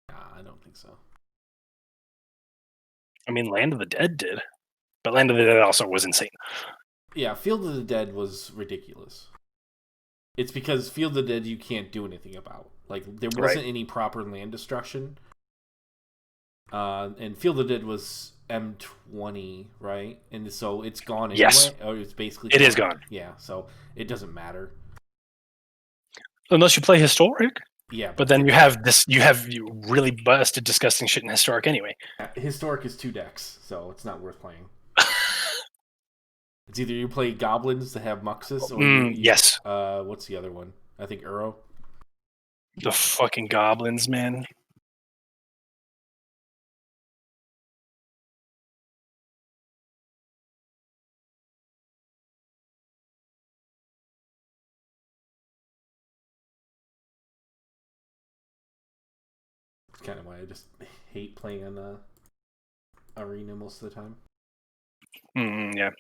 Nah, I don't think so. I mean, Land of the Dead did, but Land of the Dead also was insane. Yeah, Field of the Dead was ridiculous. It's because Field of the Dead you can't do anything about. Like there Right. wasn't any proper land destruction. And Field of the Dead was M20, right? And so it's gone Yes, anyway. Or it's basically it is gone. gone. Yeah, so it doesn't matter. Unless you play Historic. Yeah, But but then you really busted, disgusting shit in Historic anyway. Historic is 2 decks, so it's not worth playing. It's either you play goblins that have Muxus, or Yes. what's the other one? I think Uro. The fucking goblins, man. It's kind of why I just hate playing on Arena most of the time. Yeah.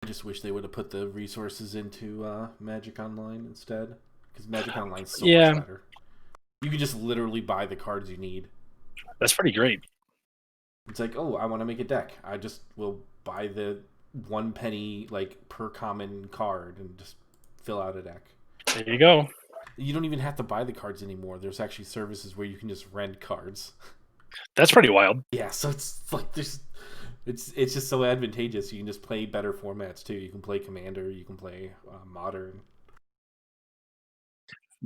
I just wish they would have put the resources into Magic Online instead, because Magic Online's so much Yeah, better. You can just literally buy the cards you need. that's pretty great. It's like, oh, I want to make a deck. I just will buy the 1 penny like per common card and just fill out a deck. There you go. You don't even have to buy the cards anymore. There's actually services where you can just rent cards. That's pretty wild. Yeah, so it's like it's just so advantageous. You can just play better formats too. You can play Commander. You can play Modern.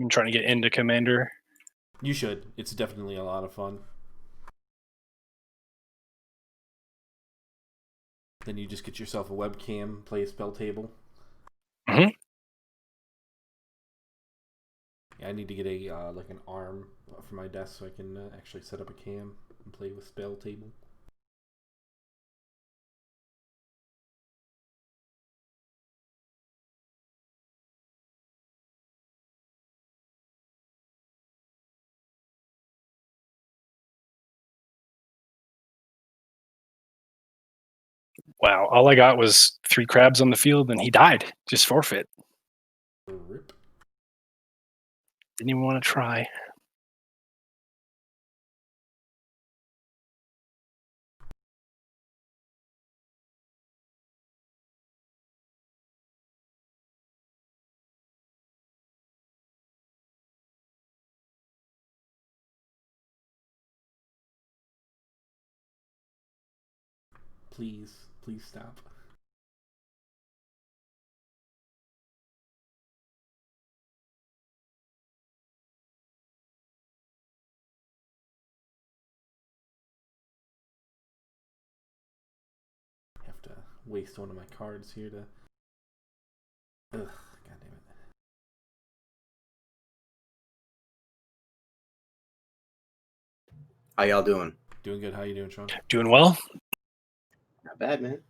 I'm trying to get into Commander. You should. It's definitely a lot of fun. Then you just get yourself a webcam, play a spell table. Hmm. Yeah, I need to get a like an arm for my desk so I can actually set up a cam and play with spell table. Wow, all I got was 3 crabs on the field, and he died. Just forfeit. Rip. Didn't even want to try. Please, please stop. I have to waste one of my cards here to. Ugh, god damn it. How y'all doing? Doing good. How you doing, Sean? Doing well. Not bad, man.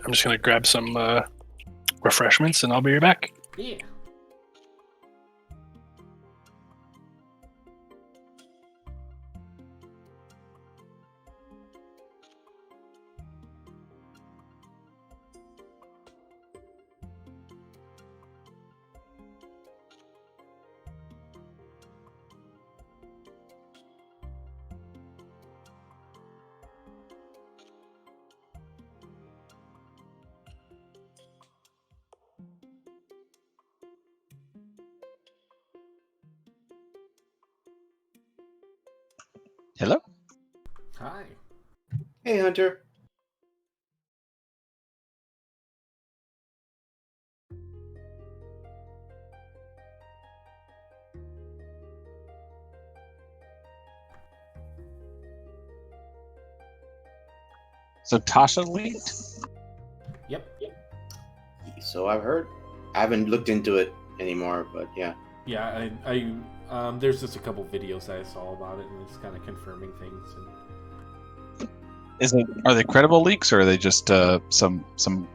I'm just gonna grab some refreshments, and I'll be right back. Yeah. Hello? Hi. Hey, Hunter. So Tasha leaked? Yep. So I've heard. I haven't looked into it anymore, but yeah. Yeah, there's just a couple videos I saw about it, and it's kind of confirming things. And Are they credible leaks, or are they just some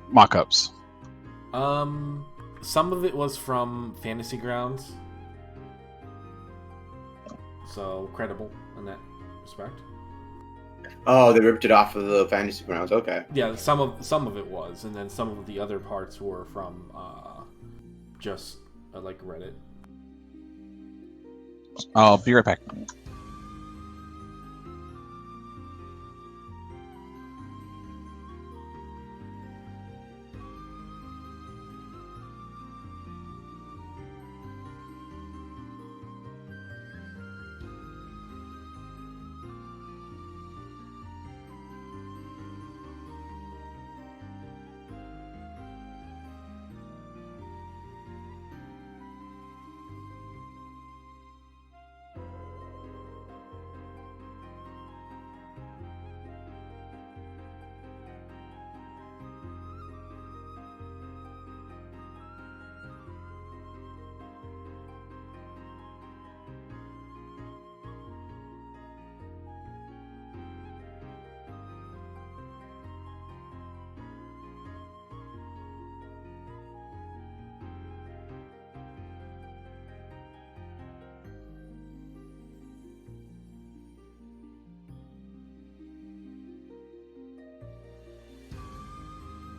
mock-ups? Some of it was from Fantasy Grounds, so credible in that respect. Oh, they ripped it off of the Fantasy Grounds. Okay. Yeah, some of it was, and then some of the other parts were from just like Reddit. I'll be right back.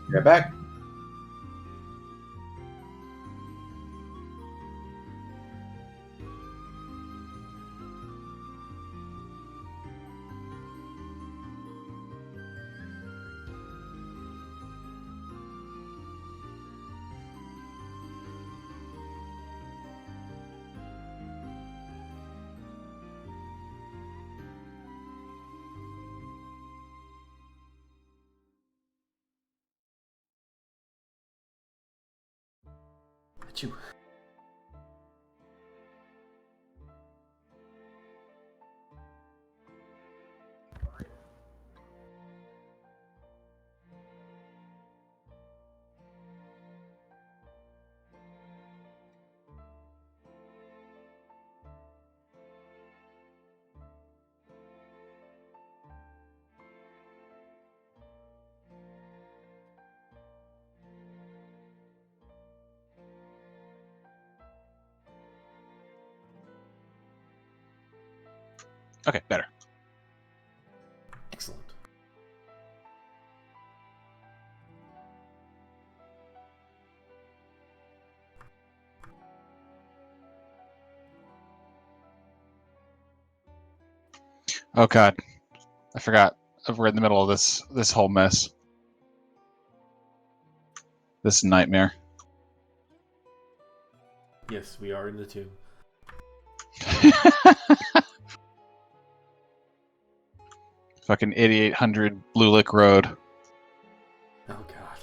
Right back. Achoo. Okay, better. Excellent. Oh god, I forgot. We're in the middle of this whole mess. This nightmare. Yes, we are in the tomb. Fucking 8800 Blue Lick Road. Oh god.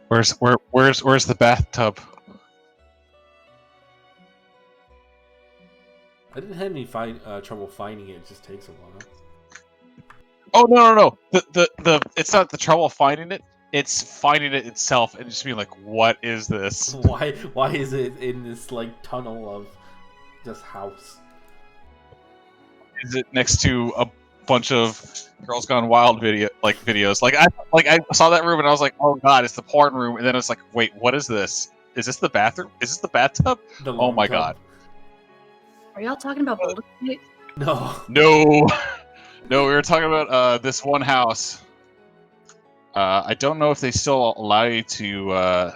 Where's the bathtub? I didn't have any trouble finding it. It just takes a while. Oh no. The it's not the trouble finding it. It's finding it itself and just being like, what is this? Why is it in this like tunnel of just house? Is it next to bunch of Girls Gone Wild videos. I saw that room and I was like, oh god, it's the porn room. And then it's like, wait, what is this? Is this the bathroom? Is this the bathtub? The Oh long my tub. god. Are y'all talking about Boulder State? No. No, no, we were talking about this one house. I don't know if they still allow you to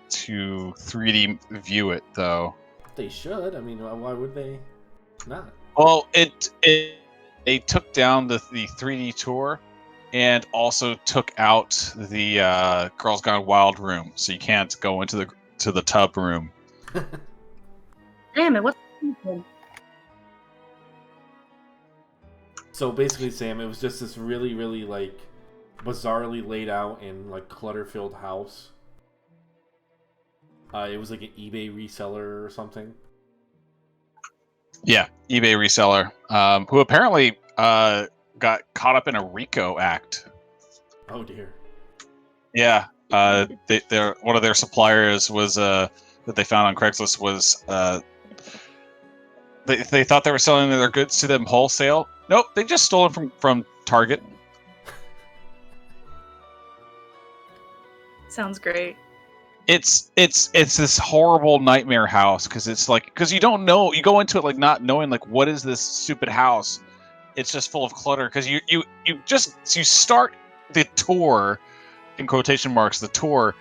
3D view it though. They should. I mean, why would they not? Well, they took down the 3D tour, and also took out the Girls Gone Wild room, so you can't go into the tub room. Damn it! What? So basically, Sam, it was just this really, really like bizarrely laid out and like clutter-filled house. It was like an eBay reseller or something. Yeah, eBay reseller, who apparently got caught up in a RICO act. Oh dear. Yeah, their one of their suppliers was that they found on Craigslist was they thought they were selling their goods to them wholesale. Nope, they just stole them from Target. Sounds great. It's this horrible nightmare house because you don't know, you go into it like not knowing like what is this stupid house. It's just full of clutter because you start the tour, in quotation marks, the tour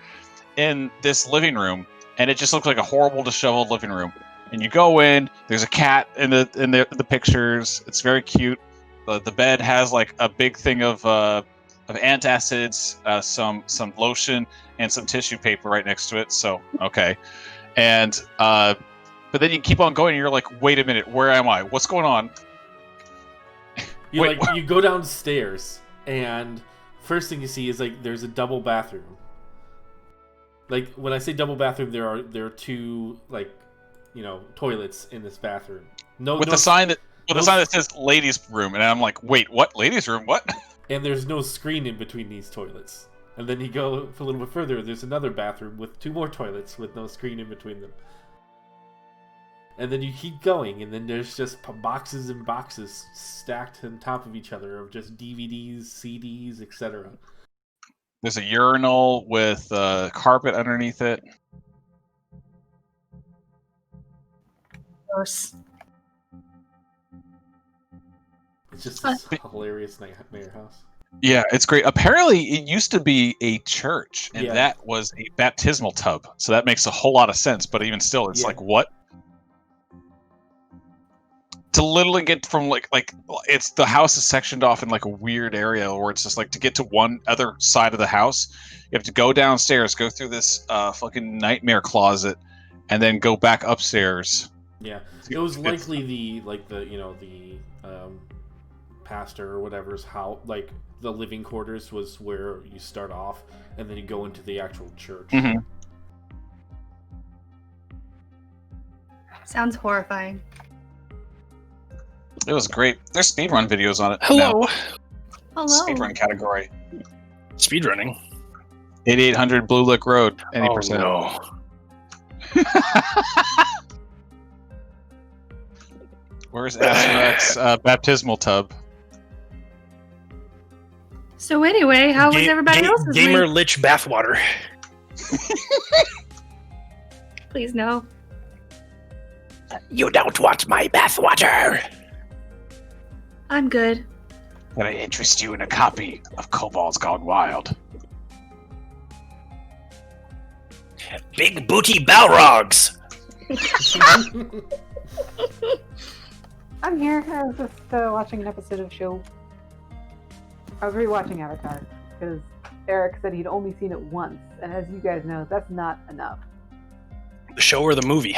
in this living room, and it just looks like a horrible disheveled living room. And you go in, there's a cat in the pictures. It's very cute. The bed has like a big thing of antacids, some lotion, and some tissue paper right next to it. So okay, and but then you keep on going, and you're like, wait a minute, where am I? What's going on? You go downstairs, and first thing you see is like there's a double bathroom. Like when I say double bathroom, there are two like toilets in this bathroom. The sign that says ladies' room, and I'm like, wait, what? Ladies' room? What? And there's no screen in between these toilets. And then you go a little bit further, there's another bathroom with two more toilets with no screen in between them. And then you keep going, and then there's just boxes and boxes stacked on top of each other of just DVDs, CDs, etc. There's a urinal with carpet underneath it. Gross. It's just this hilarious nightmare house. Yeah, it's great. Apparently, it used to be a church, and Yeah. that was a baptismal tub. So that makes a whole lot of sense. But even still, it's like, what? To literally get from like it's the house is sectioned off in like a weird area where it's just like to get to one other side of the house, you have to go downstairs, go through this fucking nightmare closet, and then go back upstairs. Yeah, it was likely the pastor or whatever's how like the living quarters was where you start off, and then you go into the actual church. Mm-hmm. Sounds horrifying. It was great. There's speedrun videos on it. Hello. now. Hello. Speedrun category. Speedrunning. 8800 Blue Lick Road. Any Oh, percent. no. Where's Astronauts baptismal tub? So anyway, how was everybody else's Gamer week? Lich bathwater. Please no. You don't want my bathwater. I'm good. Can I interest you in a copy of Kobolds Gone Wild? Big booty Balrogs. I'm here. I was just watching an episode of show. I was rewatching Avatar because Eric said he'd only seen it once, and as you guys know, that's not enough. The show or the movie?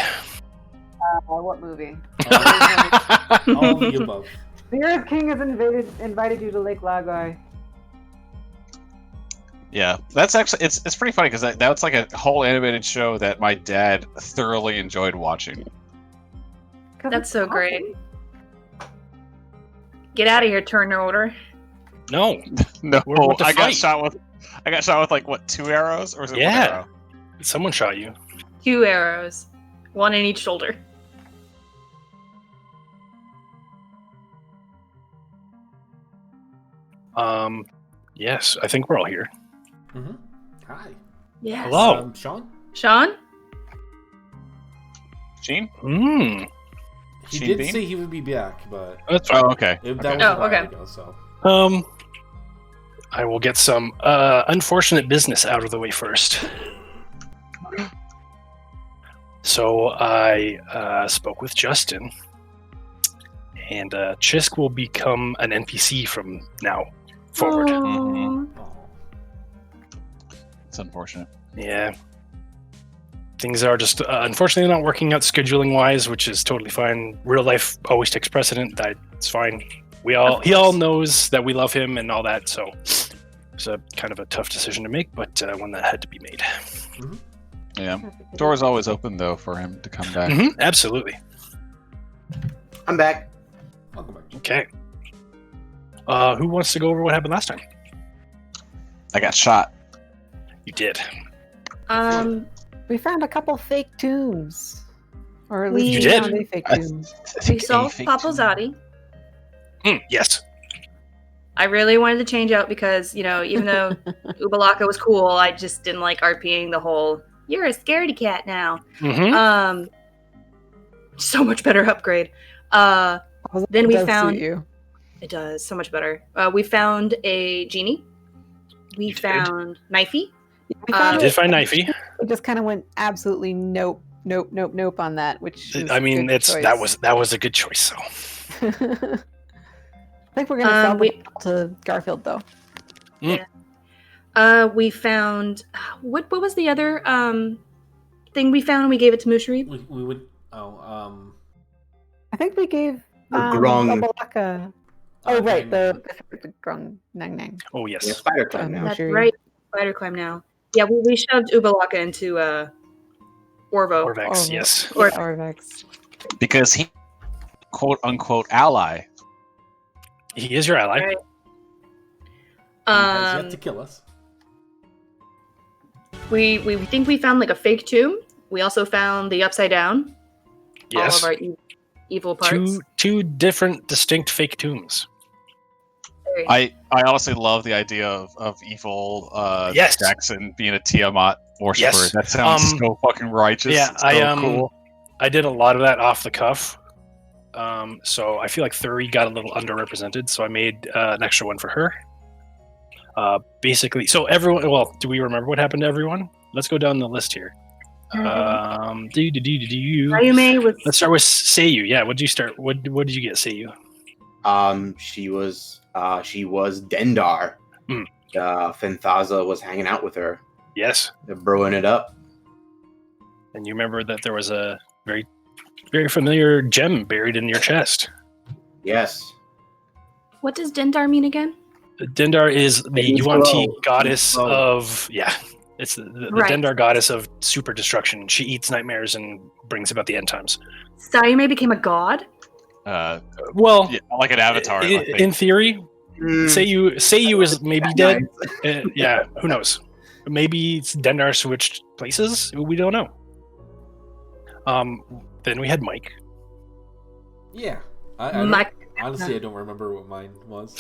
What movie? All of the above. The Earth King has invited you to Lake Lagoi. Yeah, that's actually it's pretty funny because that's like a whole animated show that my dad thoroughly enjoyed watching. That's so great. Get out of here, Turner Order. No. No, We're with the I got fight. shot with like what, 2 arrows, or was it one Yeah. arrow? Someone shot you. 2 arrows. 1 in each shoulder. Yes, I think we're all here. Mm-hmm. Hi. Yes. Hello. Sean? Sean? Gene? Hmm. He Sheen did Bean? say he would be back, but That's fine. Oh, okay. that was Oh, a while okay. ago, so. I will get some unfortunate business out of the way first. So I spoke with Justin, and Chisk will become an NPC from now forward. Mhm. Aw. Oh. It's unfortunate. Yeah. Things are just unfortunately not working out scheduling wise, which is totally fine. Real life always takes precedent. It's fine. He all knows that we love him and all that, so it's a kind of a tough decision to make, but one that had to be made. Yeah. Door's always open, though, for him to come back. Absolutely. I'm back. Welcome back. Okay. Who wants to go over what happened last time? I got shot. You did. We found a couple fake tombs. Or at We- least You did? found a fake tomb. We solved Papalzati. Yes. I really wanted to change out because, even though Ubalaka was cool, I just didn't like RPing the whole, you're a scaredy cat now. Mm-hmm. So much better upgrade. Then we Does suit found- you. It does, so much better. We found a genie. We You did? found Knifey. We found You it. did find Knifey. We just kind of went absolutely nope on that, which is I mean, good choice. that was a good choice. So I think we're gonna sell we- it to Garfield though. We found what was the other thing we found? We gave it to Mushari. We would. Oh, I think we gave Grung. Ubalaka. Oh right, the Grung Nang Nang. oh yes. Yeah, spider climb now. That's Mushari. right. Spider climb now. Yeah, we shoved Ubalaka into Orvo. Orvex, Oh, yes. Or- Orvex. Because he, quote unquote, ally. He is your ally. Right. he has yet to kill us. We think we found like a fake tomb. We also found the Upside Down. Yes. All of our evil parts. Two different distinct fake tombs. Very- I honestly love the idea of evil Yes. Jackson being a Tiamat worshiper. Yes. That sounds so fucking righteous. Yeah, so cool. I did a lot of that off the cuff. So I feel like Thuri got a little underrepresented, so I made an extra one for her. Basically, so everyone. Well, do we remember what happened to everyone? Let's go down the list here. Ayume was Let's start with Ssayu'më. Yeah, what did you start? What did you get, Ssayu'më? She was Dendar. Hmm. Fenthaza was hanging out with her. Yes, They're brewing it up. and you remember that there was a very, very familiar gem buried in your chest. Yes. What does Dendar mean again? Dendar is the It's Yuan-Ti low. goddess It's low. of it's the Right. Dendar goddess of super destruction. She eats nightmares and brings about the end times. Sayu'më became a god? Well, Yeah, like an avatar. I think. in theory, Mm, Ssayu'më is maybe dead. Yeah, who knows? Maybe it's Dendar switched places. We don't know. Then we had Mike. Yeah. I don't- Mike. honestly, I don't remember what mine was.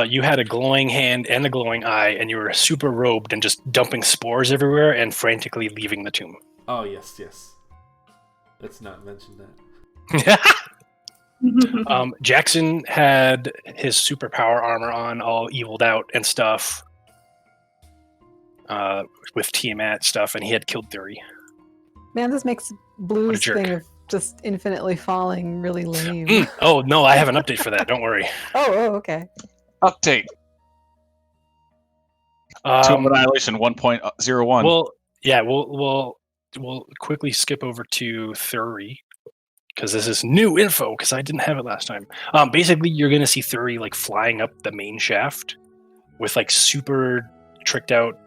You had a glowing hand and a glowing eye, and you were super robed and just dumping spores everywhere and frantically leaving the tomb. Oh, yes. Let's not mention that. Jackson had his superpower armor on, all eviled out and stuff, with Tiamat stuff, and he had killed Thuri. Man, this makes Blue's jerk. thing of just infinitely falling really lame. Oh no, I have an update for that. Don't worry. Oh, okay. Update. Tomb Annihilation 1.01. Well, yeah, we'll quickly skip over to Thuri because this is new info because I didn't have it last time. Basically, you're gonna see Thuri like flying up the main shaft with like super tricked out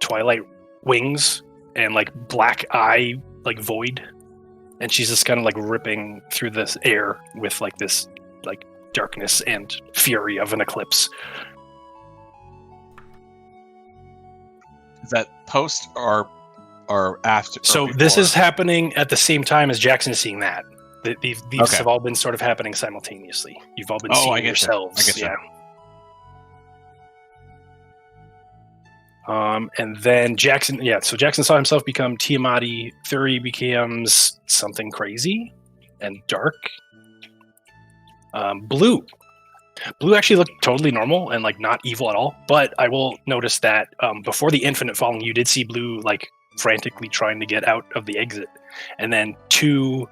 twilight wings and like black eye like void, and she's just kind of like ripping through this air with like this like darkness and fury of an eclipse. Is that post or after? or So this before? is happening at the same time as Jackson seeing that. These Okay. have all been sort of happening simultaneously. You've all been Oh, I seeing get you. yourselves. I get you. Yeah. And then Jackson, so Jackson saw himself become Tiamati. Thuri becomes something crazy and dark. Blue actually looked totally normal and like not evil at all. But I will notice that before the infinite falling, you did see Blue like frantically trying to get out of the exit, and then 2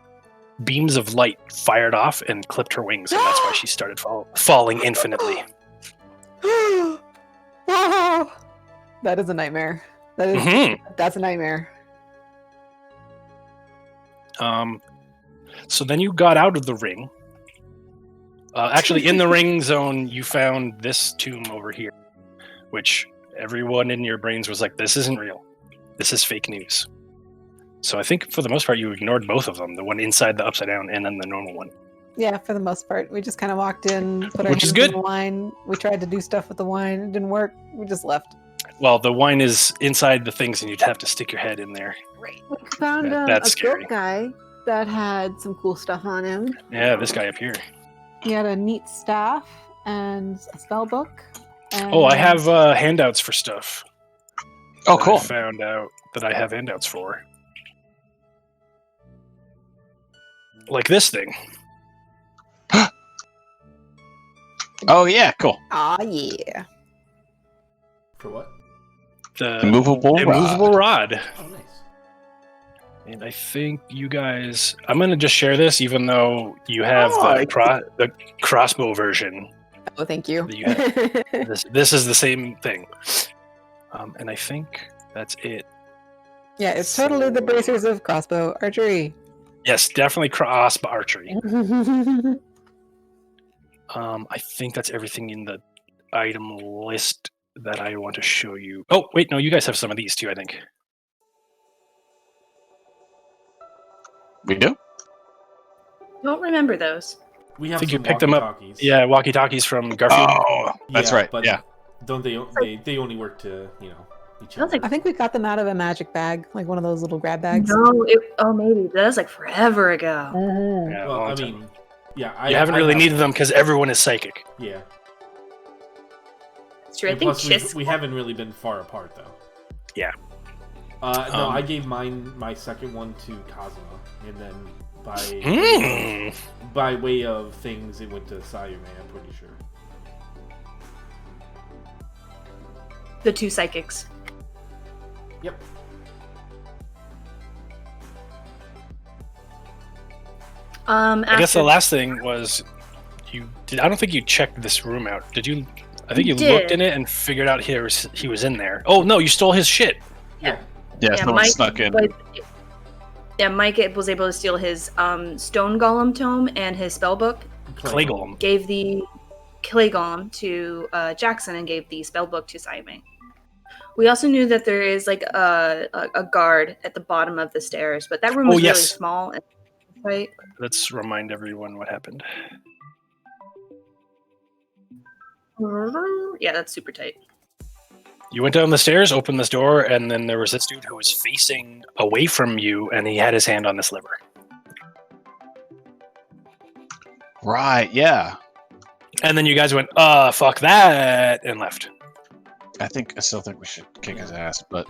beams of light fired off and clipped her wings, and that's why she started falling infinitely. That is a nightmare. That's a nightmare. So then you got out of the ring. Actually, in the ring zone, you found this tomb over here, which everyone in your brains was like, this isn't real. This is fake news. So I think for the most part, you ignored both of them, the one inside the upside down and then the normal one. Yeah, for the most part. We just kind of walked in, put our Which is hands good. in the wine. We tried to do stuff with the wine. It didn't work. We just left. Well, the wine is inside the things, and you'd have to stick your head in there. Right. We found That's a scary. goat guy that had some cool stuff on him. Yeah, this guy up here. He had a neat staff and a spell book. And Oh, I have handouts for stuff. Oh, that cool. I found out that I have handouts for. Like this thing. Oh yeah, cool. Aw, yeah. For what? The Immovable immovable rod. Oh, nice. And I think you guys... I'm going to just share this, even though you have Oh, the crossbow version. Oh, thank you. You this is the same thing. And I think that's it. Yeah, it's totally the bracers of crossbow archery. Yes, definitely crossbow archery. I think that's everything in the item list that I want to show you. Oh, wait, no, you guys have some of these too, I think. We do? Don't remember those. We have I think you some picked them up. walkie-talkies. Yeah, walkie-talkies from Garfield. Oh, that's right. But Yeah. don't they only work to, each Sounds other. like I think we got them out of a magic bag, like one of those little grab bags. no. Maybe that was like forever ago. Yeah, a Well, long I time. mean, yeah, You haven't really needed them because everyone is psychic. Yeah. It's true. I And think plus, Chiss. we haven't really been far apart though. Yeah. No, I gave my second one to Kazuma, and then by way of things, it went to Ssayu'më. I'm pretty sure. The 2 psychics. Yep. I guess the last thing was I don't think you checked this room out. Did you? I think you did. looked in it and figured out he was in there. Oh no, you stole his shit. Yeah. Yeah, someone Mike snuck in. Mike was able to steal his stone golem tome and his spell book. Clay golem. Gave the clay golem to Jackson and gave the spell book to Ssayu'më. We also knew that there is like a guard at the bottom of the stairs, but that room was really small. And, right? Let's remind everyone what happened. Yeah, that's super tight. You went down the stairs, opened this door, and then there was this dude who was facing away from you, and he had his hand on this lever. Right, yeah. And then you guys went, fuck that, and left. I still think we should kick his ass, but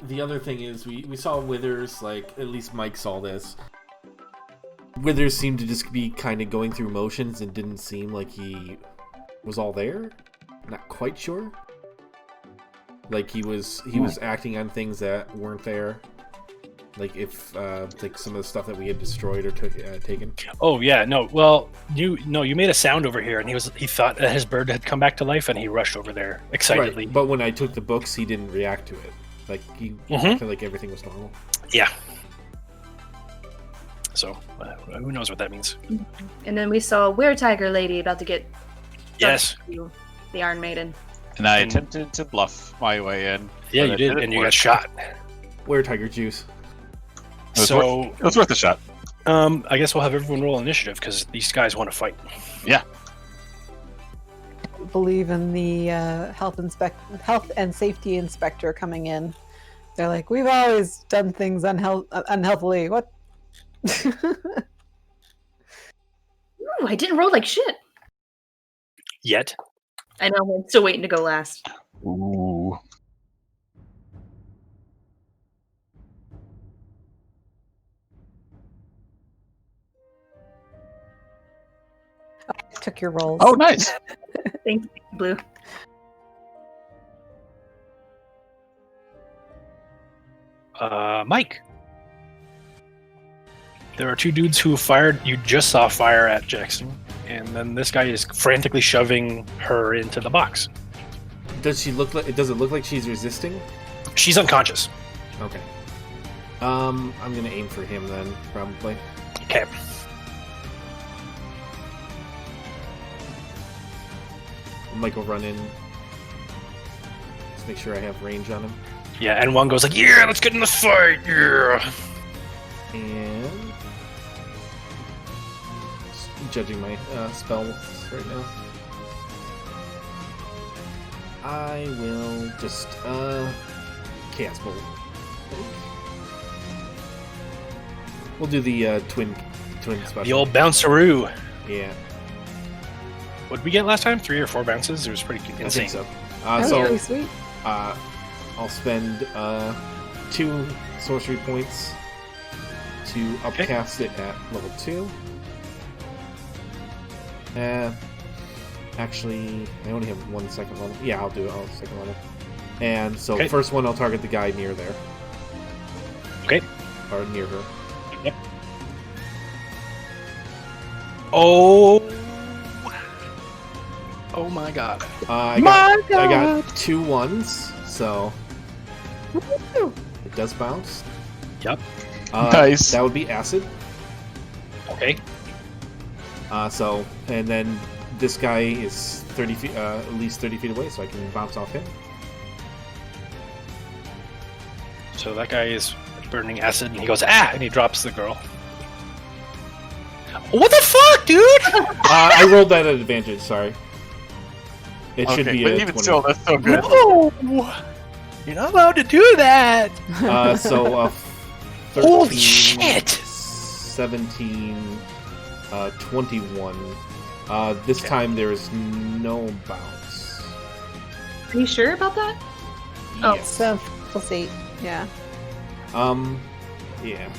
The other thing is we saw Withers, like, at least Mike saw this. Withers seemed to just be kind of going through motions and didn't seem like he was all there. Not quite sure. Like he was acting on things that weren't there. Like if like some of the stuff that we had destroyed or taken. Oh yeah, no. Well, you made a sound over here, and he thought that his bird had come back to life, and he rushed over there excitedly. Right, but when I took the books, he didn't react to it. Like he acted like everything was normal. Yeah. So who knows what that means? And then we saw a were-tiger lady about to get Yes. to the Iron Maiden. and I attempted to bluff my way in. Yeah, but you it did, didn't and you work. got shot. Where tiger juice? So It was worth a shot. I guess we'll have everyone roll initiative because these guys want to fight. Yeah. Believe in the health and safety inspector coming in. They're like, we've always done things unhealthily. What? Ooh, I didn't roll like shit. Yet. I know, I'm still waiting to go last. Ooh. took your rolls. Oh, nice. Thank you, Blue. Mike. There are two dudes who fired. You just saw fire at Jackson, and then this guy is frantically shoving her into the box. Does she look like? Does it look like she's resisting? She's unconscious. Okay. I'm gonna aim for him then, probably. Okay. Mike will run in. Let's make sure I have range on him. Yeah, and one goes like, "Yeah, let's get in the fight." Yeah. And judging my spells right now, I will just Chaos Bolt. We'll do the twin special. The old bounceroo. Yeah, What did we get last time? 3 or 4 bounces? It was pretty I insane. think so. That was So really sweet. I'll spend 2 sorcery points to upcast it at level 2. Actually, I only have 1 second level. Yeah, I'll do it. I'll second level. And so, Okay. first one, I'll target the guy near there. Okay. Or near her. Yep. Oh. Oh my god. I My got 2 1s, so it does bounce. Yep. Nice. That would be acid. Okay. So, and then this guy is 30 feet, at least 30 feet away, so I can bounce off him. So that guy is burning acid, and he goes, "Ah!" and he drops the girl. What the fuck, dude? I rolled that at advantage. Sorry. It should be but a even 20. still, that's so good. No! You're not allowed to do that! So 13, Holy shit! 17, 21. This Okay. time there is no bounce. Are you sure about that? Oh. Yes. So we'll see. Yeah. Yeah.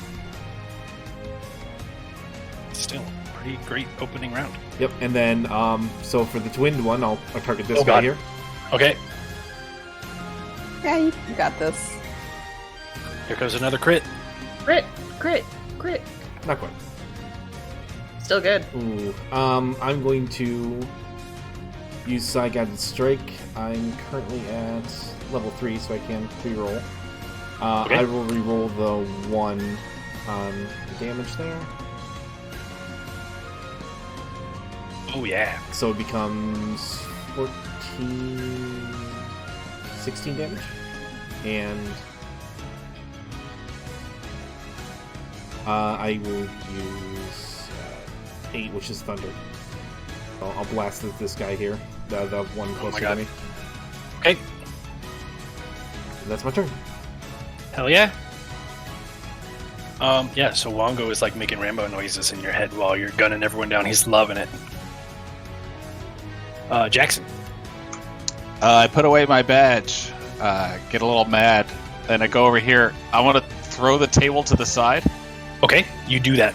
Still, pretty great opening round. Yep. And then so for the twinned one, I'll target this Oh, guy God. here. Okay, Yeah, you got this. here goes another crit. Crit, crit, crit. Not quite. Still good. Ooh. I'm going to use Psi Guided Strike. I'm currently at level 3, so I can re-roll. Okay. I will re-roll the 1 damage there. Oh yeah. So it becomes 14... 16 damage. And I will use 8, which is Thunder. So I'll blast this guy here. The one closer to God. me. Okay, And that's my turn. hell yeah. Yeah, so Wongo is like making Rambo noises in your head while you're gunning everyone down. He's loving it. Jackson. I put away my badge, get a little mad, and I go over here. I want to throw the table to the side, Okay, you do that.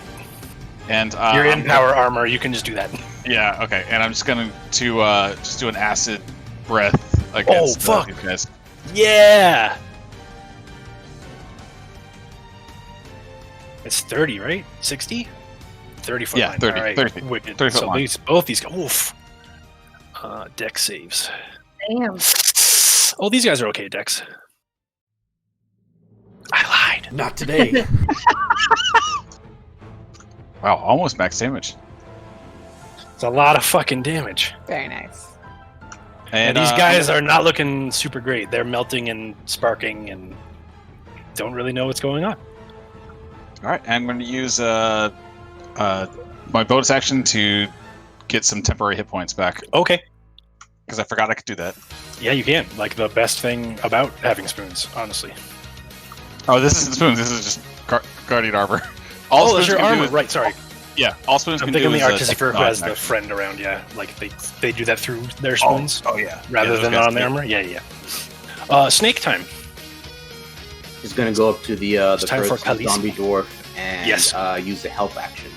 and You're in power armor. You can just do that. Yeah, okay, and I'm just going to just do an acid breath against fuck. these guys. Yeah. It's 30, right? 60? 30 foot Yeah, line. 30, All right. 30, Wicked. 30 foot so line. both these guys. Oof. Dex saves. Damn. Oh, these guys are okay, Dex. I lied. Not today. Wow, almost max damage. It's a lot of fucking damage. Very nice. And these guys are not looking super great. They're melting and sparking and don't really know what's going on. All right, I'm going to use my bonus action to get some temporary hit points back Okay. because I forgot I could do that. Yeah, you can. Like the best thing about having spoons, honestly. Oh, this isn't spoons. This is just guardian armor. Oh, that's spoons your can do armor. is- Right, sorry. Yeah, all spoons I'm can thinking do the is artificer who dodge has the action. friend around, yeah. Like they do that through their spoons Oh yeah, rather Yeah, those than guys on the do. armor. Yeah. Snake time. He's gonna go up to the time for first Khaleesi. zombie dwarf and Yes. use the help action.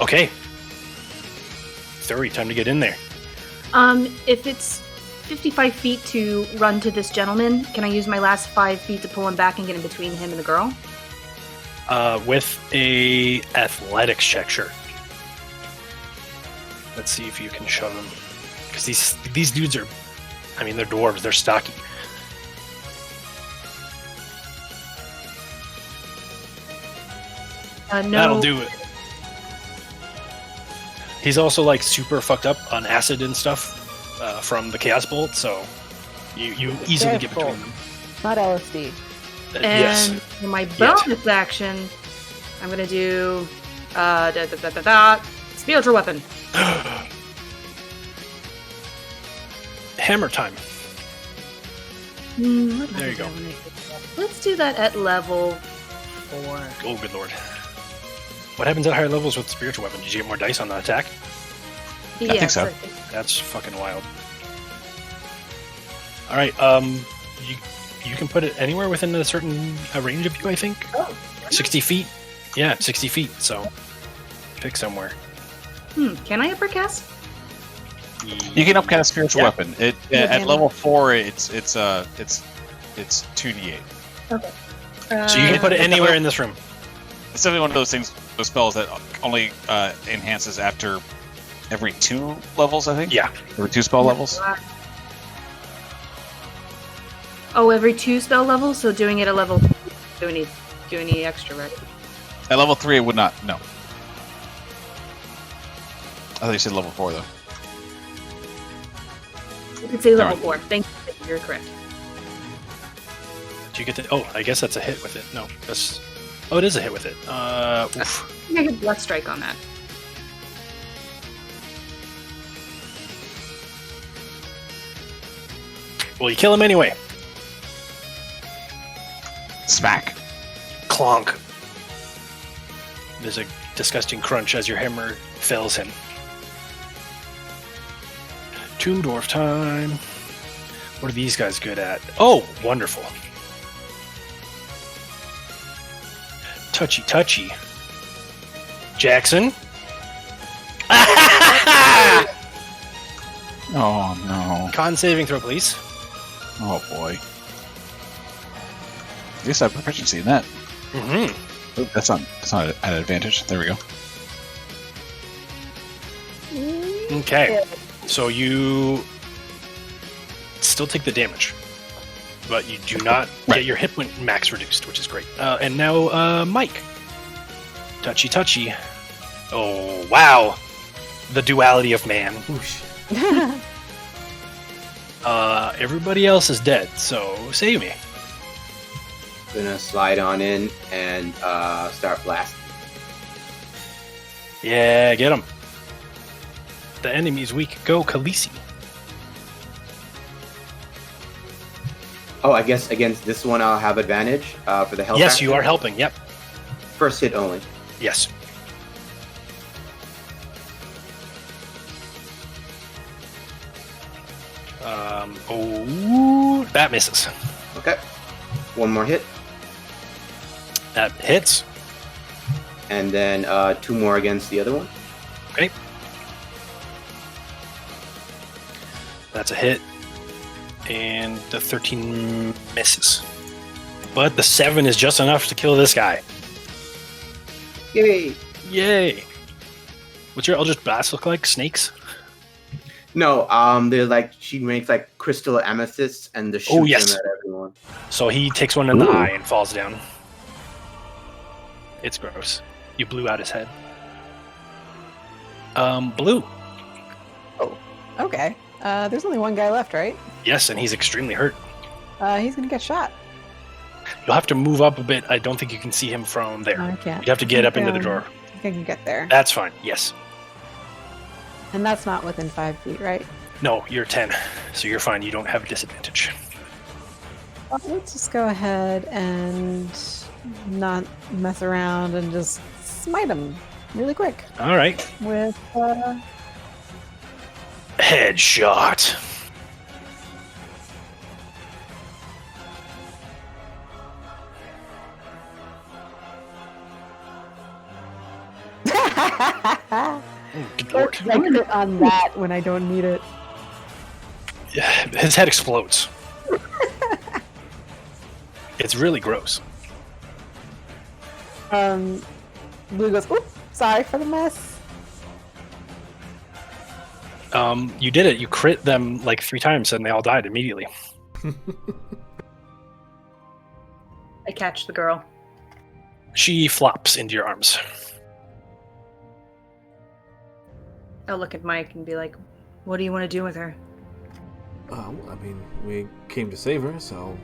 Okay. Thuri, time to get in there. If it's 55 feet to run to this gentleman, can I use my last 5 feet to pull him back and get in between him and the girl? With a athletics check, sure. Let's see if you can shove him. Because these dudes are, I mean, they're dwarves, they're stocky. No. That'll do it. He's also like super fucked up on acid and stuff from the Chaos Bolt, so you easily get between them. Not LSD. And Yes. for my bonus action, I'm gonna do spiritual weapon. Hammer time. There you go. Let's do that at level 4. Oh, good lord. What happens at higher levels with spiritual weapon? Did you get more dice on the attack? Yes, think so. That's fucking wild. All right, you can put it anywhere within a certain range of you, I think. Oh, 60 feet. Yeah, 60 feet. So pick somewhere. Can I uppercast? You can upcast spiritual Yeah. weapon. At level 4, it's 2d8. So you can put it anywhere in this room. It's definitely one of those things, those spells that only enhances after every 2 levels, I think. Yeah. Every 2 spell levels. Oh, every 2 spell levels. So doing it at level. Do we need extra, right? At level 3, it would not. No. I thought you said level 4 though. You could say level Alright. 4. Thank you. You're correct. Do you get the? Oh, I guess that's a hit with it. No, that's. Oh, it is a hit with it. Oof. I think I could blood strike on that. Well, you kill him anyway. Smack. Clonk. There's a disgusting crunch as your hammer fells him. Tomb Dwarf time. What are these guys good at? Oh, wonderful. Touchy, touchy. Jackson. Oh no. Con saving throw, please. Oh boy. At least I have proficiency in that. Mm-hmm. Oop, that's not an advantage. There we go. Okay. So you still take the damage, but you do not get your hit point max reduced, which is great. And now, Mike. Touchy, touchy. Oh, wow. The duality of man. Whoosh. Everybody else is dead, so Ssayu'më. Gonna slide on in and start blasting. Yeah, get him. The enemy's weak. Go, Khaleesi. Oh, I guess against this one I'll have advantage for the health. Yes, action. you are helping. Yep. First hit only. Yes. Oh, that misses. Okay. One more hit, That hits. and then 2 more against the other one. Okay. That's a hit. And the 13 misses. But the 7 is just enough to kill this guy. Yay! Yay! What's your Eldritch Blast look like? Snakes? No, they're like she makes like crystal amethysts and the shoots Oh, yes. them at everyone. So he takes one in the Ooh. eye and falls down. It's gross. You blew out his head. Blue. Okay. There's only one guy left, right? Yes, and he's extremely hurt. He's gonna get shot. You'll have to move up a bit. I don't think you can see him from there. No, I can't. You'd have to get up into the door. I think I can get there. That's fine. Yes. And that's not within 5 feet, right? No, you're 10, so you're fine. You don't have a disadvantage. Well, let's just go ahead and not mess around and just smite him really quick All right. with Headshot. Oh, good lord. I crit on that when I don't need it. Yeah, his head explodes. It's really gross. Blue goes, oops, sorry for the mess. You did it. You crit them like 3 times and they all died immediately. I catch the girl. She flops into your arms. I'll look at Mike and be like, what do you want to do with her? I mean, we came to save her, so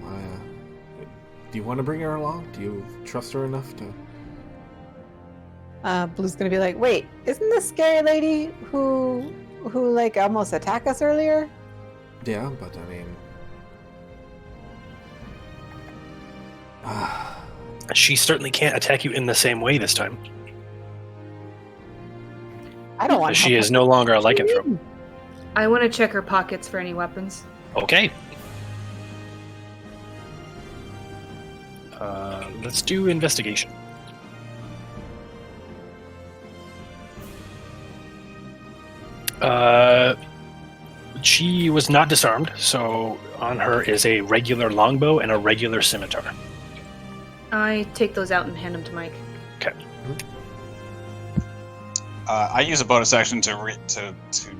do you want to bring her along? Do you trust her enough to... Blue's gonna be like, wait, isn't this scary lady who like almost attacked us earlier? Yeah, but I mean... She certainly can't attack you in the same way this time. I don't want. She is no longer a lycanthrope. I want to check her pockets for any weapons. Okay. Let's do investigation. She was not disarmed, so on her is a regular longbow and a regular scimitar. I take those out and hand them to Mike. Okay. I use a bonus action to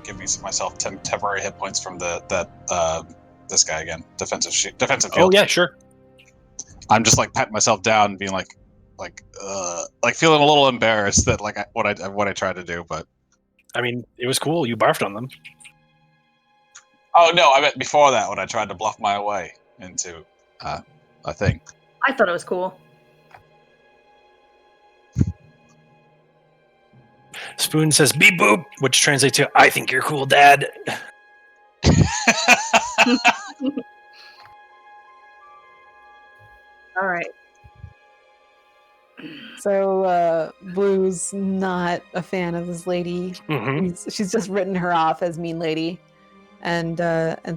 give myself 10 temporary hit points from this guy again. Defensive field. Oh yeah, sure. I'm just like patting myself down and being like feeling a little embarrassed that like what I tried to do, but I mean, it was cool. You barfed on them. Oh no, I meant before that when I tried to bluff my way into a thing. I thought it was cool. Spoon says beep boop, which translates to I think you're cool, Dad. All right. So Blue's not a fan of this lady. Mm-hmm. She's just written her off as mean lady, and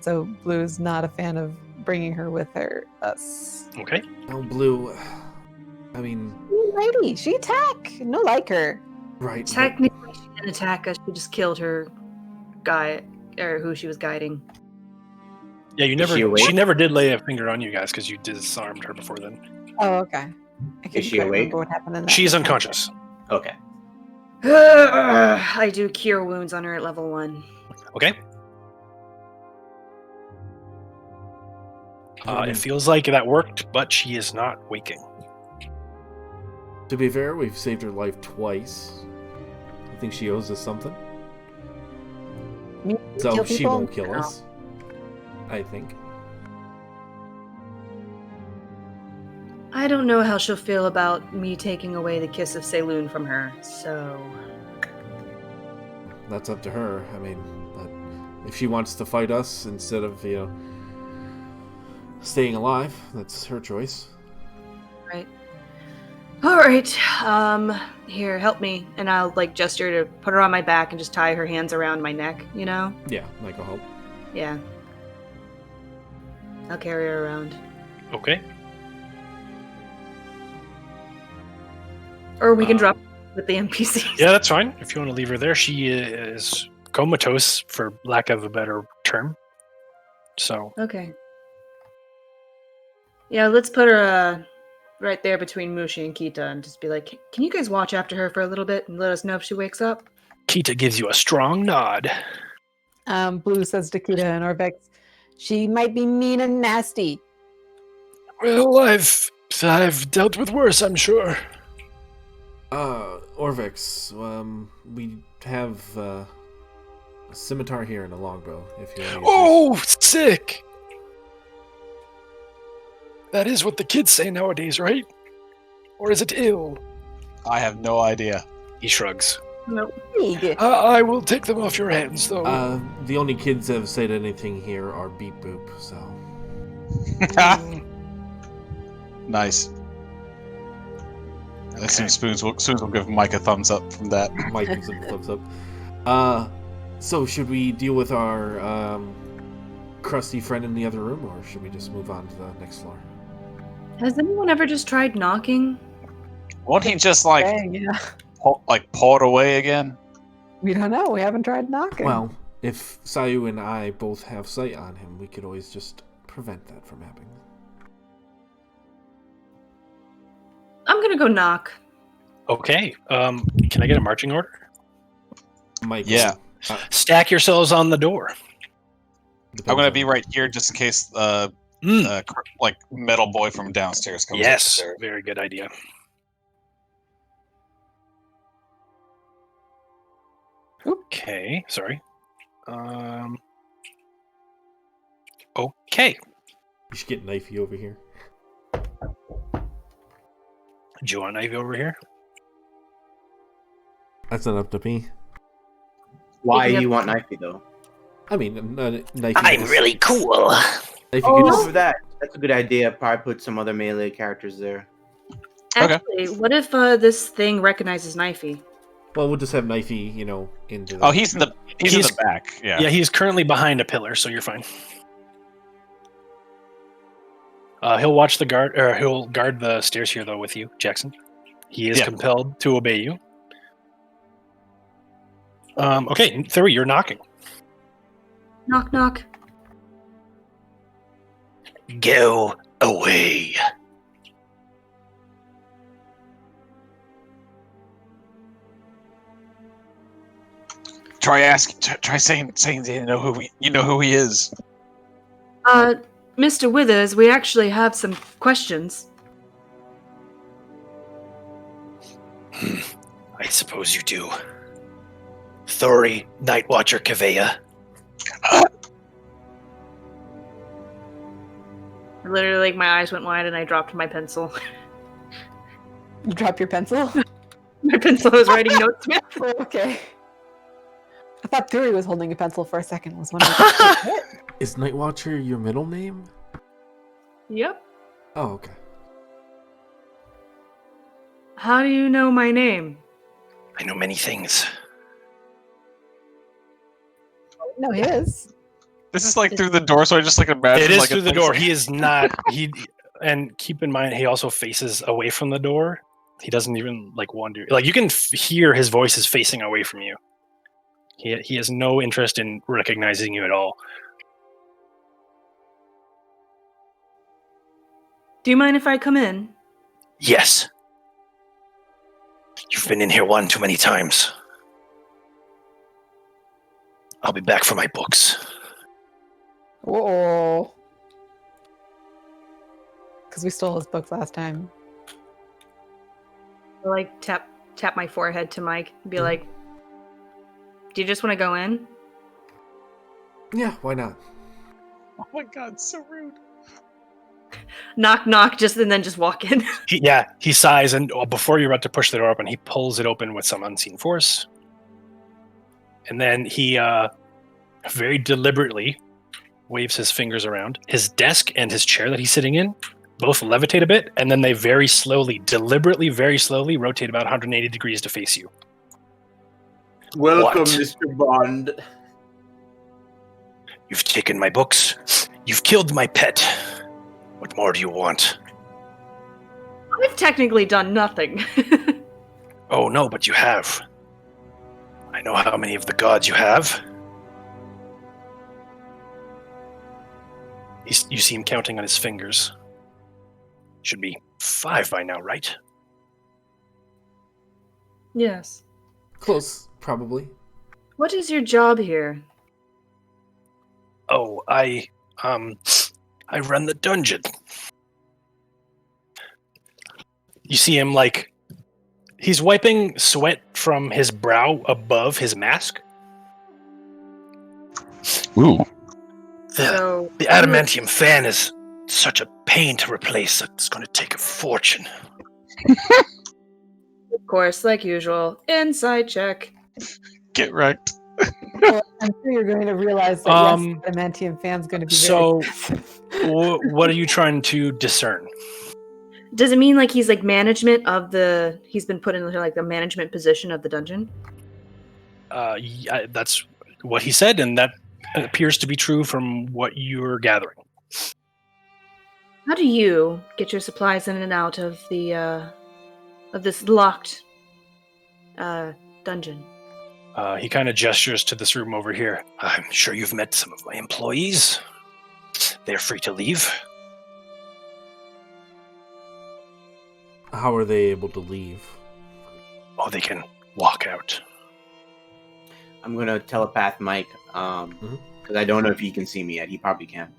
so Blue's not a fan of bringing her with us. Okay. Oh, Blue, I mean... Mean lady, she attack. No like her. Right. Technically, she didn't attack us. She just killed her guy, or who she was guiding. Yeah, Is she awake? she never did lay a finger on you guys because you disarmed her before then. Oh, okay. I couldn't she quite awake? remember what happened in that. She's unconscious. Okay. I do cure wounds on her at level 1. Okay. It feels like that worked, but she is not waking. To be fair, we've saved her life twice. I think she owes us something. So Kill she people? won't kill No. us. I think. I don't know how she'll feel about me taking away the kiss of Ssayu'më from her, so... That's up to her. I mean, but if she wants to fight us instead of, staying alive, that's her choice. Right. Alright, here, help me. And I'll, gesture to put her on my back and just tie her hands around my neck, you know? Yeah, like a help. Yeah. I'll carry her around. Okay. Or we can drop with the NPCs. Yeah, that's fine. If you want to leave her there, she is comatose, for lack of a better term. So. Okay. Yeah, let's put her right there between Mushi and Kita and just be like, can you guys watch after her for a little bit and let us know if she wakes up? Kita gives you a strong nod. Blue says to Kita and Orvex, she might be mean and nasty. Well, I've dealt with worse, I'm sure. Orvex, we have a scimitar here and a longbow, if you want to Oh, sick! That is what the kids say nowadays, right? Or is it ill? I have no idea. He shrugs. Nope. I will take them off your hands, though. The only kids that have said anything here are Beep Boop, so... Nice. I assume Spoons will give Mike a thumbs up from that. Mike gives him a thumbs up. So should we deal with our crusty friend in the other room, or should we just move on to the next floor? Has anyone ever just tried knocking? Won't he just Yeah. pour it away again? We don't know. We haven't tried knocking. Well, if Ssayu'më and I both have sight on him, we could always just prevent that from happening. I'm gonna go knock. Okay. Can I get a marching order? Michael, Yeah. Stack yourselves on the door. I'm gonna be right here just in case like metal boy from downstairs comes Yes, upstairs. very good idea. Okay, sorry. Okay. You should get Knifey over here. Do you want Ivy over here? That's not up to me. Why do you want Knifey though? I mean, Knifey. I'm really cool. Knifey Oh. could For that, that's a good idea. Probably put some other melee characters there. Okay. Actually, what if this thing recognizes Knifey? well, we'll just have Knifey, into the... Oh, he's in the back. Yeah. Yeah, he's currently behind a pillar, so you're fine. He'll watch the guard, or he'll guard the stairs here, though, with you, Jackson. He is compelled to obey you. Okay, Thuri, you're knocking. Knock, knock. Go away. Try saying you know who he is. Mr. Withers, we actually have some questions. I suppose you do. Thuri, Nightwatcher Kavea. Literally, like, my eyes went wide and I dropped my pencil. You drop your pencil? My pencil was writing notes with. Oh, okay. I thought Thuri was holding a pencil for a second. Was wondering. Is Nightwatcher your middle name? Yep. Oh, okay. How do you know my name? I know many things. No, his. This is like through the door, so I just like imagine. It is like through the door. He is not. And keep in mind, he also faces away from the door. He doesn't even like wonder. Like you can hear his voice is facing away from you. He has no interest in recognizing you at all. Do you mind if I come in? Yes. You've been in here one too many times. I'll be back for my books. Oh. Because we stole his books last time. I like tap my forehead to Mike and be like, do you just want to go in? Yeah, why not? Oh my god, so rude. Knock, knock, and then just walk in. He sighs, and before you're about to push the door open, he pulls it open with some unseen force. And then he very deliberately waves his fingers around. His desk and his chair that he's sitting in both levitate a bit, and then they very slowly, deliberately, very slowly rotate about 180 degrees to face you. Welcome, What? Mr. Bond. You've taken my books. You've killed my pet. What more do you want? I've technically done nothing. Oh, no, but you have. I know how many of the gods you have. You see him counting on his fingers. Should be 5 by now, right? Yes. Close, probably. What is your job here? Oh, I run the dungeon. You see him like he's wiping sweat from his brow above his mask. Ooh. The adamantium fan is such a pain to replace. It's going to take a fortune. Of course, like usual. Inside check. Get wrecked. Well, I'm sure you're going to realize that yes, adamantium fan's going to be So, very expensive. what are you trying to discern? Does it mean like he's like management of the? He's been put in like the management position of the dungeon. Yeah, that's what he said, and that appears to be true from what you're gathering. How do you get your supplies in and out of the of this locked dungeon? He kind of gestures to this room over here. I'm sure you've met some of my employees. They're free to leave. How are they able to leave? Oh, they can walk out. I'm gonna telepath Mike, because I don't know if he can see me yet. He probably can.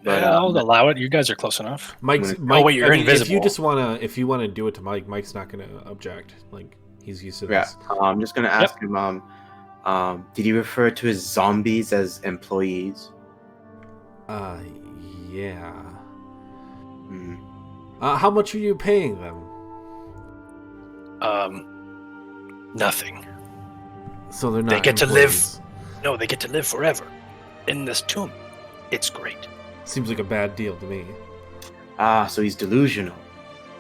But I'll allow it. You guys are close enough. Mike, oh wait, you're invisible. If you wanna do it to Mike, Mike's not gonna object. Like he's used to this. Yeah, I'm just gonna ask him. Did he refer to his zombies as employees? Yeah. How much are you paying them? Nothing. So they're not. They get employees. to live. No, they get to live forever in this tomb. It's great. Seems like a bad deal to me. So he's delusional.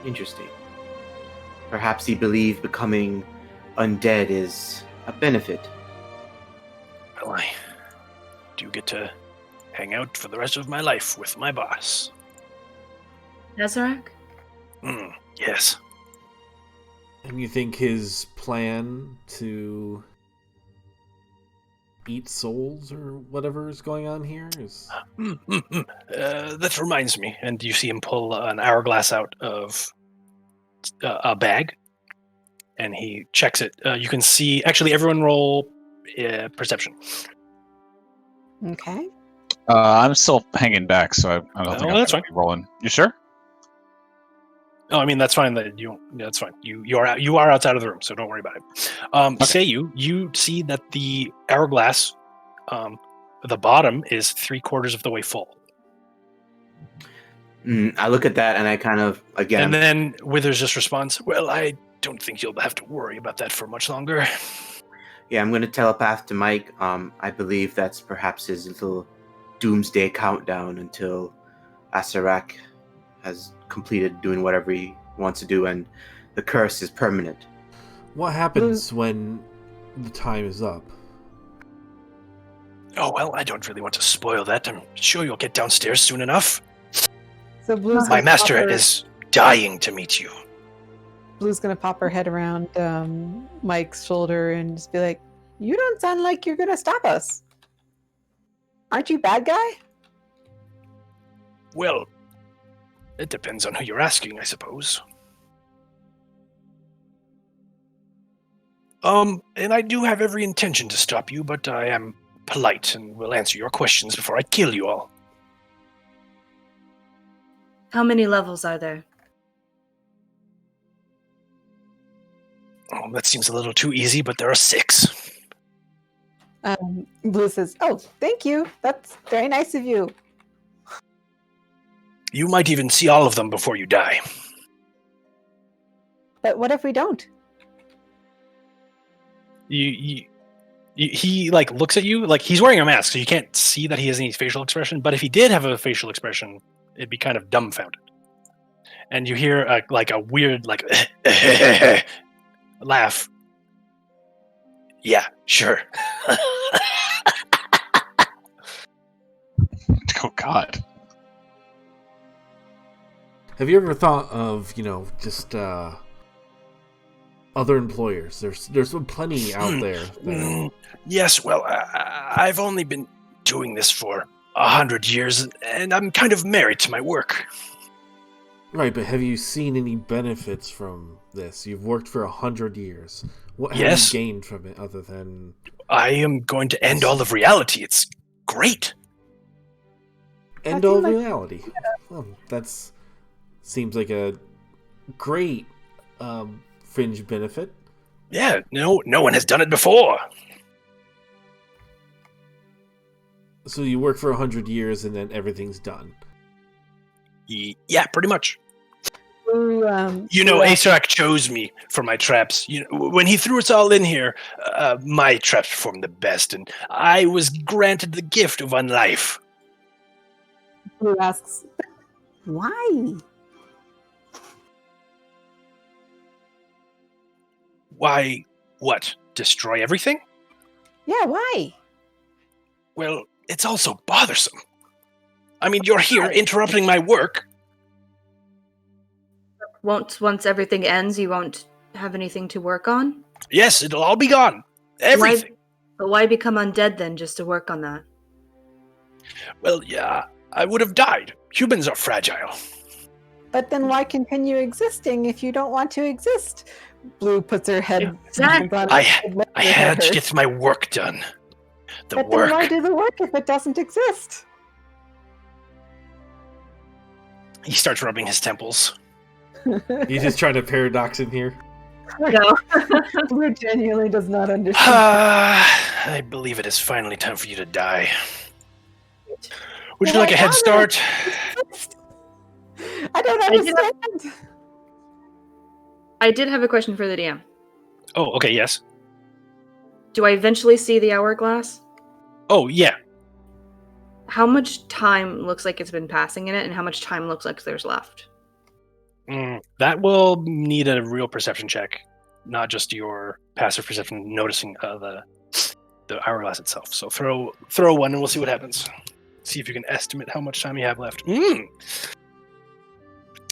Interesting. Perhaps he believed becoming undead is a benefit. Well, I do get to hang out for the rest of my life with my boss. Nazarek? Yes. And you think his plan to eat souls or whatever is going on here is... That reminds me. And you see him pull an hourglass out of a bag. And he checks it. You can see... Actually, everyone roll perception. Okay. I'm still hanging back, so I don't think I'm that's gonna be rolling. You sure? Oh, I mean that's fine. That's fine. You are outside of the room, so don't worry about it. Okay. You see that the hourglass, the bottom is 3/4 of the way full. I look at that and I kind of again. And then Withers just responds, "Well, I don't think you'll have to worry about that for much longer." Yeah, I'm going to telepath to Mike. I believe that's perhaps his little doomsday countdown until Ssayu'më has completed doing whatever he wants to do, and the curse is permanent. What happens when the time is up? Oh, well, I don't really want to spoil that. I'm sure you'll get downstairs soon enough. So Blue's My gonna master pop her- is dying to meet you. Blue's gonna pop her head around Mike's shoulder and just be like, "You don't sound like you're gonna stop us. Aren't you bad guy?" Well, it depends on who you're asking, I suppose. And I do have every intention to stop you, but I am polite and will answer your questions before I kill you all. How many levels are there? Oh, that seems a little too easy, but there are 6. Blue says, "Oh, thank you. That's very nice of you." You might even see all of them before you die. But what if we don't? He like looks at you like he's wearing a mask, so you can't see that he has any facial expression. But if he did have a facial expression, it'd be kind of dumbfounded. And you hear a weird laugh. Yeah, sure. Oh God. Have you ever thought of, just other employers? There's plenty out there. Yes, well, I've only been doing this for 100 years, and I'm kind of married to my work. Right, but have you seen any benefits from this? You've worked for 100 years. What have Yes. you gained from it other than... I am going to end all of reality. It's great. End all reality? Well, that's... Seems like a great fringe benefit. Yeah, no one has done it before. So you work for 100 years and then everything's done. Yeah, pretty much. Blue, Ssayu'më chose me for my traps. When he threw us all in here, my traps performed the best, and I was granted the gift of unlife. Blue asks, "Why?" Why, what? Destroy everything? Yeah, why? Well, it's all so bothersome. I mean, you're here interrupting my work. Once everything ends, you won't have anything to work on? Yes, it'll all be gone. Everything. But why become undead then, just to work on that? Well, yeah, I would have died. Humans are fragile. But then why continue existing if you don't want to exist? Blue puts her head. Exactly. I had to get my work done. But then why do the work if it doesn't exist? He starts rubbing his temples. He's just trying to paradox in here. No. Blue genuinely does not understand. I believe it is finally time for you to die. Would you like a head start? I don't understand. I did have a question for the DM. Oh, okay, yes. Do I eventually see the hourglass? Oh, yeah. How much time looks like it's been passing in it, and how much time looks like there's left? That will need a real perception check, not just your passive perception noticing the hourglass itself. So throw one, and we'll see what happens. See if you can estimate how much time you have left.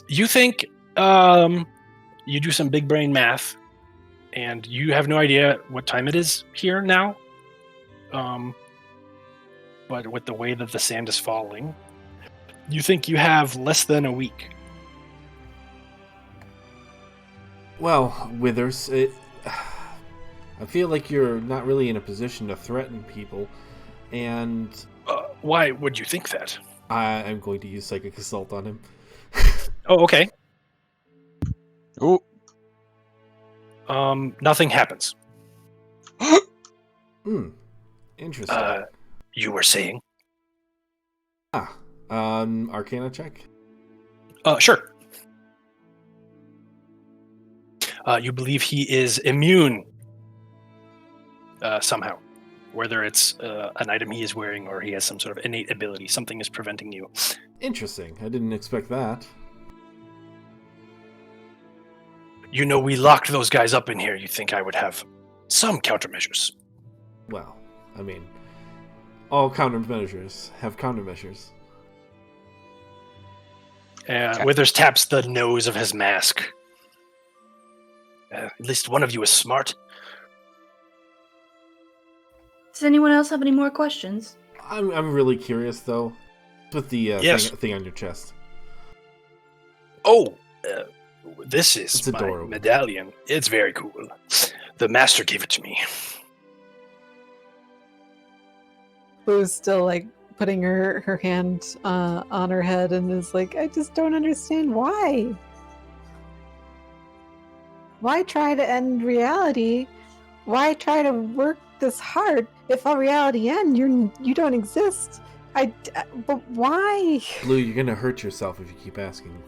You think you do some big brain math, and you have no idea what time it is here now. But with the way that the sand is falling, you think you have less than a week. Well, Withers, I feel like you're not really in a position to threaten people, and... why would you think that? I'm going to use Psychic Assault on him. Oh, okay. Ooh. Nothing happens. Interesting. You were saying? Arcana check? Sure. You believe he is immune somehow. Whether it's an item he is wearing or he has some sort of innate ability. Something is preventing you. Interesting. I didn't expect that. You know, we locked those guys up in here. You think I would have some countermeasures. Well, I mean, all countermeasures have countermeasures. Withers taps the nose of his mask. At least one of you is smart. Does anyone else have any more questions? I'm really curious, though. With the thing on your chest. Oh, this is It's adorable. my medallion. It's very cool. The master gave it to me. Blue's still like putting her hand on her head and is like, I just don't understand why. Why try to end reality? Why try to work this hard? If all reality ends, you don't exist. But why? Blue, you're gonna hurt yourself if you keep asking.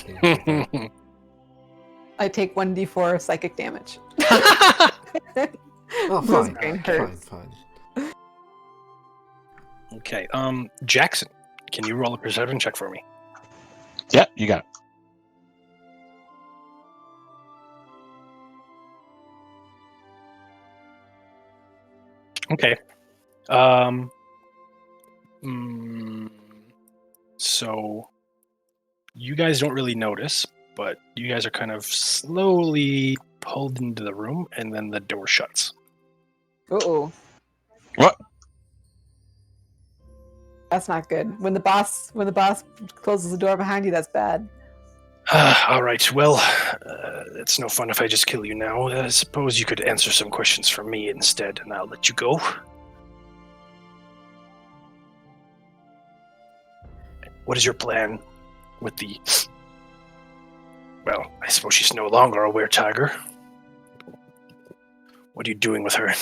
I take 1d4 psychic damage. Oh, fine. Okay, Jackson, can you roll a perception check for me? Yeah, you got it. Okay. So you guys don't really notice, but you guys are kind of slowly pulled into the room, and then the door shuts. Uh-oh. What? That's not good. When the boss closes the door behind you, that's bad. All right, well, it's no fun if I just kill you now. I suppose you could answer some questions for me instead, and I'll let you go. What is your plan with the... Well, I suppose she's no longer a weretiger. What are you doing with her?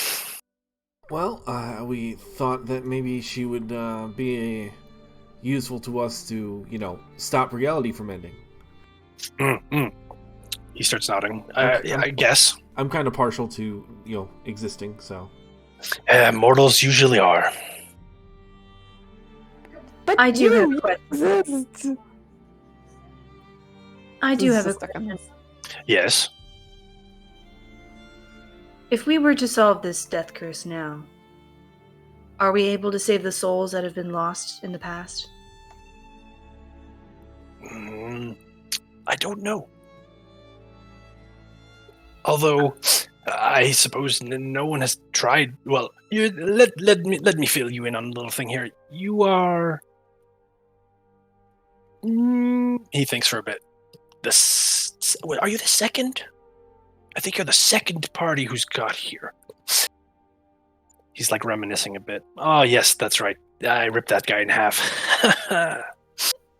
Well, we thought that maybe she would be useful to us to, stop reality from ending. He starts nodding. I guess. I'm kind of partial to, existing, so. Mortals usually are. But I do have a question. I do have a question. Yes. If we were to solve this death curse now, are we able to save the souls that have been lost in the past? I don't know. Although, I suppose no one has tried. Well, let me fill you in on a little thing here. You are. He thinks for a bit. Are you the second? I think you're the second party who's got here. He's like reminiscing a bit. Oh yes, that's right. I ripped that guy in half.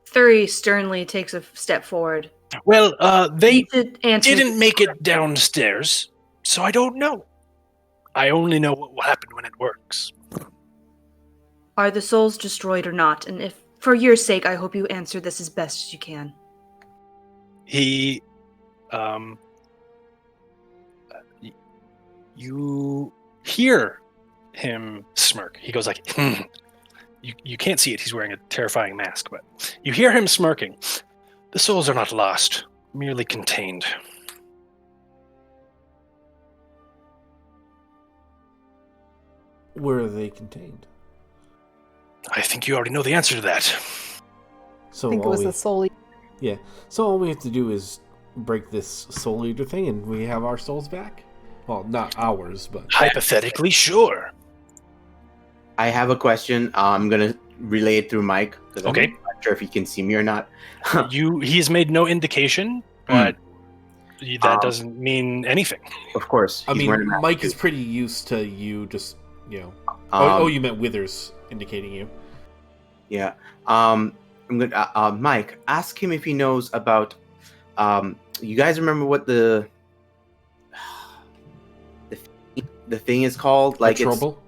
Thuri sternly takes a step forward. Well, they answer didn't make it downstairs, so I don't know. I only know what will happen when it works. Are the souls destroyed or not? And if, for your sake, I hope you answer this as best as you can. He, you hear him smirk. He goes like, You can't see it. He's wearing a terrifying mask, but you hear him smirking. The souls are not lost, merely contained. Where are they contained? I think you already know the answer to that. So I think it was the soul. Yeah. So all we have to do is break this soul eater thing, and we have our souls back. Well, not ours, but Hypothetically, sure. I have a question. I'm gonna relay it through Mike because Okay. I'm not sure if he can see me or not. He's made no indication, but that doesn't mean anything. Of course. I he's mean, wearing a mask Mike too. is pretty used to you just, you meant Withers indicating you. Yeah. I'm gonna Mike, ask him if he knows about you guys remember what the thing is called? Like Trouble?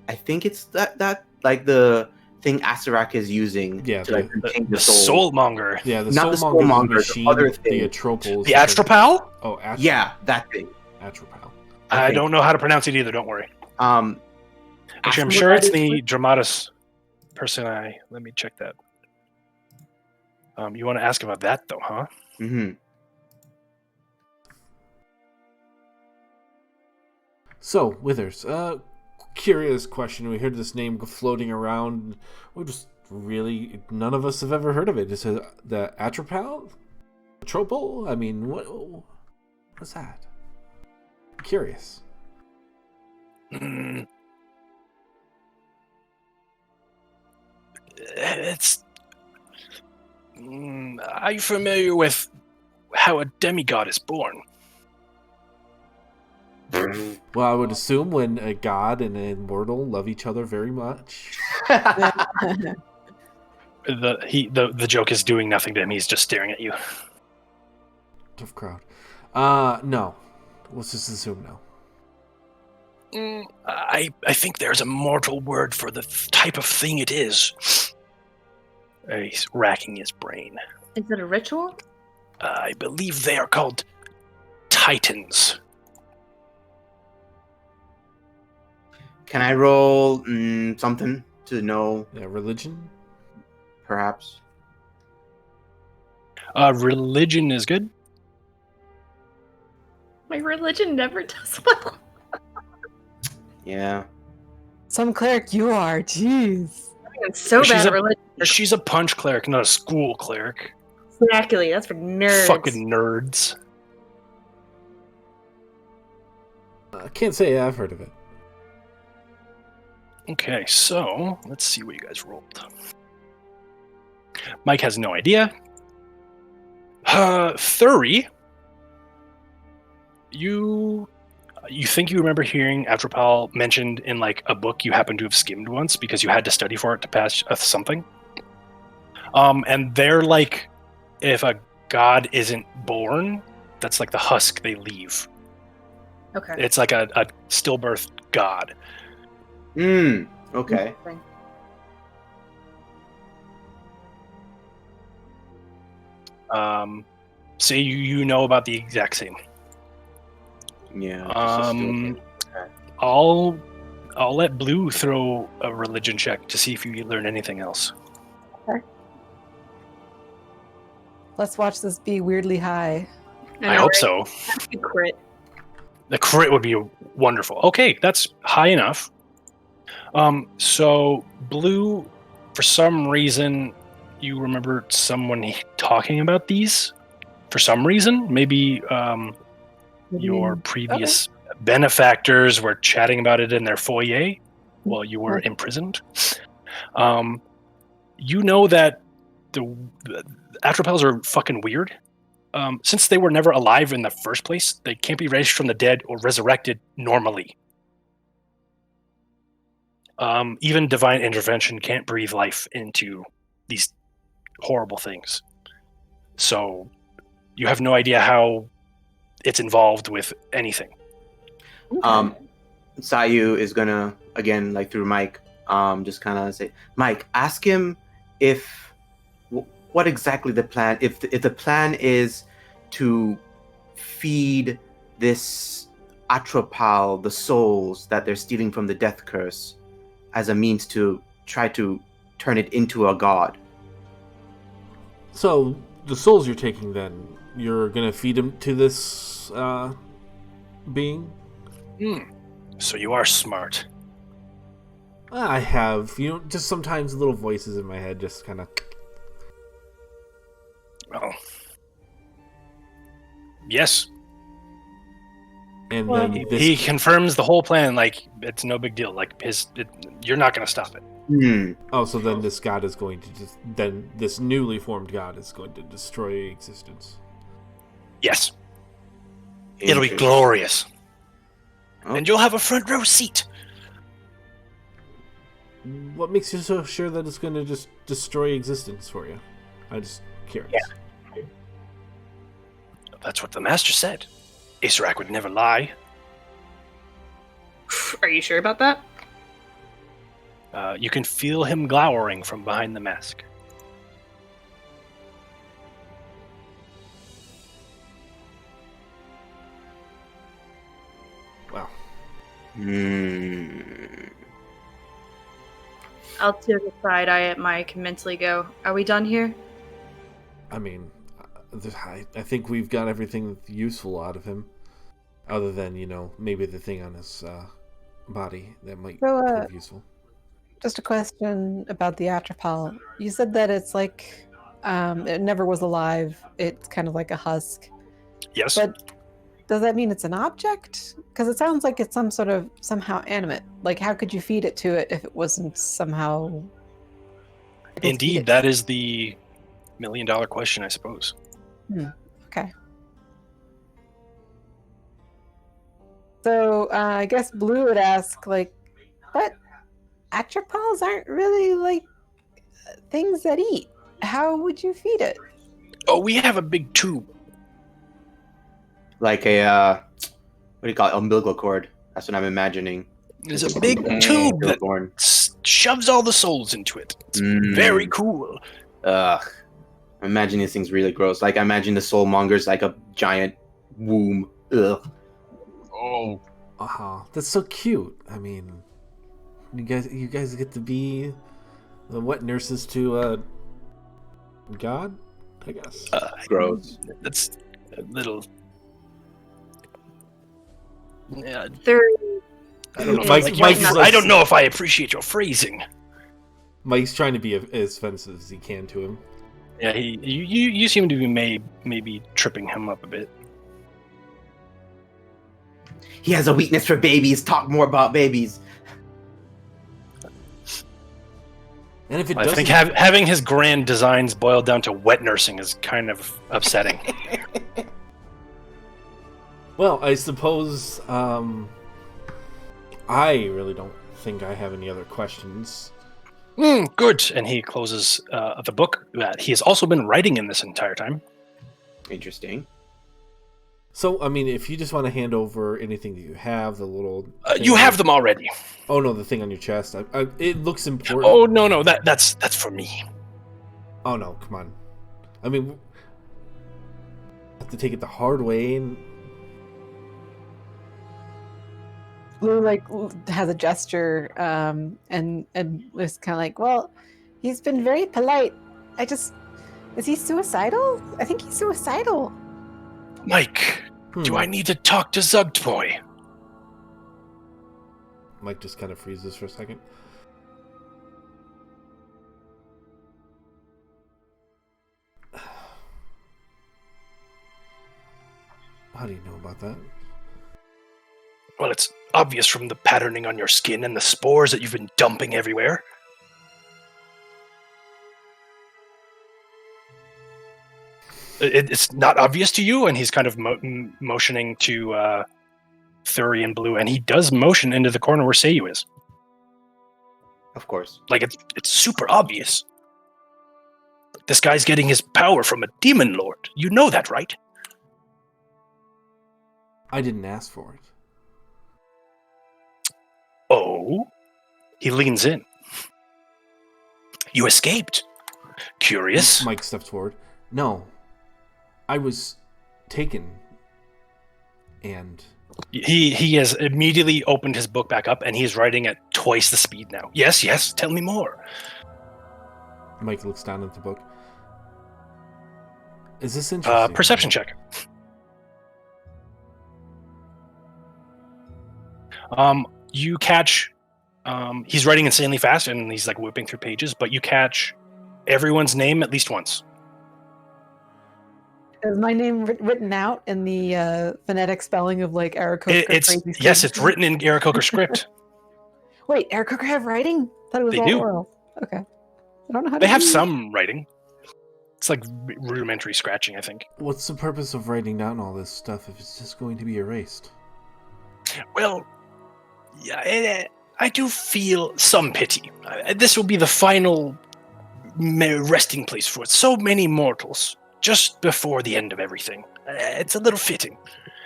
I think it's that like the thing Asarak is using Yeah, to like contain The the soul. soulmonger. Yeah, the Not the soulmonger, soulmonger, the machine, the other thing. the Atropal. The Astropal? Oh, Yeah, that thing. Atropal. I think. don't know how to pronounce it either, don't worry. Ask Actually, I'm him sure what it's that is. the Dramatis Personae. Let me check that. You want to ask about that, though, huh? Mm-hmm. So, Withers, curious question. We heard this name floating around. We just really, none of us have ever heard of it. Is it the Atropal? Atropal? I mean, what's that? I'm curious. It's. Are you familiar with how a demigod is born? Well, I would assume when a god and an immortal love each other very much. The joke is doing nothing to him. He's just staring at you. Tough crowd. No. Let's just assume no. I think there's a mortal word for the type of thing it is. He's racking his brain. Is it a ritual? I believe they are called Titans. Can I roll something to know, Yeah, religion? perhaps? Religion is good. My religion never does well. Yeah. Some cleric you are. Jeez. I'm so She's bad at a- religion. She's a punch cleric, not a school cleric. Exactly. That's for nerds. Fucking nerds. I can't say I've heard of it. Okay, so let's see what you guys rolled. Mike has no idea. Thuri, you think you remember hearing Atropal mentioned in like a book you happened to have skimmed once because you had to study for it to pass something. And they're like, if a god isn't born, that's like the husk they leave. Okay. It's like a stillbirth god. Okay. So you know about the exact same. Yeah. I'll let Blue throw a religion check to see if you learn anything else. Let's watch this be weirdly high. I hope so. Crit. The crit would be wonderful. Okay, that's high enough. So Blue, for some reason, you remember someone talking about these. For some reason, maybe your previous benefactors were chatting about it in their foyer while you were imprisoned. You know that the Atropels are fucking weird. Since they were never alive in the first place, they can't be raised from the dead or resurrected normally. Even divine intervention can't breathe life into these horrible things. So you have no idea how it's involved with anything. Ssayu'më is gonna, again, like through Mike, just kind of say, Mike, ask him what exactly the plan, if the plan is to feed this Atropal the souls that they're stealing from the death curse as a means to try to turn it into a god. So, the souls you're taking then, you're gonna feed them to this being? So you are smart. I have, just sometimes little voices in my head just kind of... Well, yes. And Well, then he confirms the whole plan, like, it's no big deal. Like, you're not going to stop it. Oh, so then this god is going to this newly formed god is going to destroy existence. Yes. It'll be glorious. Oh. And you'll have a front row seat. What makes you so sure that it's going to just destroy existence for you? I'm just curious. Yeah. That's what the master said. Ssayu'më would never lie. Are you sure about that? You can feel him glowering from behind the mask. Wow. I'll tilt a side eye at Mike and mentally go, are we done here? I mean, I think we've got everything useful out of him. Other than, maybe the thing on his body that might prove useful. Just a question about the Atropal. You said that it's like, it never was alive. It's kind of like a husk. Yes. But does that mean it's an object? Because it sounds like it's somehow animate. Like, how could you feed it to it if it wasn't somehow... Indeed, that is the $1 million question, I suppose. Okay. So, I guess Blue would ask, like, but Atropals aren't really, like, things that eat. How would you feed it? Oh, we have a big tube. Like a, what do you call it, umbilical cord. That's what I'm imagining. There's a big tube that shoves all the souls into it. It's very cool. Ugh. I'm imagining these things really gross. Like, I imagine the soul monger's like a giant womb. Ugh. Oh. That's so cute. I mean, you guys get to be the wet nurses to God, I guess. Gross. That's a little... Yeah. I don't know. I don't know if I appreciate your phrasing. Mike's trying to be as offensive as he can to him. Yeah, you seem to be maybe tripping him up a bit. He has a weakness for babies. Talk more about babies. And if I think having his grand designs boiled down to wet nursing is kind of upsetting. Well, I suppose I really don't think I have any other questions. Good. And he closes the book that he has also been writing in this entire time. Interesting. So, I mean, if you just want to hand over anything that you have, the little... you have them already. Oh, no, the thing on your chest. It looks important. Oh, no, that's for me. Oh, no, come on. I mean, have to take it the hard way and... Blue, like, has a gesture, and was kind of like, well, he's been very polite. Is he suicidal? I think he's suicidal. Mike, do I need to talk to Zugtoy? Mike just kind of freezes for a second. How do you know about that? Well, it's obvious from the patterning on your skin and the spores that you've been dumping everywhere. It's not obvious to you, and he's kind of motioning to Thuri and Blue, and he does motion into the corner where Ssayu'më is. Of course. Like, it's super obvious. This guy's getting his power from a demon lord. You know that, right? I didn't ask for it. Oh? He leans in. You escaped. Curious? Mike steps forward. No. I was taken. And... He has immediately opened his book back up, and he's writing at twice the speed now. Yes, tell me more. Mike looks down at the book. Is this interesting? Perception check. You catch... he's writing insanely fast, and he's like whipping through pages, but you catch everyone's name at least once. Is my name written out in the phonetic spelling of like Aarakocra? Yes, it's written in Aarakocra script. Wait, Aarakocra have writing? I thought it was They all do. oral. Okay. I don't know how They to have do- some writing. It's like rudimentary scratching, I think. What's the purpose of writing down all this stuff if it's just going to be erased? Well, yeah, I do feel some pity. This will be the final resting place for so many mortals, just before the end of everything. It's a little fitting.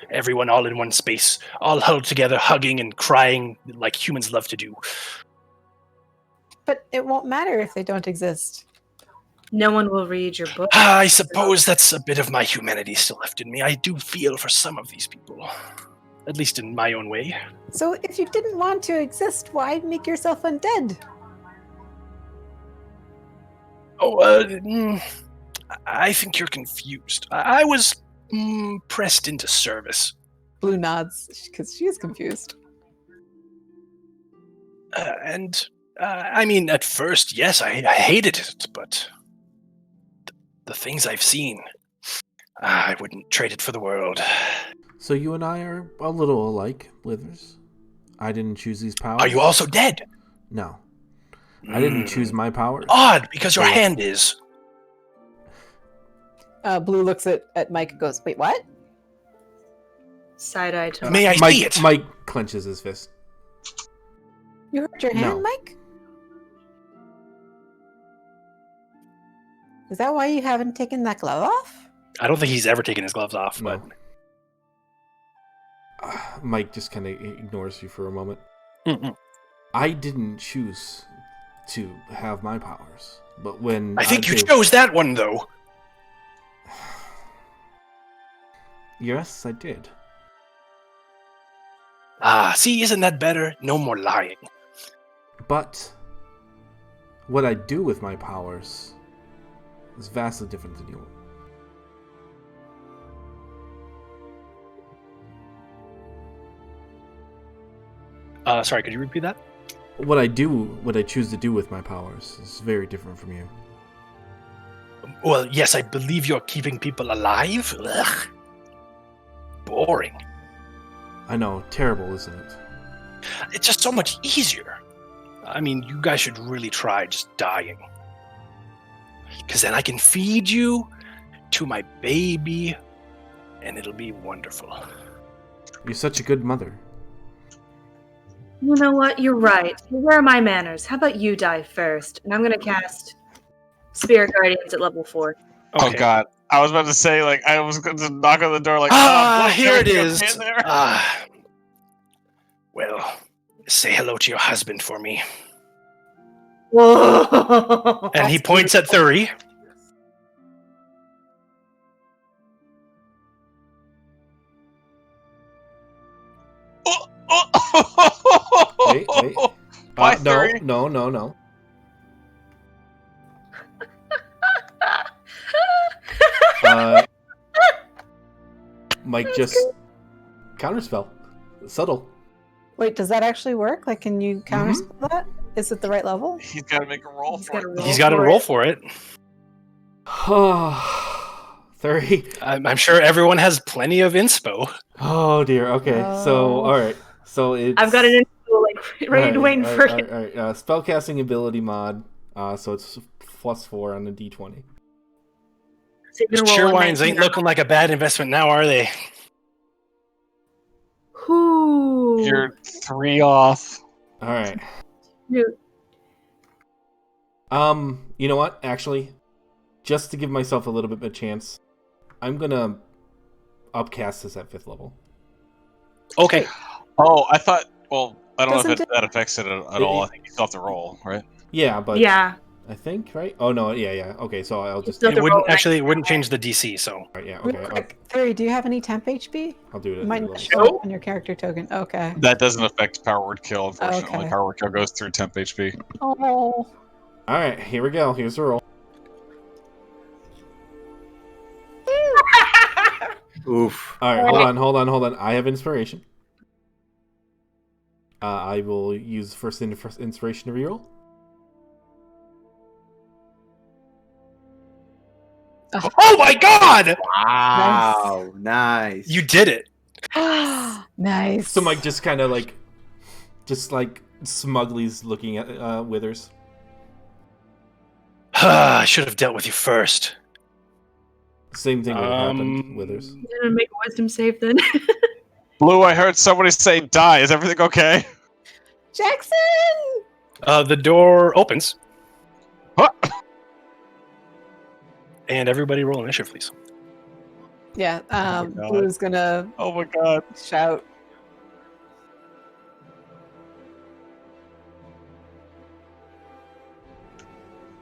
Everyone all in one space, all huddled together, hugging and crying like humans love to do. But it won't matter if they don't exist. No one will read your book. I suppose that's a bit of my humanity still left in me. I do feel for some of these people, at least in my own way. So if you didn't want to exist, why make yourself undead? Oh, I think you're confused. I was pressed into service. Blue nods because she is confused. I mean, at first, yes, I hated it, but the things I've seen, I wouldn't trade it for the world. So you and I are a little alike, Blithers. I didn't choose these powers. Are you also dead? No. I didn't choose my powers. Odd, because your hand is. Blue looks at Mike and goes, "Wait, what?" Side-eye to May I see it? Mike clenches his fist. You hurt your hand, No. Mike? Is that why you haven't taken that glove off? I don't think he's ever taken his gloves off, but No. Mike just kind of ignores you for a moment. Mm-mm. I didn't choose to have my powers, but when I think you they- chose that one, though. Yes, I did. See, isn't that better? No more lying. But what I do with my powers is vastly different than you. Sorry, could you repeat that? What I choose to do with my powers is very different from you. Well, yes, I believe you're keeping people alive. Ugh. Boring. I know, terrible, isn't it? It's just so much easier. I mean, you guys should really try just dying. Because then I can feed you to my baby, and it'll be wonderful. You're such a good mother. You know what? You're right. Where are my manners? How about you die first? And I'm going to cast Spirit Guardians at level 4. Oh Okay. god. I was about to say, like, I was going to knock on the door, like, Here it is. In there. Well, say hello to your husband for me. Whoa! And he points at Thuri. Wait. Bye, No. Thuri. Mike just counterspell. Subtle. Wait, does that actually work? Like, can you counterspell that? Is it the right level? He's got to make a roll He's for gotta it. roll. He's got to roll for it. 30. I'm sure everyone has plenty of inspo. Oh dear. Okay. So, Oh. all right. So it's. I've got an info like ready to wait for all right. Spellcasting ability mod. So it's +4 on the D20. So you're gonna roll Cheer a wines 19 ain't looking like a bad investment now, are they? Ooh. You're 3 off. All right. Dude. You know what? Actually, just to give myself a little bit of a chance, I'm gonna upcast this at 5th level. Okay. Oh, I thought. Well, I don't know Doesn't if that affects it at all. I think you still have to roll, right? Yeah, but Yeah. I think right. Oh no, yeah. Okay, so I'll just. Still It have to wouldn't roll a actually. It wouldn't change the DC. So Right, yeah. Real Okay. quick, Thuri, do you have any temp HP? I'll do it. It At might the not level. show up on your character token. Okay. That doesn't affect Power Word Kill, unfortunately. Okay. Power Word Kill goes through temp HP. Oh. All right, here we go. Here's the roll. Oof. All right, hold on. I have inspiration. I will use first inspiration to reroll. Oh my god! Wow. Nice. You did it. Nice. So Mike just kind of like smugly's looking at Withers. I should have dealt with you first. Same thing would have happened, Withers. I'm gonna make a wisdom save then. Blue, I heard somebody say die. Is everything okay? Jackson! The door opens. Huh? And everybody roll initiative, please. Yeah, God. Blue's gonna Oh my god. shout.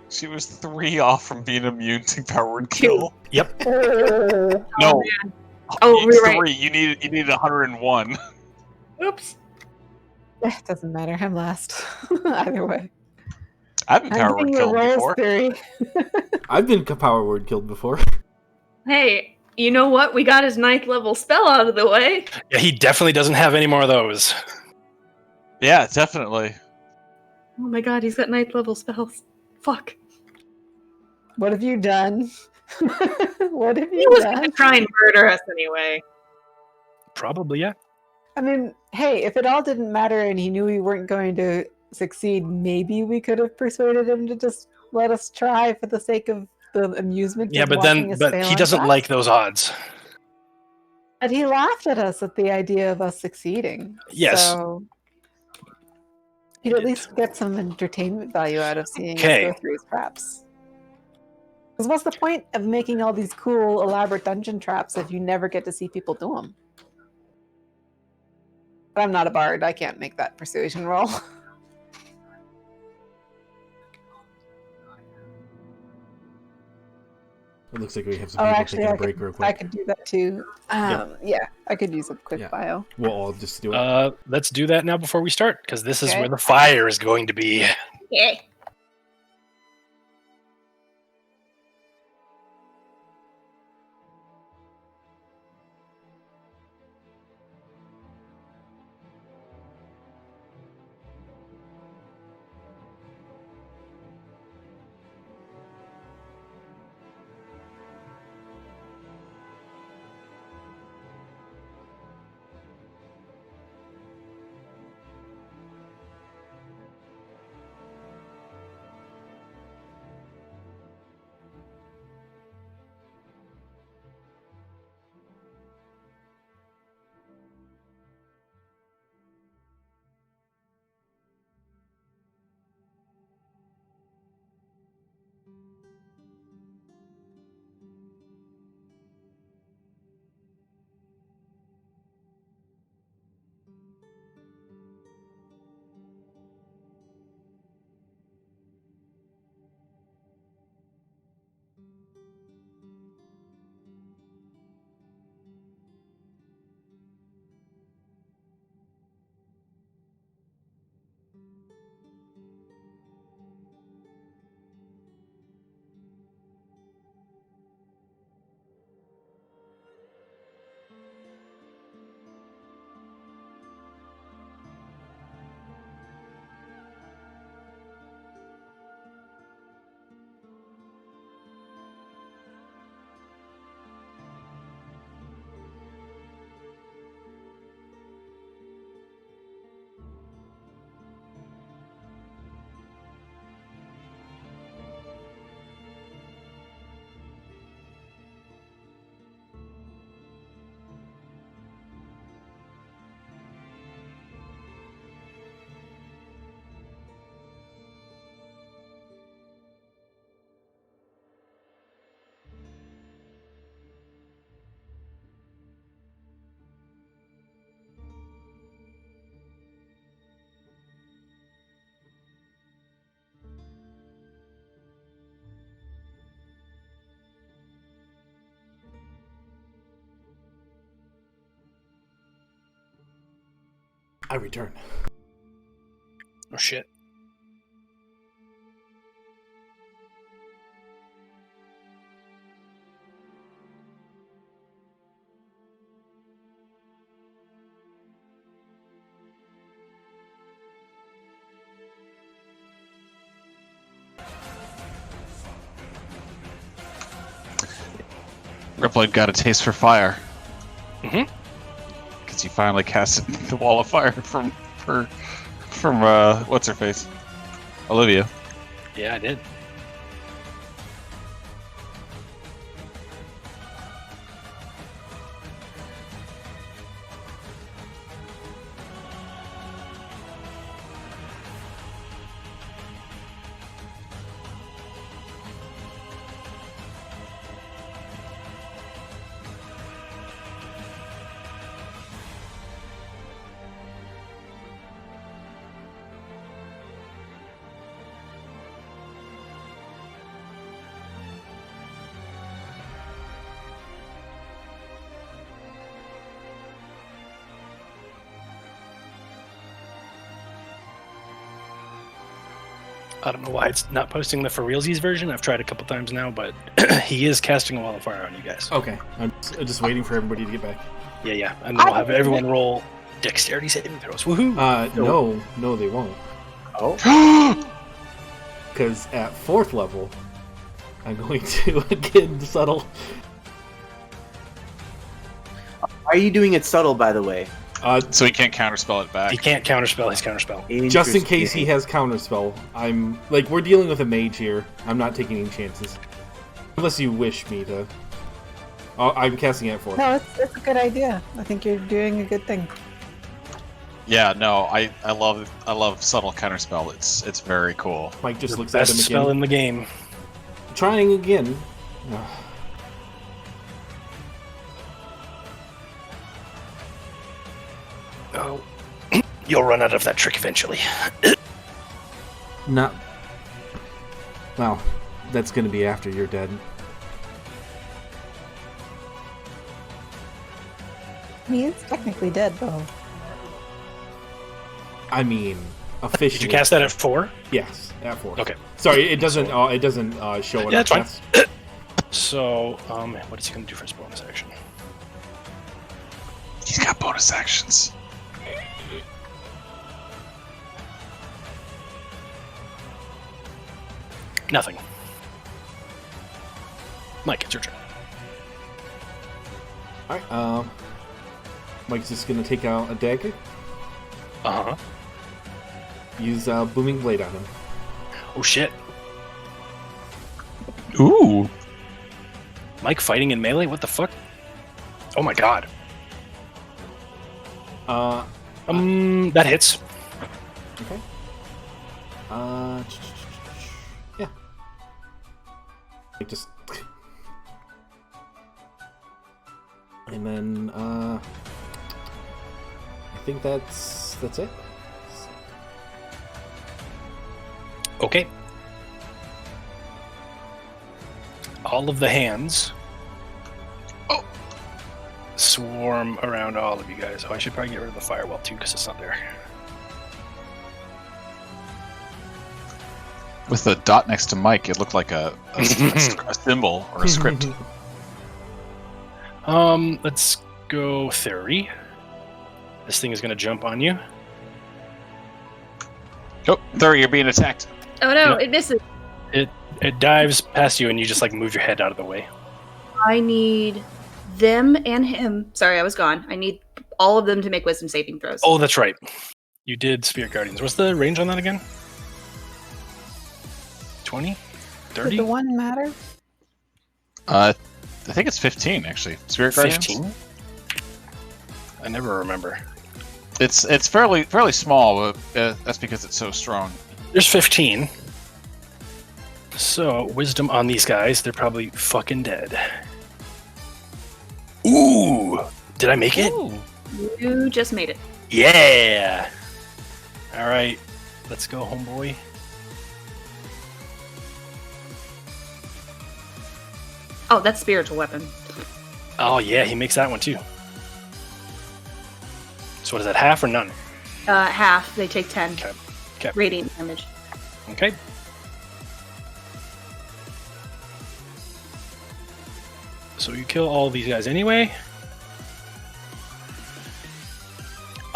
She was 3 off from being immune to Power Word Kill. Yep. Oh, No. Oh, You- we're 3. right. You needed 101. Oops. doesn't matter. I'm last. Either way. I've been Power I'm Word doing Killed rolls, before. Thuri. I've been power word killed before. Hey, you know what? We got his 9th level spell out of the way. Yeah, he definitely doesn't have any more of those. Yeah, definitely. Oh my god, he's got 9th level spells. Fuck. What have you done? What have He you was done? gonna try and murder us anyway. Probably, yeah. I mean, hey, if it all didn't matter and he knew we weren't going to succeed, maybe we could have persuaded him to just let us try for the sake of the amusement Yeah, of but watching then, us but fail he on doesn't track. like those odds. But he laughed at us at the idea of us succeeding. Yes. So he'd at least get some entertainment value out of seeing us Okay. go through his traps. Because what's the point of making all these cool, elaborate dungeon traps if you never get to see people do them? But I'm not a bard. I can't make that persuasion roll. It looks like we have some people taking a break real quick. I could do that too. Yeah, I could use a quick Yeah. bio. We'll all just do it. Let's do that now before we start, because this is Okay. where the fire is going to be. Yeah. I return. Oh shit. Reploid got a taste for fire. Mm-hmm. Because he finally casted the wall of fire from what's her face? Olivia. Yeah, I did. I don't know why it's not posting the for realsies version. I've tried a couple times now, but he is casting a wall of fire on you guys. Okay, I'm just waiting for everybody to get back. Yeah. And then we'll have everyone roll dexterity saving throws. Woohoo! No, they won't. Oh. Because at 4th level, I'm going to again subtle. Are you doing it subtle, by the way? So he can't counterspell it back. He can't counterspell his counterspell. Just in case he has counterspell. I'm like, we're dealing with a mage here. I'm not taking any chances. Unless you wish me to. I'm casting it for. No, it's a good idea. I think you're doing a good thing. Yeah, no, I love subtle counterspell. It's very cool. Mike just The looks at best him again. spell in the game. Trying again. Oh, you'll run out of that trick eventually. Not. Well, that's going to be after you're dead. He is technically dead, though. I mean, officially. Did you cast that at 4? Yes, at 4. Okay. Sorry, it doesn't. It doesn't show it. Yeah, that's fine. So, what is he going to do for his bonus action? He's got bonus actions. Nothing. Mike, it's your turn. All right. Mike's just going to take out a dagger. Uh-huh. Use booming blade on him. Oh, shit. Ooh. Mike fighting in melee? What the fuck? Oh my god. That hits. Okay. Yeah. Just. And then I think that's it. Okay. All of the hands swarm around all of you guys. Oh, I should probably get rid of the firewall too because it's not there. With the dot next to Mike, it looked like a symbol or a script. Let's go Thuri. This thing is going to jump on you. Oh, Thuri, you're being attacked. Oh no, it misses. It dives past you and you just like move your head out of the way. I need them and him. Sorry, I was gone. I need all of them to make wisdom saving throws. Oh, that's right. You did Spirit Guardians. What's the range on that again? 20? 30? Did the one matter? I think it's 15 actually. Spirit Guardians. 15? I never remember. It's fairly small, but that's because it's so strong. There's 15. So, wisdom on these guys. They're probably fucking dead. Ooh! Did I make it? Ooh. You just made it. Yeah! Alright. Let's go, homeboy. Oh, that's spiritual weapon. Oh, yeah, he makes that one too. So, what is that, half or none? Half. They take 10. Okay. Radiant damage. Okay. So you kill all these guys anyway.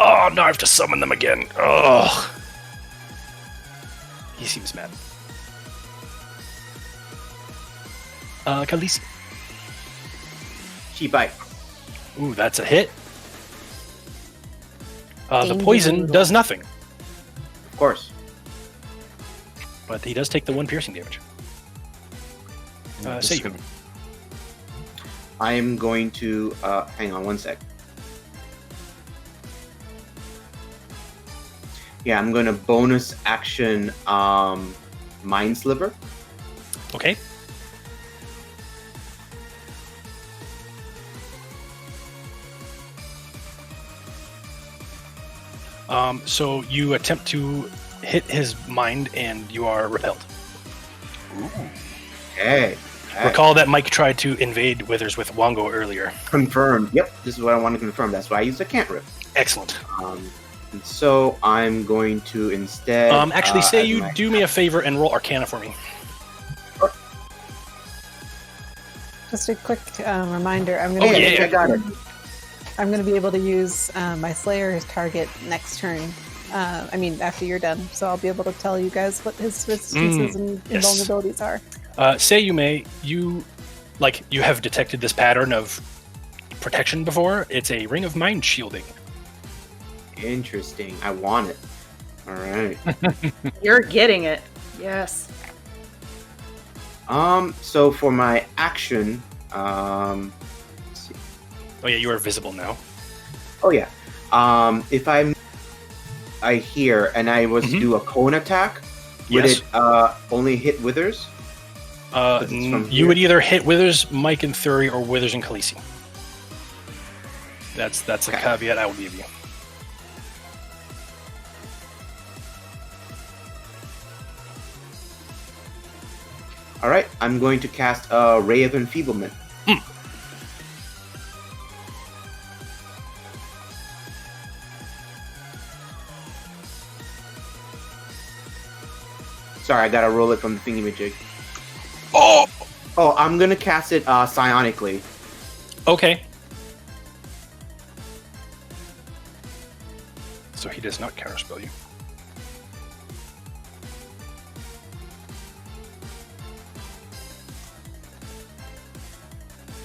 Oh, now I have to summon them again. Oh. He seems mad. Khaleesi. She bite. Ooh, that's a hit. The poison does nothing, Of course. but he does take the 1 piercing damage. Ssayu'më. I am going to hang on 1 sec. Yeah, I'm going to bonus action Mind Sliver. Okay. So you attempt to hit his mind and you are repelled. Okay. Recall that Mike tried to invade Withers with Wongo earlier. Confirmed. Yep, this is what I want to confirm. That's why I used a cantrip. Excellent. And so I'm going to instead. Actually, say as you my- do me a favor and roll Arcana for me. Just a quick reminder. I'm Oh, gonna yeah. I got it. I'm gonna be able to use my Slayer's target next turn. After you're done. So I'll be able to tell you guys what his resistances and yes. invulnerabilities are. Ssayu'më, you have detected this pattern of protection before. It's a ring of mind shielding. Interesting. I want it. All right. You're getting it. Yes. So for my action, let's see. Oh yeah, you are visible now. Oh yeah. If I hear and I was to do a cone attack, would Yes. it only hit Withers? It's from You here. would either hit Withers, Mike, and Thuri, or Withers and Khaleesi. That's a Okay. caveat I will give you. All right. I'm going to cast a Ray of Enfeeblement. Sorry, I gotta roll it from the thingamajig. Oh! Oh, I'm gonna cast it psionically. Okay. So he does not counterspell you.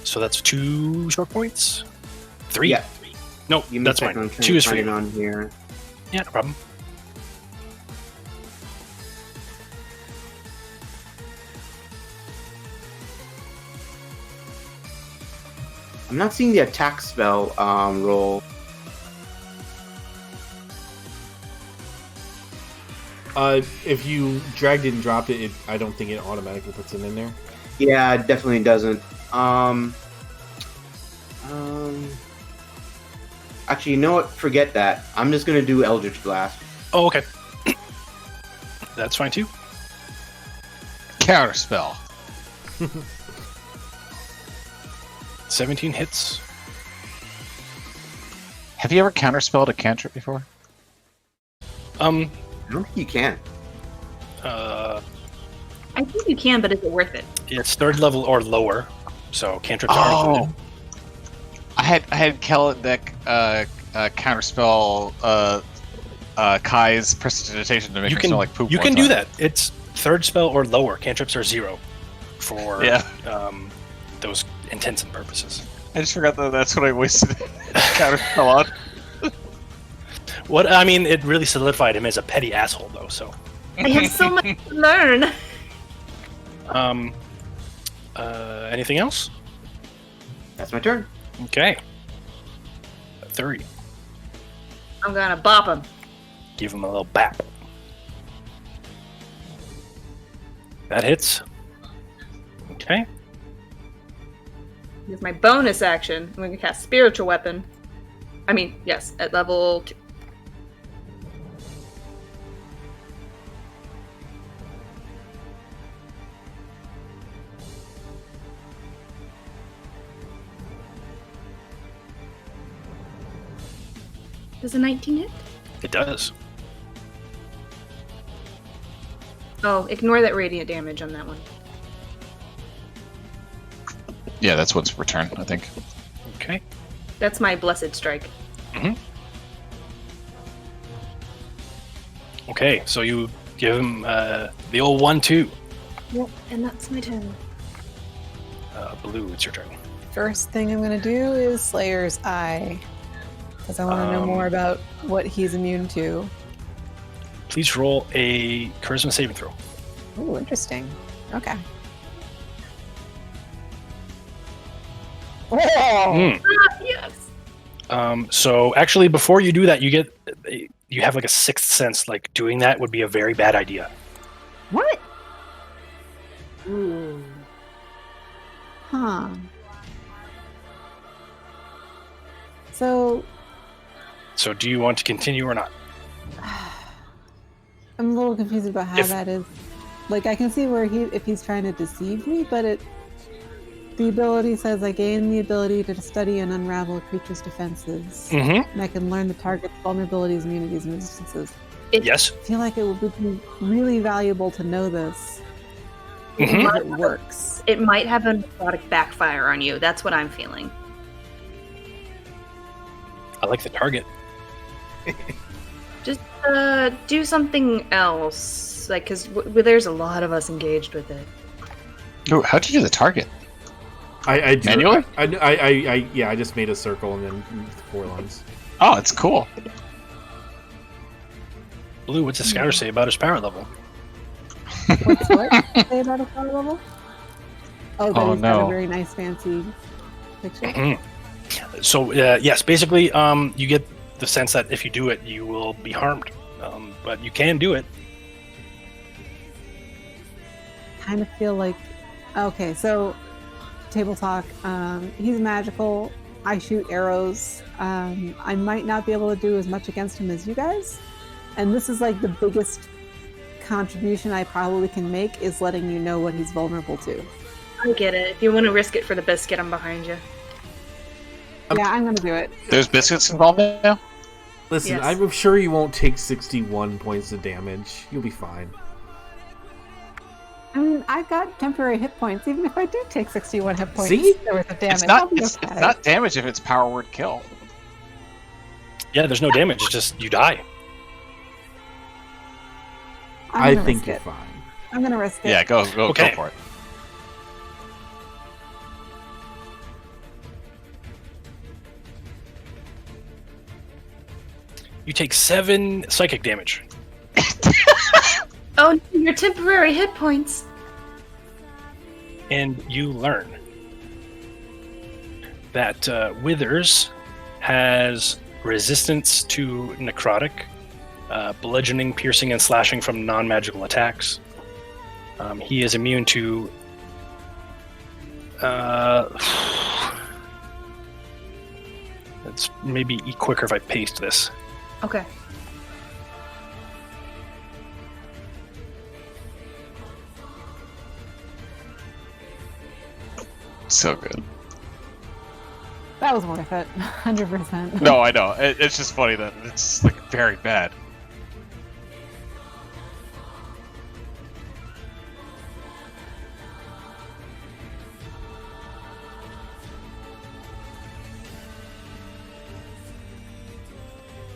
So that's 2 short points? 3? Yeah. No, Give me that's a second, fine. I'm trying 2 to is for find it you. on here. Yeah, no problem. I'm not seeing the attack spell roll. If you dragged it and dropped it, I don't think it automatically puts it in there. Yeah, it definitely doesn't. Actually, you know what? Forget that. I'm just gonna do Eldritch Blast. Oh, okay. That's fine too. Counterspell. 17 hits. Have you ever counterspelled a cantrip before? I don't think you can. Uh, I think you can, but is it worth it? it's 3rd level or lower, so cantrips are Oh, included. I had Kellic counterspell Kai's prestidigitation to make You him can smell like poop. you one can do time. that. It's 3rd spell or lower. Cantrips are 0 for those intents and purposes. I just forgot that that's what I wasted counterspell on. What I mean, it really solidified him as a petty asshole, though. So, I have so much to learn. anything else? That's my turn. Okay. 30. I'm gonna bop him. Give him a little bap. That hits. Okay. With my bonus action, I'm gonna cast Spiritual Weapon. Yes, at level 2. Does a 19 hit? It does. Oh, ignore that radiant damage on that one. Yeah, that's what's return, I think. Okay. That's my blessed strike. Okay, so you give him the old 1-2. Yep, and that's my turn. Blue, it's your turn. First thing I'm going to do is Slayer's Eye. Because I want to know more about what he's immune to. Please roll a charisma saving throw. Ooh, interesting. Okay. Mm. Yes. So actually, before you do that, you have like a sixth sense. Like doing that would be a very bad idea. What? Ooh. Huh. So do you want to continue or not? I'm a little confused about how that is. Like, I can see where if he's trying to deceive me, but the ability says I gain the ability to study and unravel a creature's defenses. Mm-hmm. And I can learn the target's vulnerabilities, immunities, and resistances. Yes. I feel like it would be really valuable to know this. Mhm. If it works. It might have a necrotic backfire on you. That's what I'm feeling. I like the target. Just do something else. Like, because there's a lot of us engaged with it. Oh, how'd you do the target? I drew, Manually? I just made a circle and then 4 lines. Oh, it's cool. Blue, what's the scout say about his power level? What's what say about a power level? Oh, that he's got no. a very nice fancy picture. Mhm. So yes, basically, you get the sense that if you do it, you will be harmed. But you can do it. Kind of feel like, okay, so table talk. He's magical. I shoot arrows. I might not be able to do as much against him as you guys, and this is like the biggest contribution I probably can make is letting you know what he's vulnerable to. I get it. If you want to risk it for the biscuit, I'm behind you. Yeah, I'm gonna do it. There's biscuits involved now? Listen, Yes. I'm sure you won't take 61 points of damage. You'll be fine. I mean, I've got temporary hit points. Even if I do take 61 hit points, See? worth of damage. It's not, I'll be it's okay. not damage if it's power word kill. Yeah, there's no damage. It's just you die. I'm I gonna think risk you're it. fine. I'm gonna risk it. Yeah, go Okay. for it. You take 7 psychic damage. Oh, your temporary hit points. And you learn that Withers has resistance to necrotic, bludgeoning, piercing, and slashing from non-magical attacks. He is immune to it's maybe quicker if I paste this. Okay. So good. That was worth it. 100%. No, I know. It's just funny that it's like very bad.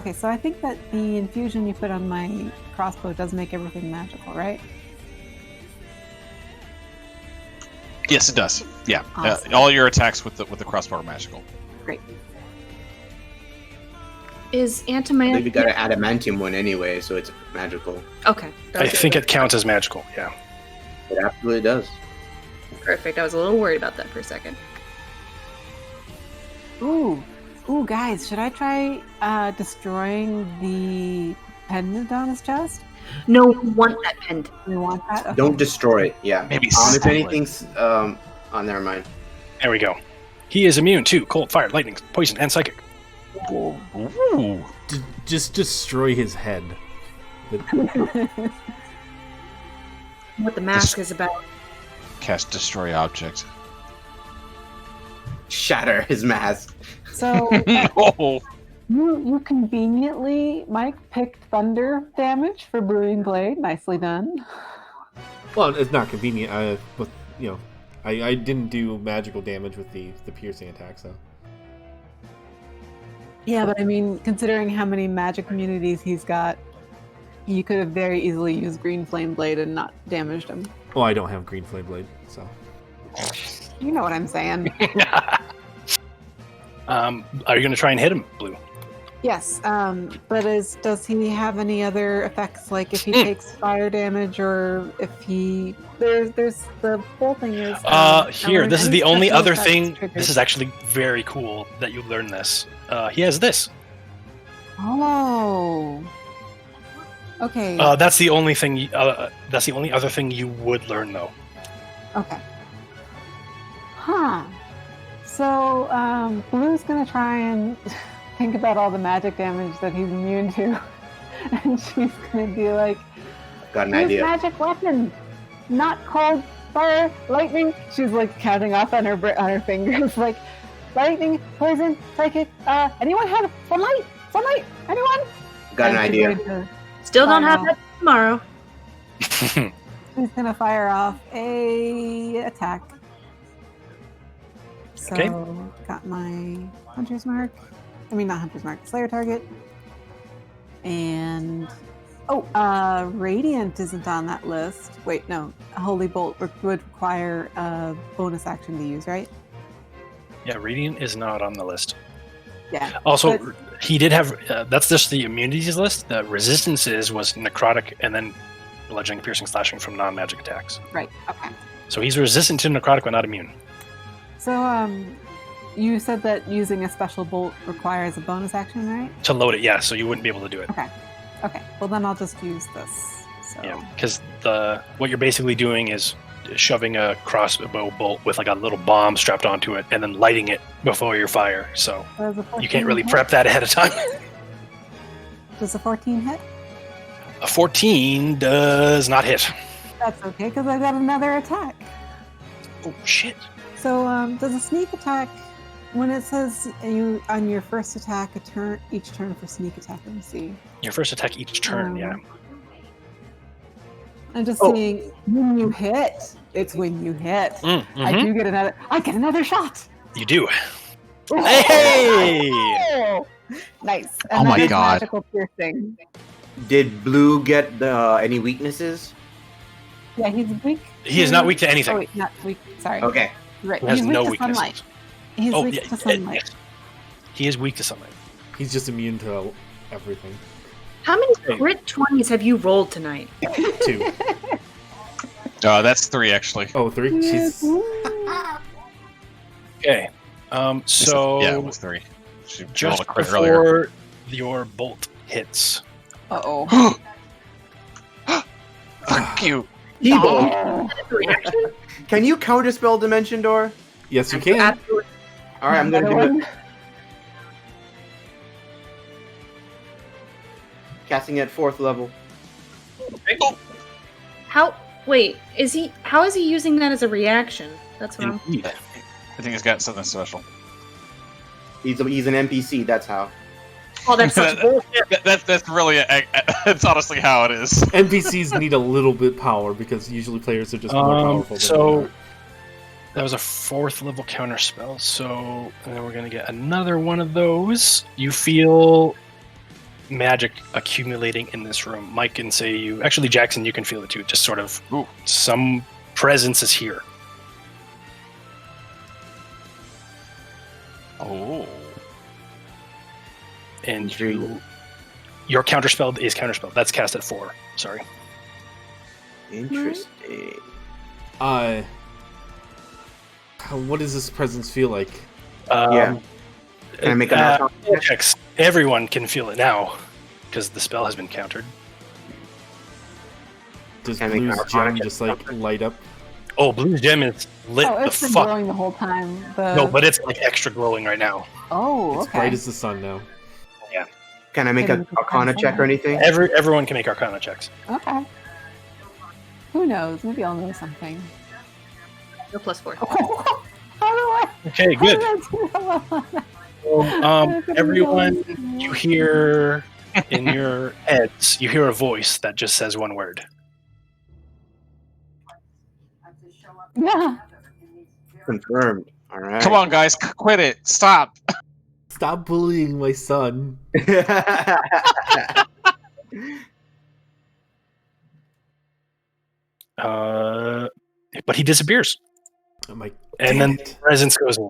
Okay, so I think that the infusion you put on my crossbow does make everything magical, right? Yes, it does. Yeah, Awesome. all your attacks with the crossbow are magical. Great. Is I believe you got antimatter? an adamantium one anyway, so it's magical. Okay. I think it counts as magical, yeah. It absolutely does. Perfect. I was a little worried about that for a second. Ooh, guys, should I try destroying the pendant on his chest? No, we want that pendant. We want that? Okay. Don't destroy it. Yeah. Maybe If steal it. anything's never mind. There we go. He is immune to cold, fire, lightning, poison, and psychic. Ooh. Just destroy his head. What the mask is about. Cast destroy object. Shatter his mask. So, Oh, You conveniently, Mike, picked thunder damage for Brewing Blade. Nicely done. Well, it's not convenient. I didn't do magical damage with the piercing attack, so. Yeah, but I mean, considering how many magic immunities he's got, you could have very easily used Green Flame Blade and not damaged him. Well, I don't have Green Flame Blade, so. You know what I'm saying. Are you going to try and hit him, Blue? Yes, but does he have any other effects, like if he takes fire damage, or if he there's the whole thing is here, this is the only special other effects thing. triggered. This is actually very cool that you learn this. He has this. Oh, okay. That's the only thing. That's the only other thing you would learn, though. Okay. Huh. So Blue's gonna try and think about all the magic damage that he's immune to, and she's gonna be like, Got an "Use idea. magic weapon, not cold, fire, lightning." She's like counting off on her fingers, like lightning, poison, psychic. Anyone have sunlight? Sunlight? Anyone? Got an And she's idea. going to Still don't fire have off- that tomorrow. She's gonna fire off a attack. So Okay. got my hunter's mark. I mean, not hunter's mark, Slayer target. And Radiant isn't on that list. Wait, no, Holy Bolt would require a bonus action to use, right? Yeah, Radiant is not on the list. Yeah. Also, But- he did have. That's just the immunities list. The resistances was necrotic and then bludgeoning, piercing, slashing from non-magic attacks. Right. Okay. So he's resistant to necrotic but not immune. So you said that using a special bolt requires a bonus action, right? To load it, yeah. So you wouldn't be able to do it. Okay. Well, then I'll just use this. So. Yeah, because what you're basically doing is shoving a crossbow bolt with like a little bomb strapped onto it and then lighting it before your fire. So Does a you can't 14 really hit? prep that ahead of time. Does a 14 hit? A 14 does not hit. That's okay, because I got another attack. Oh shit! So, does a sneak attack, when it says you on your first attack, each turn for sneak attack? Let me see. Your first attack each turn, yeah. I'm just Oh. seeing when you hit. It's when you hit. I Mhm. do get another. I get another shot. You do. Oh! Hey! Nice. Oh And my that is God. Magical piercing. Did Blue get any weaknesses? Yeah, he's weak. He is not weak to Oh anything. wait, not weak. Sorry. Okay. Right. He has He's weak no to weaknesses. sunlight. He's Oh, weak yeah, to sunlight. yes. He is weak to sunlight. He's just immune to everything. How many crit 20s have you rolled tonight? 2. That's 3 actually. Oh, 3? Jeez. Okay. So yeah, it was 3. She rolled just a crit earlier. before your bolt hits, Uh oh. Fuck you. Reaction? Can you counterspell Dimension Door? Yes, you can. Absolutely. All right, I'm gonna do it. Casting at 4th level. How? Wait, how is he using that as a reaction? That's what I'm. indeed. I think he's got something special. He's an NPC. That's how. Oh, that's such bullshit. That's really it's honestly how it is. NPCs need a little bit power because usually players are just more powerful than so they are. that was a 4th level counter spell. So and then we're gonna get another one of those. You feel magic accumulating in this room. Mike can say you actually Jackson, you can feel it too. Just sort of some presence is here. Oh. And your counterspell is counterspell. That's cast at 4. Sorry. Interesting. What does this presence feel like? Yeah. Can I make a checks? Everyone can feel it now because the spell has been countered. Does Can I make an Blue's Arcana gem check? just like light up? Oh, Blue's gem is lit Oh, the it's been fuck. glowing the whole time. No, but it's like extra glowing right now. Oh, It's okay. bright as the sun now. Can I make an Arcana check or anything? Everyone can make Arcana checks. Okay. Who knows? Maybe I'll know something. No +4. How do I? Okay, how good. did I do that well? So, everyone You hear in your heads, you hear a voice that just says one word. Yeah. Confirmed. All right. Come on, guys, quit it. Stop. Stop bullying my son. But he disappears. I'm like, And then the presence goes in.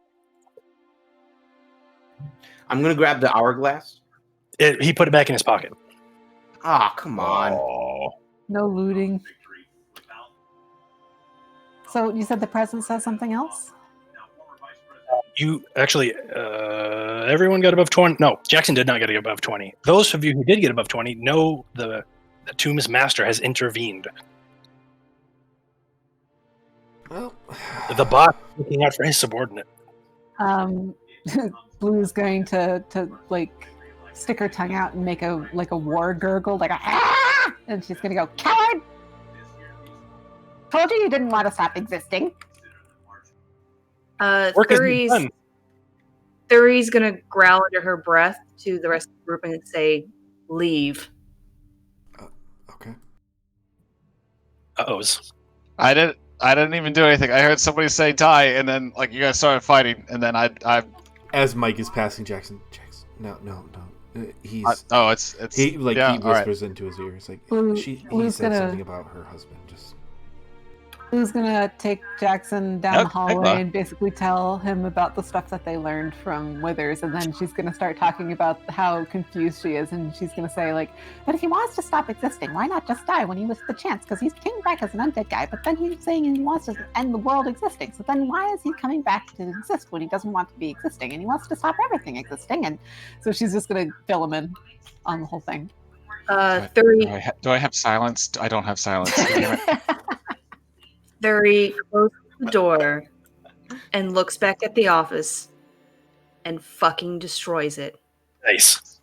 I'm gonna grab the hourglass. He put it back in his pocket. Ah, come on. Oh. No looting. So you said the present says something else? You actually, everyone got above 20. No, Jackson did not get above 20. Those of you who did get above 20 know the Tomb's master has intervened. Well, The boss is looking out for his subordinate. Blue's going to like stick her tongue out and make a war gurgle, like a ah! And she's gonna go, coward! Told you didn't want to stop existing. Work has been done. Thuri's gonna growl under her breath to the rest of the group and say, "Leave." okay. Uh-ohs. I didn't even do anything. I heard somebody say die, and then like you guys started fighting, and then I As Mike is passing Jackson, no. He's it's he yeah, he whispers into his ear. It's like he said something about her husband. Just Who's gonna take Jackson down the hallway and basically tell him about the stuff that they learned from Withers, and then she's gonna start talking about how confused she is, and she's gonna say like, "But if he wants to stop existing, why not just die when he was the chance? Because he's came back as an undead guy, but then he's saying he wants to end the world existing. So then why is he coming back to exist when he doesn't want to be existing, and he wants to stop everything existing?" And so she's just gonna fill him in on the whole thing. Thuri do I have silence? I don't have silence. Thuri closes the door and looks back at the office and fucking destroys it. Nice.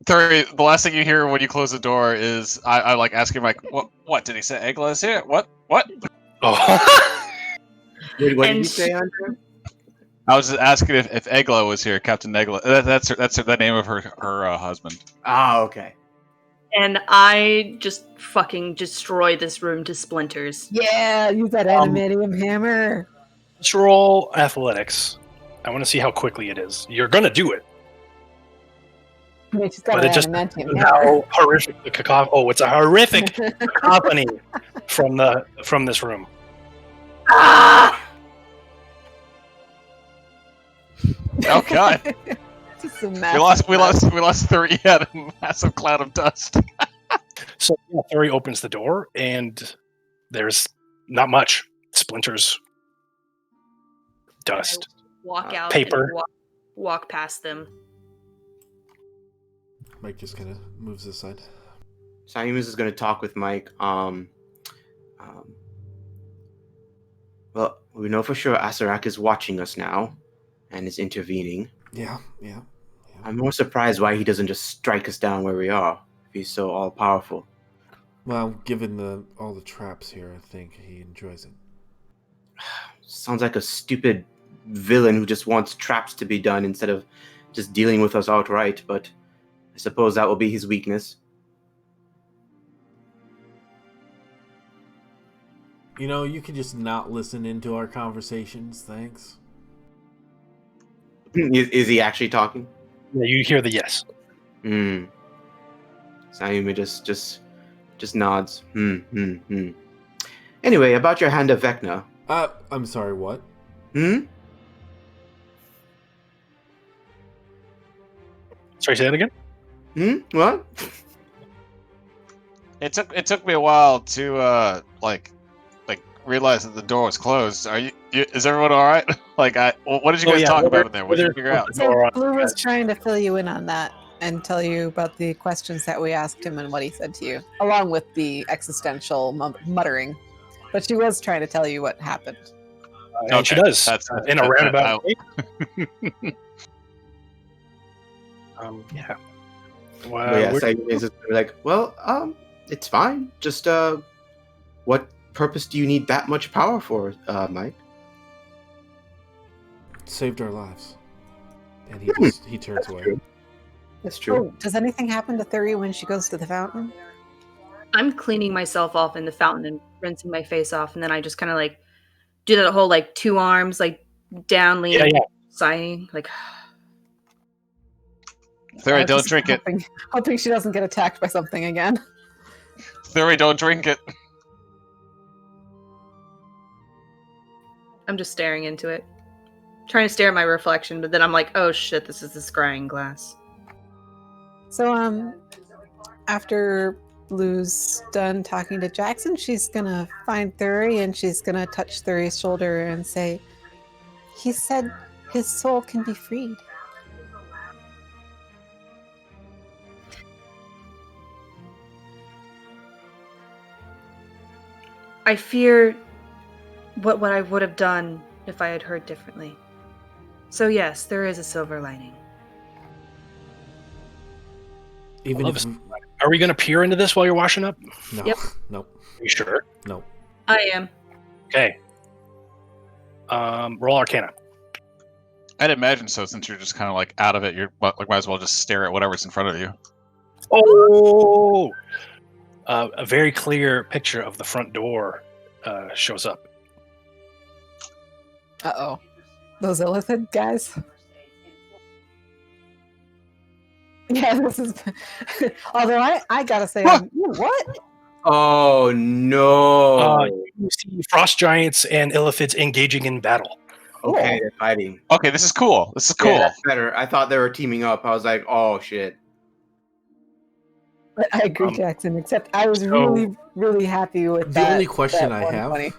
Thuri, the last thing you hear when you close the door is I like asking like, what did he say? Egla is here? What? Oh. Wait, what did And you say, Andre? I was just asking if Egla was here, Captain Egla. That's the name of her husband. Ah, okay. And I just fucking destroy this room to splinters. Yeah, use that adamantium hammer. Let's roll athletics. I want to see how quickly it is. You're gonna do it. I mean, she's got But an it just adamantium hammer. how horrific the cacophony. Oh, it's a horrific cacophony from this room. Ah! Oh god. Just a we lost 3 at a massive cloud of dust. So yeah, Thuri opens the door, and there's not much. Splinters, dust. Walk out Paper. and walk past them. Mike just kind of moves aside. Ssayu'më is going to talk with Mike. Well, we know for sure Asarak is watching us now and is intervening. Yeah. I'm more surprised why he doesn't just strike us down where we are, if he's so all-powerful. Well, given all the traps here, I think he enjoys it. Sounds like a stupid villain who just wants traps to be done instead of just dealing with us outright, but I suppose that will be his weakness. You know, you can just not listen into our conversations, thanks. Is he actually talking? Yeah, you hear the yes. Ssayu'më just nods. Anyway, about your hand of Vecna. I'm sorry, what? Sorry, say that again? What? It took me a while to like realize that the door was closed. Is everyone all right? What did you guys talk about in there? What did you figure out? So Blue was trying to fill you in on that and tell you about the questions that we asked him and what he said to you, along with the existential muttering. But she was trying to tell you what happened. And she does. That's in a roundabout way. Yeah. Wow. Ssayu'më is just like, well, it's fine. Just what purpose do you need that much power for, Mike? Saved our lives. And he turns away. That's true. Oh, does anything happen to Thuri when she goes to the fountain? I'm cleaning myself off in the fountain and rinsing my face off, and then I just kind of like do that whole like two arms like down, leaning, sighing, like. Thuri, don't drink it. Hoping she doesn't get attacked by something again. Thuri, don't drink it. I'm just staring into it, trying to stare at my reflection, but then I'm like, oh shit, this is the scrying glass. So, after Blue's done talking to Jackson, she's gonna find Thuri and she's gonna touch Thuri's shoulder and say, "He said his soul can be freed." I fear what I would have done if I had heard differently. So yes, there is a silver lining. Even if... Are we going to peer into this while you're washing up? No. Yep. Nope. Are you sure? No. I am. Okay. Roll Arcana. I'd imagine so, since you're just kind of like out of it. You're like might as well just stare at whatever's in front of you. Oh! A very clear picture of the front door shows up. Uh-oh. Those illithid guys? Yeah, this is... Although I gotta say, what? Oh, no. You see frost giants and illithids engaging in battle. Okay, they're fighting. Okay, this is cool. This is cool. Yeah, that's better. I thought they were teaming up. I was like, oh, shit. I agree, Jackson, except I was really happy with that. The only question I have 120.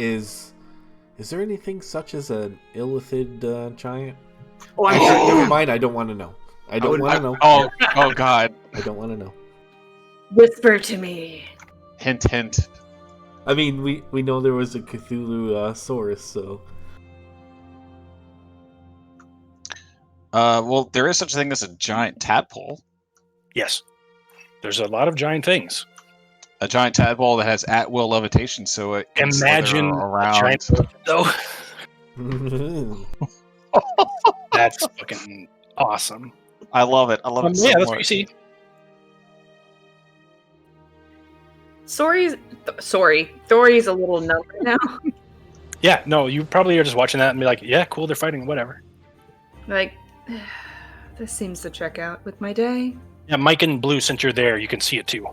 is there anything such as an illithid giant? Oh, I'm Actually, sure. never mind. I don't want to know. I don't want to know. Oh, God. I don't want to know. Whisper to me. Hint, hint. I mean, we know there was a Cthulhu Saurus, so... Well, there is such a thing as a giant tadpole. Yes. There's a lot of giant things. A giant tadpole that has at-will levitation, so it can Imagine slither a around. giant though. That's fucking awesome. I love it. I love it so yeah, much. that's what you see. Sorry, Thori's a little numb right now. Yeah, no, you probably are just watching that and be like, yeah, cool, they're fighting, whatever. Like, this seems to check out with my day. Yeah, Mike and Blue, since you're there, you can see it too.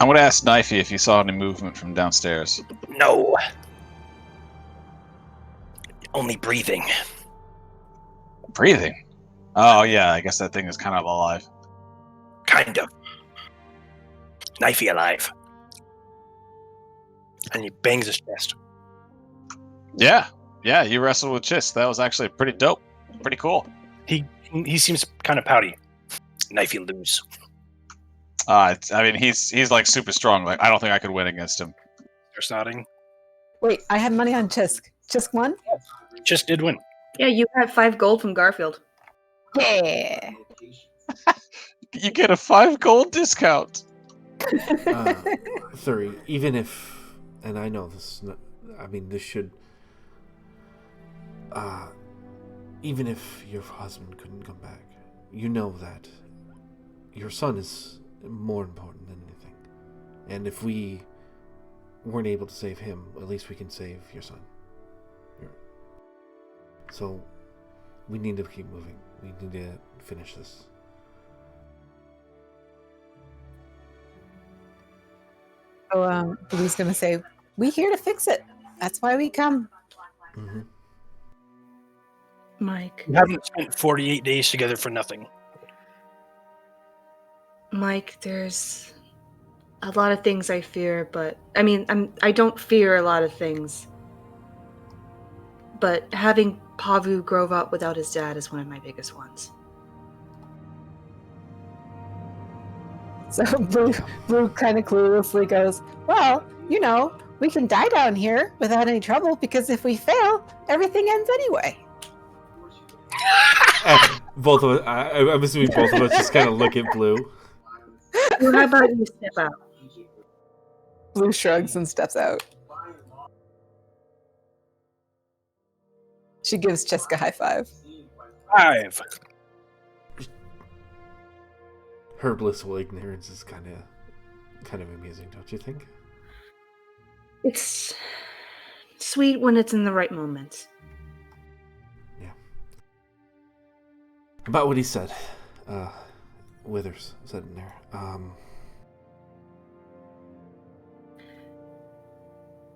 I'm going to ask Knifey if you saw any movement from downstairs. No. Only breathing. Breathing? Oh, yeah, I guess that thing is kind of alive. Kind of. Knifey alive. And he bangs his chest. Yeah, you wrestled with Chiss. That was actually pretty dope. Pretty cool. He seems kind of pouty. Knifey lose. I mean, he's like super strong. Like, I don't think I could win against him. They're snotting. Wait, I had money on Chisk. Chisk won? Chisk did win. Yeah, you have 5 gold from Garfield. Yeah. You get a 5 gold discount. Thuri, even if, and I know this, I mean, this should, even if your husband couldn't come back, you know that your son is more important than anything. And if we weren't able to save him, at least we can save your son. So, we need to keep moving. We need to finish this. So, Blue's gonna say, "We here to fix it. That's why we come." Mm-hmm. Mike. You haven't spent 48 days together for nothing. Mike, there's a lot of things I fear, but I mean, I don't fear a lot of things. But having Pavu grow up without his dad is one of my biggest ones. So Blue kind of cluelessly goes, "Well, you know, we can die down here without any trouble because if we fail, everything ends anyway." Both of us, I'm assuming both of us just kind of look at Blue. Well, how about you step out? Blue shrugs and steps out. She gives Cheska a high five. 5. Her blissful ignorance is kind of amusing, don't you think? It's sweet when it's in the right moment. Yeah. About what he said. Withers said in there.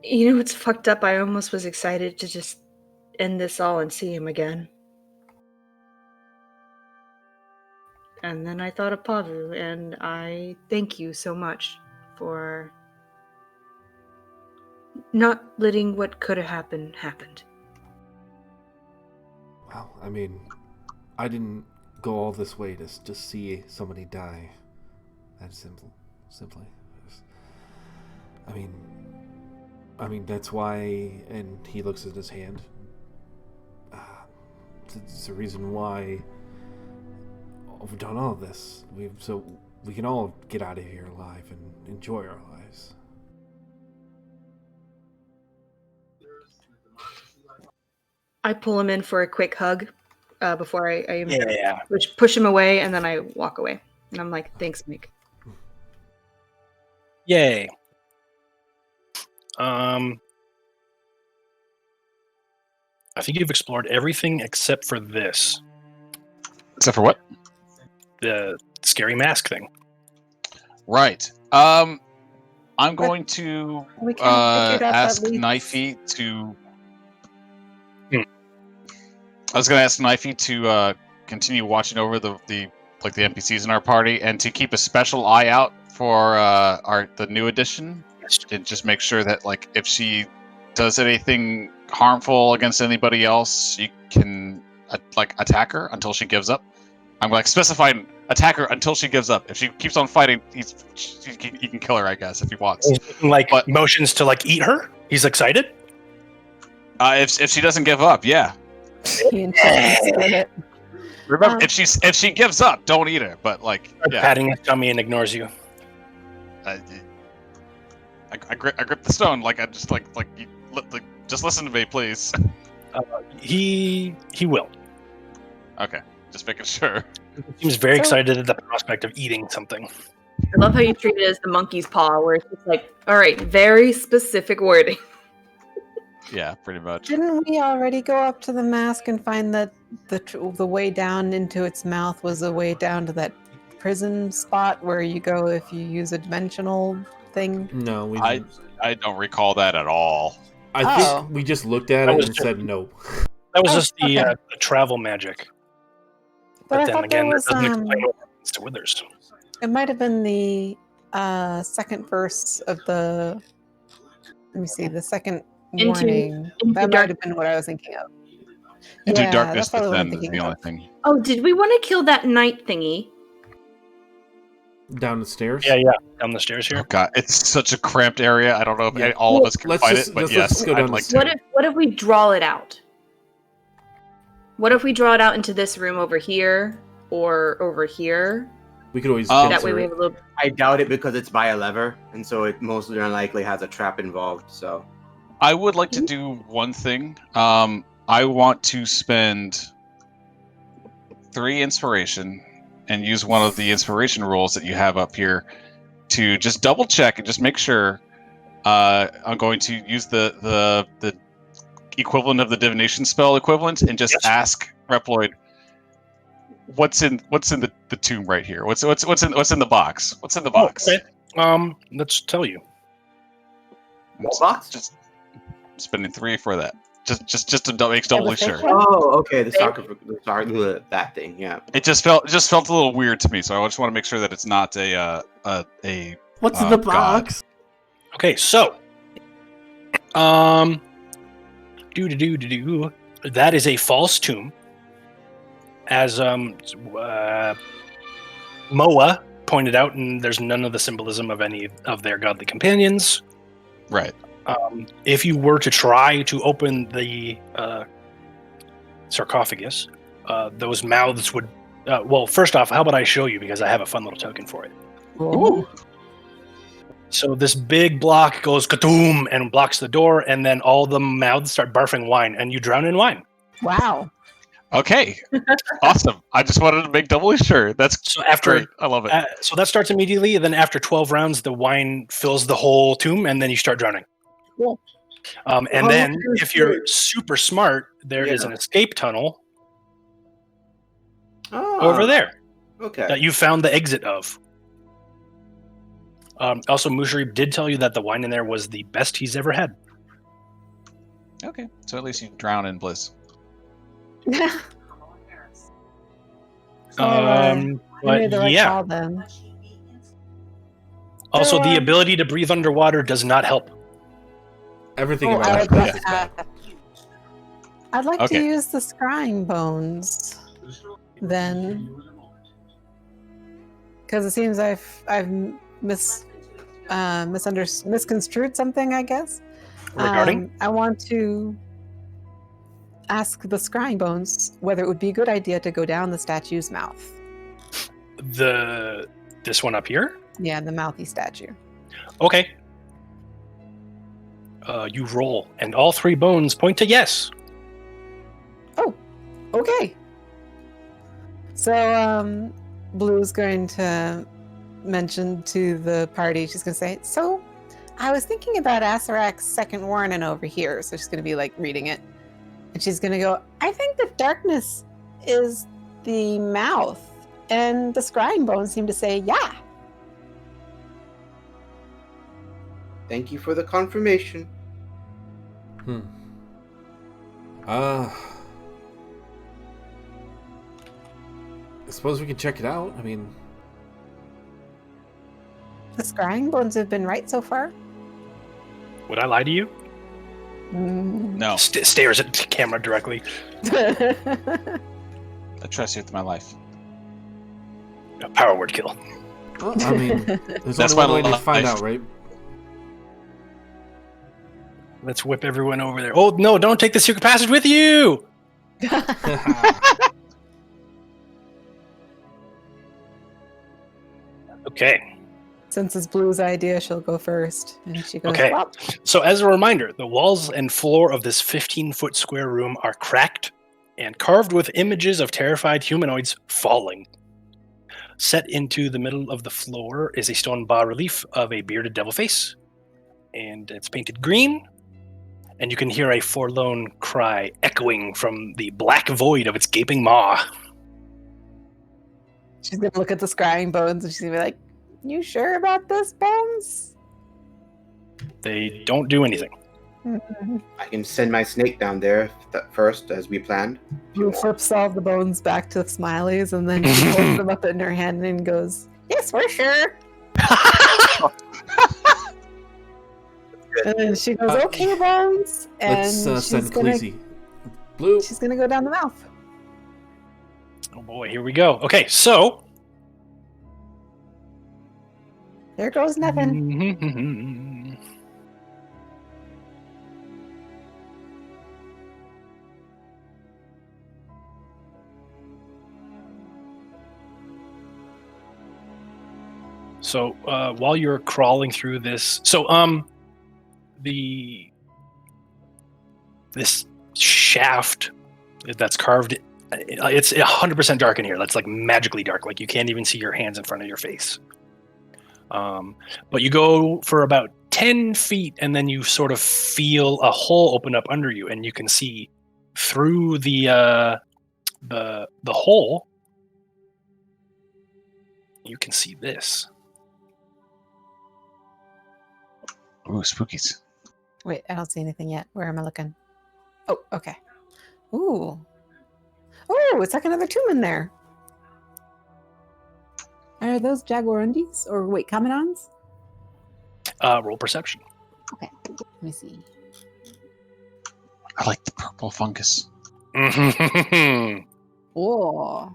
You know what's fucked up? I almost was excited to just end this all and see him again. And then I thought of Pavu, and I thank you so much for not letting what could have happened happened. Well, I mean, I didn't go all this way to just see somebody die. That's simply. I mean that's why. And he looks at his hand. It's the reason why we've done all of this. So we can all get out of here alive and enjoy our lives. I pull him in for a quick hug before I Yeah. push him away, and then I walk away. And I'm like, thanks, Mick. Yay. I think you've explored everything except for this. Except for what? The scary mask thing. Right. I'm going to We kind of figured out that ask leads- Knifey to. I was going to ask Knifey to continue watching over the NPCs in our party and to keep a special eye out for the new edition, and just make sure that if she does anything harmful against anybody else, you can attack her until she gives up. I'm specifying attack her until she gives up. If she keeps on fighting, he can kill her, I guess, if he wants. But motions to eat her. He's excited. If she doesn't give up, yeah. Remember, if she gives up, don't eat her. But yeah. Patting his tummy and ignores you. I grip the stone. Just listen to me, please. He will. Okay, just making sure. He seems very excited at the prospect of eating something. I love how you treat it as the monkey's paw, where it's just all right, very specific wording. Yeah, pretty much. Didn't we already go up to the mask and find that the way down into its mouth was a way down to that prison spot where you go if you use a dimensional thing? No, I don't recall that at all. I think we just looked at it and said no. That was just the travel magic. But then again, that doesn't explain what happens to Withers. It might have been the second verse of the. Let me see, the second warning. That might have been what I was thinking of. Into Yeah, darkness, that's probably what I'm then is thinking the of. only thing. Oh, did we want to kill that knight thingy? Down the stairs? Yeah, down the stairs here. Oh god, it's such a cramped area. I don't know if all of us can fight it, but yes, go I'd down like the to. What if we draw it out? What if we draw it out into this room over here or over here? We could always. That way we have a little. I doubt it because it's by a lever, and so it most unlikely has a trap involved. So I would like to do one thing. I want to spend 3 inspiration and use one of the inspiration rules that you have up here to just double check and just make sure. I'm going to use the equivalent of the divination spell equivalent and just ask Reploid, what's in the tomb right here? What's in the box? What's in the box? Okay. Let's tell you. what box? Just spending 3 for that. Just to make doubly sure. Oh, okay. That thing. Yeah. It just felt a little weird to me, so I just want to make sure that it's not a What's in the box? Okay, so that is a false tomb, as Moa pointed out, and there's none of the symbolism of any of their godly companions. Right. If you were to try to open the sarcophagus, those mouths would. Well, first off, how about I show you, because I have a fun little token for it. Ooh. So this big block goes katoom and blocks the door, and then all the mouths start barfing wine, and you drown in wine. Wow. Okay, awesome. I just wanted to make doubly sure. That's So after great. I love it. so that starts immediately, and then after 12 rounds, the wine fills the whole tomb, and then you start drowning. Cool. And How then, long is if you're it? super smart, there is Yeah. an escape tunnel Oh, over there Okay. that you found the exit of. Also, Musharib did tell you that the wine in there was the best he's ever had. Okay, so at least you drown in bliss. So, I But made the right yeah, call then. also the So, ability to breathe underwater does not help. Everything Oh, about I that would place like is bad. I'd like Okay. to use the scrying bones then, because it seems I've misconstrued something. I guess. Regarding? I want to ask the scrying bones whether it would be a good idea to go down the statue's mouth. This one up here? Yeah, the mouthy statue. Okay. You roll, and all 3 bones point to yes. Okay. So, Blue's going to mention to the party, she's going to say, so, I was thinking about Asarak's second warning over here. So she's going to be like reading it. And she's going to go, I think the darkness is the mouth. And the scrying bones seem to say, yeah. Thank you for the confirmation. I suppose we can check it out. I mean, The scrying bones have been right so far. Would I lie to you? No, Stares at the camera directly. I trust you with my life. A power word kill. well, I mean, there's That's only one my way to find life. out, right? Let's whip everyone over there. Oh, no, don't take the secret passage with you! Okay. Since it's Blue's idea, she'll go first. And she goes, Okay. well, So, as a reminder, the walls and floor of this 15-foot square room are cracked and carved with images of terrified humanoids falling. Set into the middle of the floor is a stone bas-relief of a bearded devil face, and it's painted green. And you can hear a forlorn cry echoing from the black void of its gaping maw. she's going to look at the scrying bones and she's going to be like, you sure about this, Bones? They don't do anything. I can send my snake down there first, as we planned. Blue flips all the bones back to the Smileys and then she holds them up in her hand and goes, yes, we're sure. And then she goes, okay, Bones. And Let's she's send gonna Khaleesi. Blue. she's gonna go down the mouth. Oh boy, here we go. Okay, so There goes nothing. So while you're crawling through this, this shaft that's carved, it's 100% dark in here. That's like magically dark. Like you can't even see your hands in front of your face. But you go for about 10 feet, and then you sort of feel a hole open up under you, and you can see through the hole. You can see this. Ooh, spookies. Wait, I don't see anything yet. Where am I looking? Oh, okay. Ooh. Oh, it's like another tomb in there. Are those jaguarundis? Or wait, Kamidons? Roll perception. Okay, let me see. I like the purple fungus. Oh.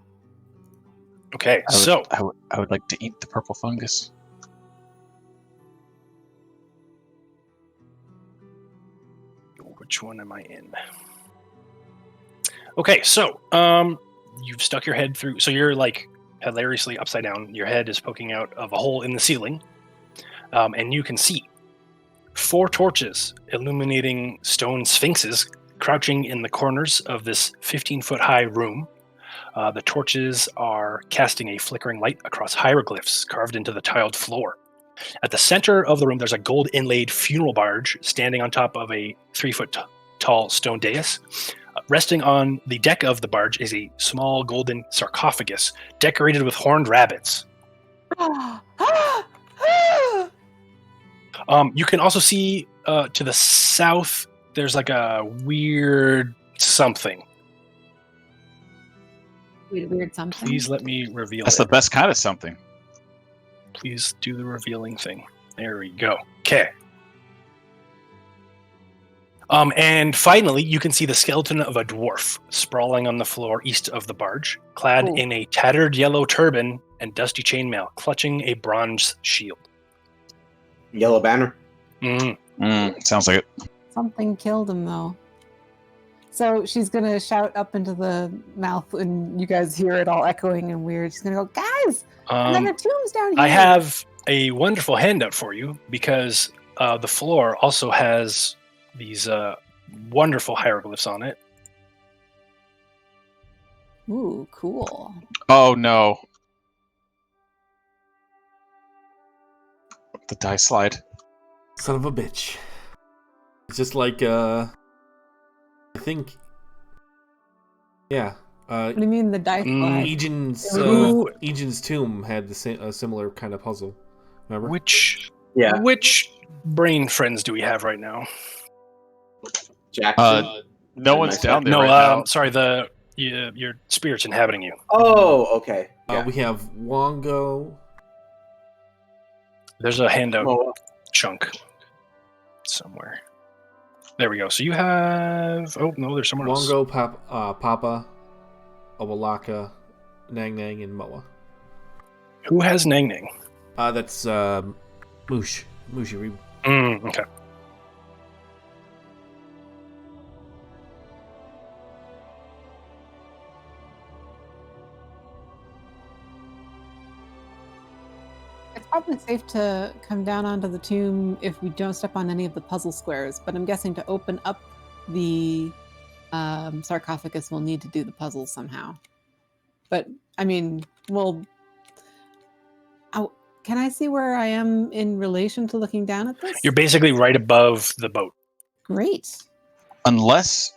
Okay, I would like to eat the purple fungus. which one am I in? Okay, so you've stuck your head through. So you're like hilariously upside down. Your head is poking out of a hole in the ceiling, and you can see 4 torches illuminating stone sphinxes crouching in the corners of this 15-foot-high room. The torches are casting a flickering light across hieroglyphs carved into the tiled floor. At the center of the room, there's a gold inlaid funeral barge standing on top of a 3-foot-tall stone dais. Resting on the deck of the barge is a small golden sarcophagus decorated with horned rabbits. You can also see to the south, there's like a weird something. Weird something. Please let me reveal That's it. the best kind of something. Please do the revealing thing. There we go. Okay. And finally, you can see the skeleton of a dwarf sprawling on the floor east of the barge, clad in a tattered yellow turban and dusty chainmail, clutching a bronze shield. Yellow banner. Sounds like it. Something killed him, though. So she's going to shout up into the mouth, and you guys hear it all echoing and weird. She's going to go, guys, another tomb's down here. I have a wonderful handout for you, because the floor also has these wonderful hieroglyphs on it. Ooh, cool. Oh, no. The die slide. Son of a bitch. It's just like, I think... Yeah. What do you mean the dice slide? Egan's tomb had a similar kind of puzzle. Remember? Which brain friends do we have right now? Jackson. No one's down there No, right now. sorry, your spirit's inhabiting you. Oh, okay. Yeah. We have Wongo. There's a handout chunk somewhere. There we go. So you have... Oh, no, there's someone else. Wongo, Papa, Awalaka, Nang Nang, and Moa. Who has Nang Nang? That's Moosh. Mooshi. Okay. It's probably safe to come down onto the tomb if we don't step on any of the puzzle squares, but I'm guessing to open up the sarcophagus, we'll need to do the puzzles somehow. But, I mean, can I see where I am in relation to looking down at this? You're basically right above the boat. Great. Unless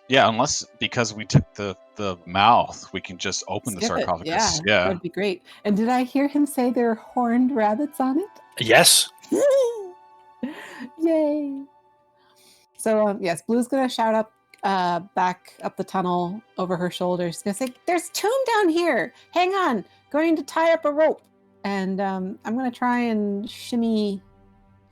because we took the mouth, we can just open the sarcophagus. Yeah, that'd be great. And did I hear him say there are horned rabbits on it? Yes. Yay. So, yes, Blue's going to shout up back up the tunnel over her shoulder. She's going to say, there's a tomb down here. Hang on. Going to tie up a rope. And I'm going to try and shimmy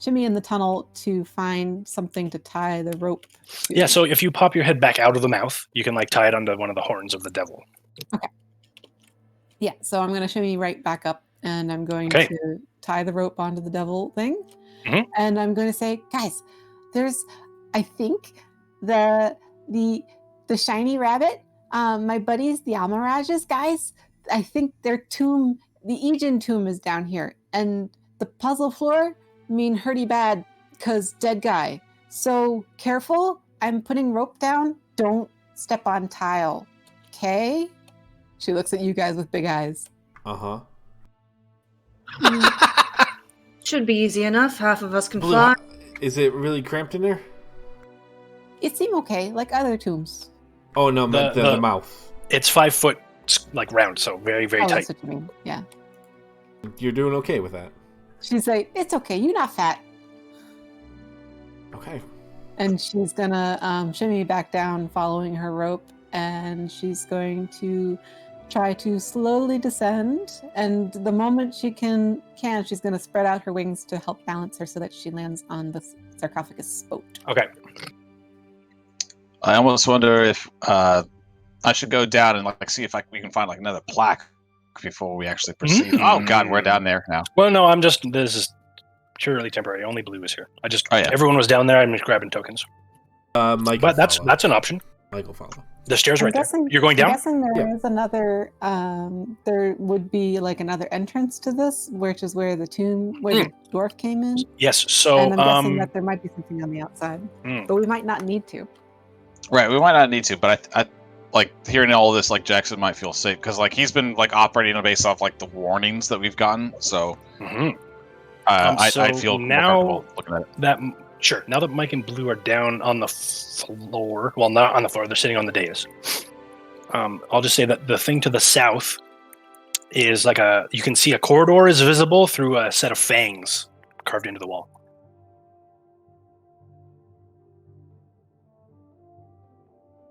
in the tunnel to find something to tie the rope to. Yeah, so if you pop your head back out of the mouth, you can tie it onto one of the horns of the devil. Okay. Yeah, so I'm going to shimmy right back up, and I'm going to tie the rope onto the devil thing. Mm-hmm. And I'm going to say, guys, there's, I think, the shiny rabbit, my buddies, the Almirages, guys, I think their tomb, the Aegean tomb is down here. And the puzzle floor, hurty bad, because dead guy. So careful, I'm putting rope down. Don't step on tile. Okay? She looks at you guys with big eyes. Uh-huh. Should be easy enough. Half of us can fly. Is it really cramped in there? It seemed okay, like other tombs. Oh, no, the mouth. It's 5 foot, round, so very, very tight. That's what you mean. Yeah. You're doing okay with that. She's like, it's okay, you're not fat. Okay. And she's gonna shimmy back down following her rope, and she's going to try to slowly descend. And the moment she can, she's gonna spread out her wings to help balance her so that she lands on the sarcophagus boat. Okay. I almost wonder if I should go down and see if we can find another plaque before we actually proceed. Mm-hmm. Oh God, we're down there now. Well, no, this is purely temporary. Only Blue is here. Everyone was down there. I'm just grabbing tokens. But that's an option. Michael follow. The stairs right there. You're going down? I'm guessing there is another, there would be another entrance to this, which is where the tomb, where the dwarf came in. Yes, so... And I'm guessing that there might be something on the outside, but we might not need to. Right, we might not need to, but I like hearing all this. Like Jackson might feel safe because like he's been like operating based off like the warnings that we've gotten. So I feel now looking at it. that sure. Now that Mike and Blue are down on the floor, well, not on the floor, they're sitting on the dais. I'll just say that the thing to the south is like you can see a corridor is visible through a set of fangs carved into the wall.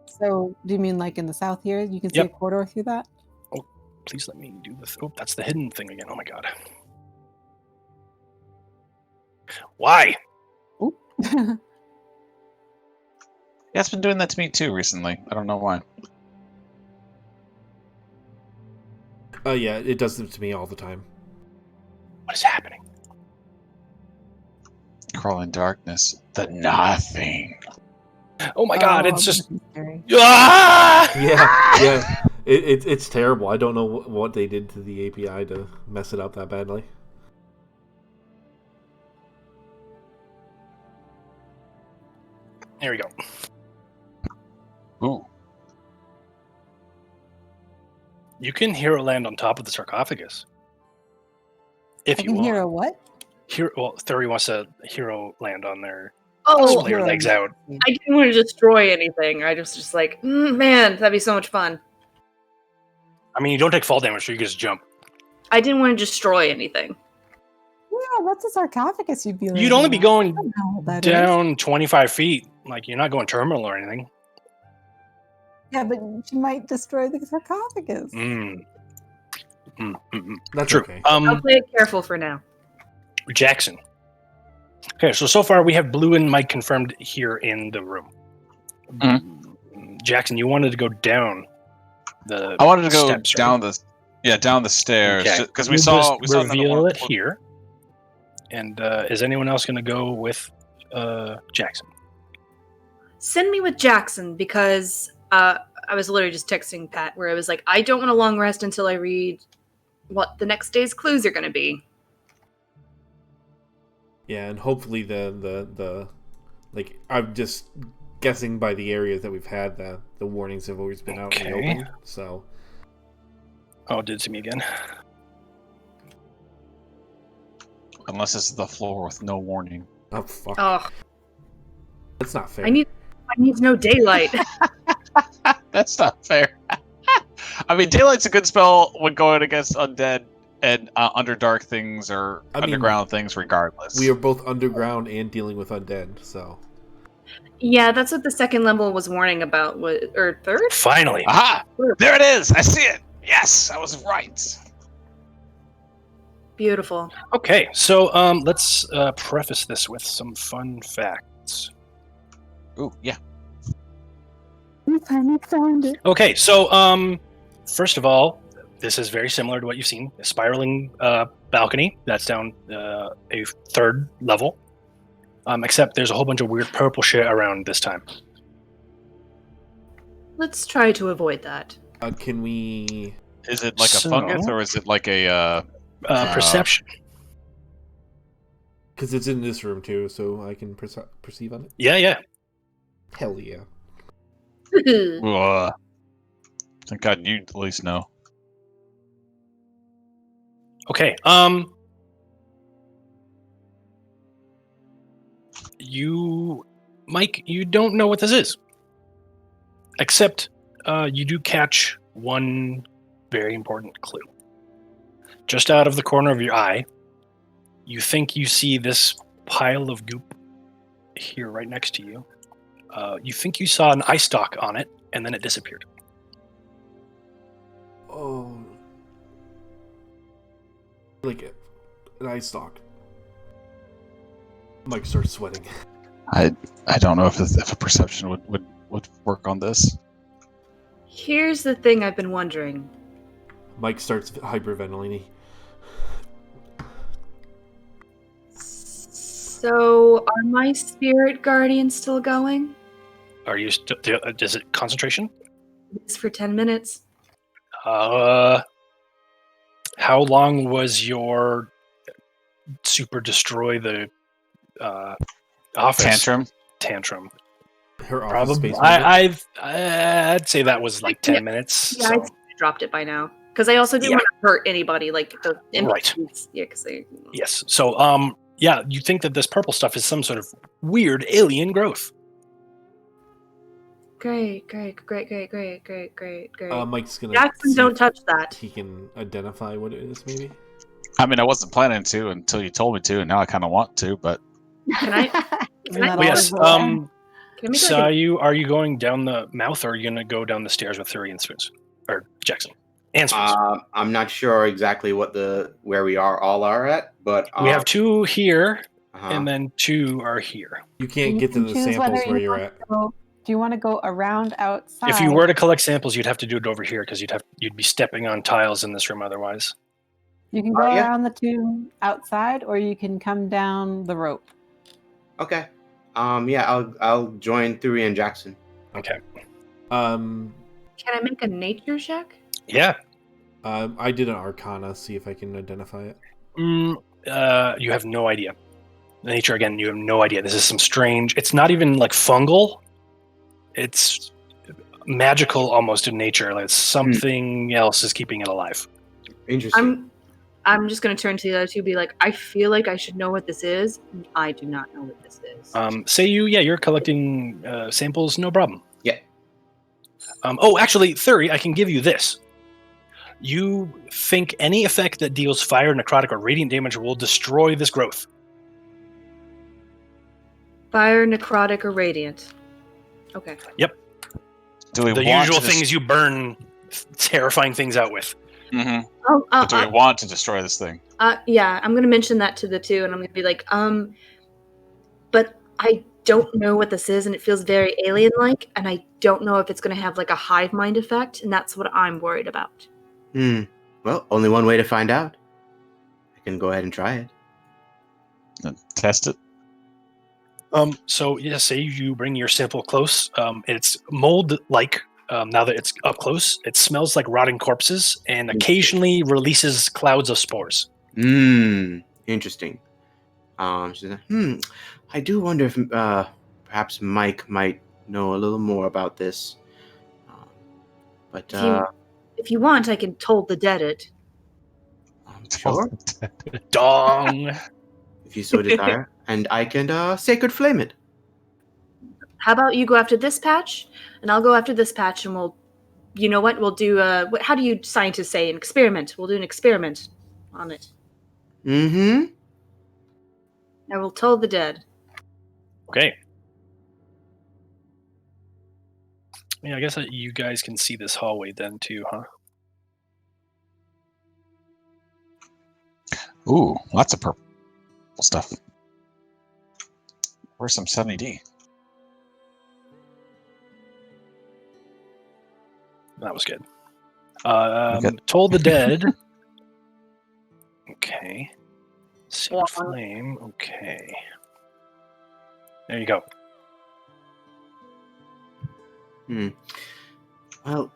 So, do you mean like in the south here? You can see a corridor through that? Oh, please let me do this. Oh, that's the hidden thing again. Oh my god. Why? Yeah, it's been doing that to me too recently. I don't know why. Yeah, it does it to me all the time. What is happening? Crawling darkness. The nothing. Oh my god, it's just... Ah! Yeah. It's terrible. I don't know what they did to the API to mess it up that badly. There we go. Ooh. You can hero land on top of the sarcophagus. If I you can want. hero what? Well, Thuri wants to hero land on there. Oh, Split your legs out. I didn't want to destroy anything. I just like, man, that'd be so much fun. I mean, you don't take fall damage, so you can just jump. I didn't want to destroy anything. Yeah, what's a sarcophagus you'd be like? You'd only be going down is. 25 feet. Like, you're not going terminal or anything. Yeah, but you might destroy the sarcophagus. That's true. Okay. I'll play it careful for now. Jackson. Okay, so far we have Blue and Mike confirmed here in the room. Jackson, you wanted to go down the I wanted to go steps, down right? down the stairs because we We'll saw just another reveal one. it here. And is anyone else going to go with Jackson? Send me with Jackson because I was literally just texting Pat where I was like, I don't want a long rest until I read what the next day's clues are going to be. Yeah, and hopefully the like I'm just guessing by the areas that we've had that the warnings have always been out in the open. So Oh, it did it to me again. Unless it's the floor with no warning. oh fuck. Oh, That's not fair. I need no daylight. That's not fair. I mean, daylight's a good spell when going against undead and underdark things or underground things, regardless. We are both underground and dealing with undead, so. Yeah, that's what the second level was warning about, or third? Finally. Aha! There it is! I see it! Yes, I was right. Beautiful. Okay, so let's preface this with some fun facts. Ooh, yeah. We finally found it. Okay, so first of all, this is very similar to what you've seen. A spiraling balcony that's down a third level. Except there's a whole bunch of weird purple shit around this time. Let's try to avoid that. Can we? Is it like a fungus or is it like a perception? Because it's in this room too, so I can perceive on it. Yeah. Hell yeah. Thank God you at least know. Okay. Mike, you don't know what this is. Except you do catch one very important clue. Just out of the corner of your eye, you think you see this pile of goop here right next to you. You think you saw an eye stalk on it, and then it disappeared. Oh. Like an eye stalk. Mike starts sweating. I don't know if a perception would work on this. Here's the thing I've been wondering. Mike starts hyperventilating. So, are my spirit guardians still going? Are you still? Is it concentration? It's for 10 minutes. How long was your super destroy the office Tantrum? Tantrum. Her office Probably. space. Was I'd say that was like 10 minutes. Yeah, so. I dropped it by now because I also didn't want to hurt anybody. Like the Right. NPCs. Yeah, because they. Yes. So, yeah, you think that this purple stuff is some sort of weird alien growth. Great. Mike's gonna. Jackson, see don't if touch that. He can identify what it is, maybe. I mean, I wasn't planning to until you told me to, and now I kind of want to, but Can I? Isn't that But yes. always the way? Can I make like Are you going down the mouth, or are you going to go down the stairs with Thuri and Spoons? Or Jackson? And Spoons. I'm not sure exactly where we all are at, but we have 2 here, uh-huh. and then 2 are here. You can't You get to can the choose samples whether where you you're want at. to go- Do you want to go around outside? If you were to collect samples, you'd have to do it over here because you'd be stepping on tiles in this room otherwise. You can go Yeah. around the tomb outside, or you can come down the rope. Okay. Yeah, I'll join Thuri and Jackson. Okay. Um, Can I make a nature check? Yeah. I did an Arcana, see if I can identify it. You have no idea. Nature, again, you have no idea. This is some strange... It's not even like fungal. It's magical almost in nature. Like something else is keeping it alive. Interesting. I'm just gonna turn to the other two and be like, I feel like I should know what this is. I do not know what this is. You're collecting samples, no problem. Yeah. Actually, Thuri, I can give you this. You think any effect that deals fire, necrotic, or radiant damage will destroy this growth. Fire, necrotic, or radiant. Okay. Yep. do we The want usual to things you burn terrifying things out with. Mm-hmm. Oh, But do we want to destroy this thing? yeah, I'm gonna mention that to the two, and I'm gonna be like, but I don't know what this is, and it feels very alien-like, and I don't know if it's gonna have like a hive mind effect, and that's what I'm worried about. Well, only one way to find out. I can go ahead and try it. Test it. Say you bring your sample close. It's mold-like. Now that it's up close, it smells like rotting corpses and occasionally releases clouds of spores. Interesting. She said, I do wonder if perhaps Mike might know a little more about this. If you want, I can toll the dead it. Sure, Dong. if you so desire. And I can sacred flame it. How about you go after this patch, and I'll go after this patch, and we'll do how do you scientists say, an experiment? We'll do an experiment on it. Mm-hmm. I will toll the dead. Okay. Yeah, I guess you guys can see this hallway then too, huh? Ooh, lots of purple stuff. Where's some 70D? That was good. Okay. Toll the dead. Okay. Sacred Yeah. flame. Okay. There you go. Well,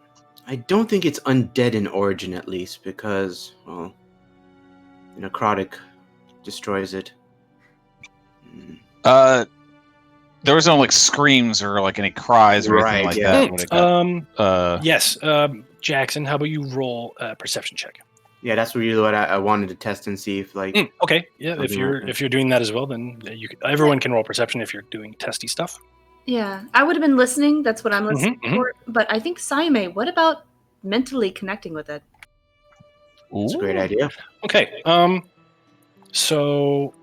I don't think it's undead in origin, at least, because, well, necrotic destroys it. There was no like screams or like any cries or anything Right, like yeah. that. when it got- Yes. Jackson, how about you roll a perception check? Yeah, that's really what I wanted to test and see if, like, Okay. Yeah. If Something you're like that. if you're doing that as well, then everyone can roll perception if you're doing testy stuff. Yeah, I would have been listening. That's what I'm listening Mhm, mhm. for. But I think Ssayu'më, what about mentally connecting with it? it's a great Ooh. idea. Okay. So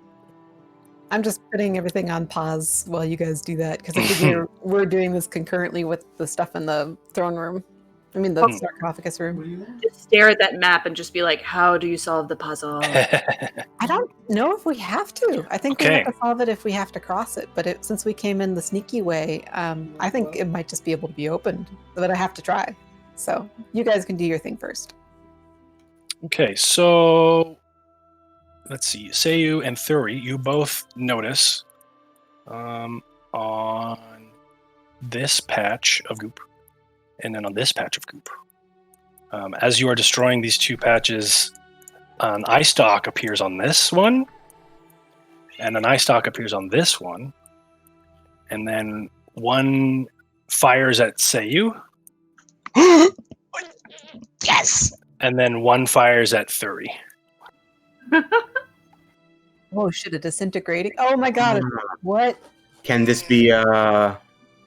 I'm just putting everything on pause while you guys do that because I figure we're doing this concurrently with the stuff in the throne room. I mean, the sarcophagus room. Just stare at that map and just be like, how do you solve the puzzle? I don't know if we have to. I think we Okay. have to solve it if we have to cross it. But since we came in the sneaky way, I think it might just be able to be opened. But I have to try. So you guys can do your thing first. Okay, so let's see. Ssayu'më and Thuri, you both notice on this patch of goop, and then on this patch of goop. As you are destroying these two patches, an eye stalk appears on this one, and an eye stalk appears on this one, and then One fires at Ssayu'më, Yes. and then one fires at Thuri. Oh shit! A disintegrating. Oh my god! What? Can this be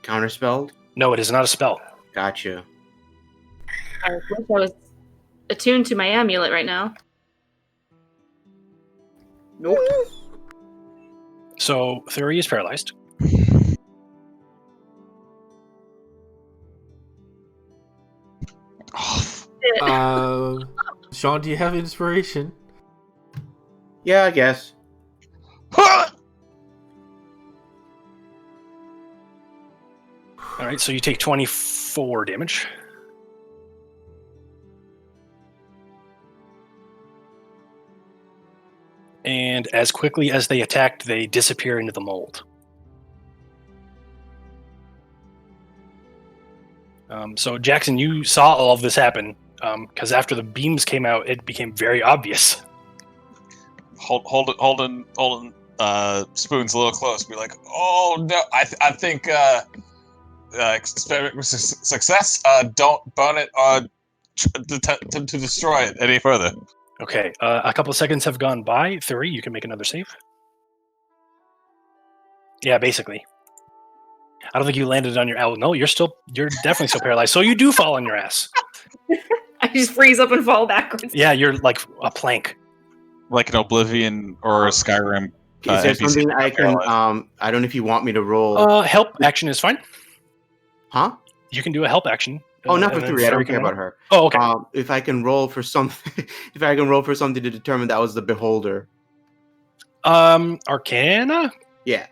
counterspelled? No, it is not a spell. Gotcha. I wish I was attuned to my amulet right now. Nope. So Thuri is paralyzed. Sean, do you have inspiration? Yeah, I guess. All right, so you take 24 damage. And as quickly as they attacked, they disappear into the mold. So Jackson, you saw all of this happen because after the beams came out, it became very obvious. Holding Spoon's a little close. Be like, oh no, I think experiment was a success. Don't burn it to destroy it any further. Okay, a couple of seconds have gone by. Thuri, you can make another save. Yeah, basically. I don't think you landed on your owl. No, you're definitely still paralyzed. So you do fall on your ass. I just freeze up and fall backwards. Yeah, you're like a plank. Like an Oblivion or a Skyrim. Is there NPC something I can? paralyzed. I don't know if you want me to roll. Help action is fine. Huh? You can do a help action. Oh, not for and then Thuri. I don't Thuri can care roll. about her. Oh, okay. If I can roll for something, if I can roll for something to determine that was the beholder. Arcana? Yeah.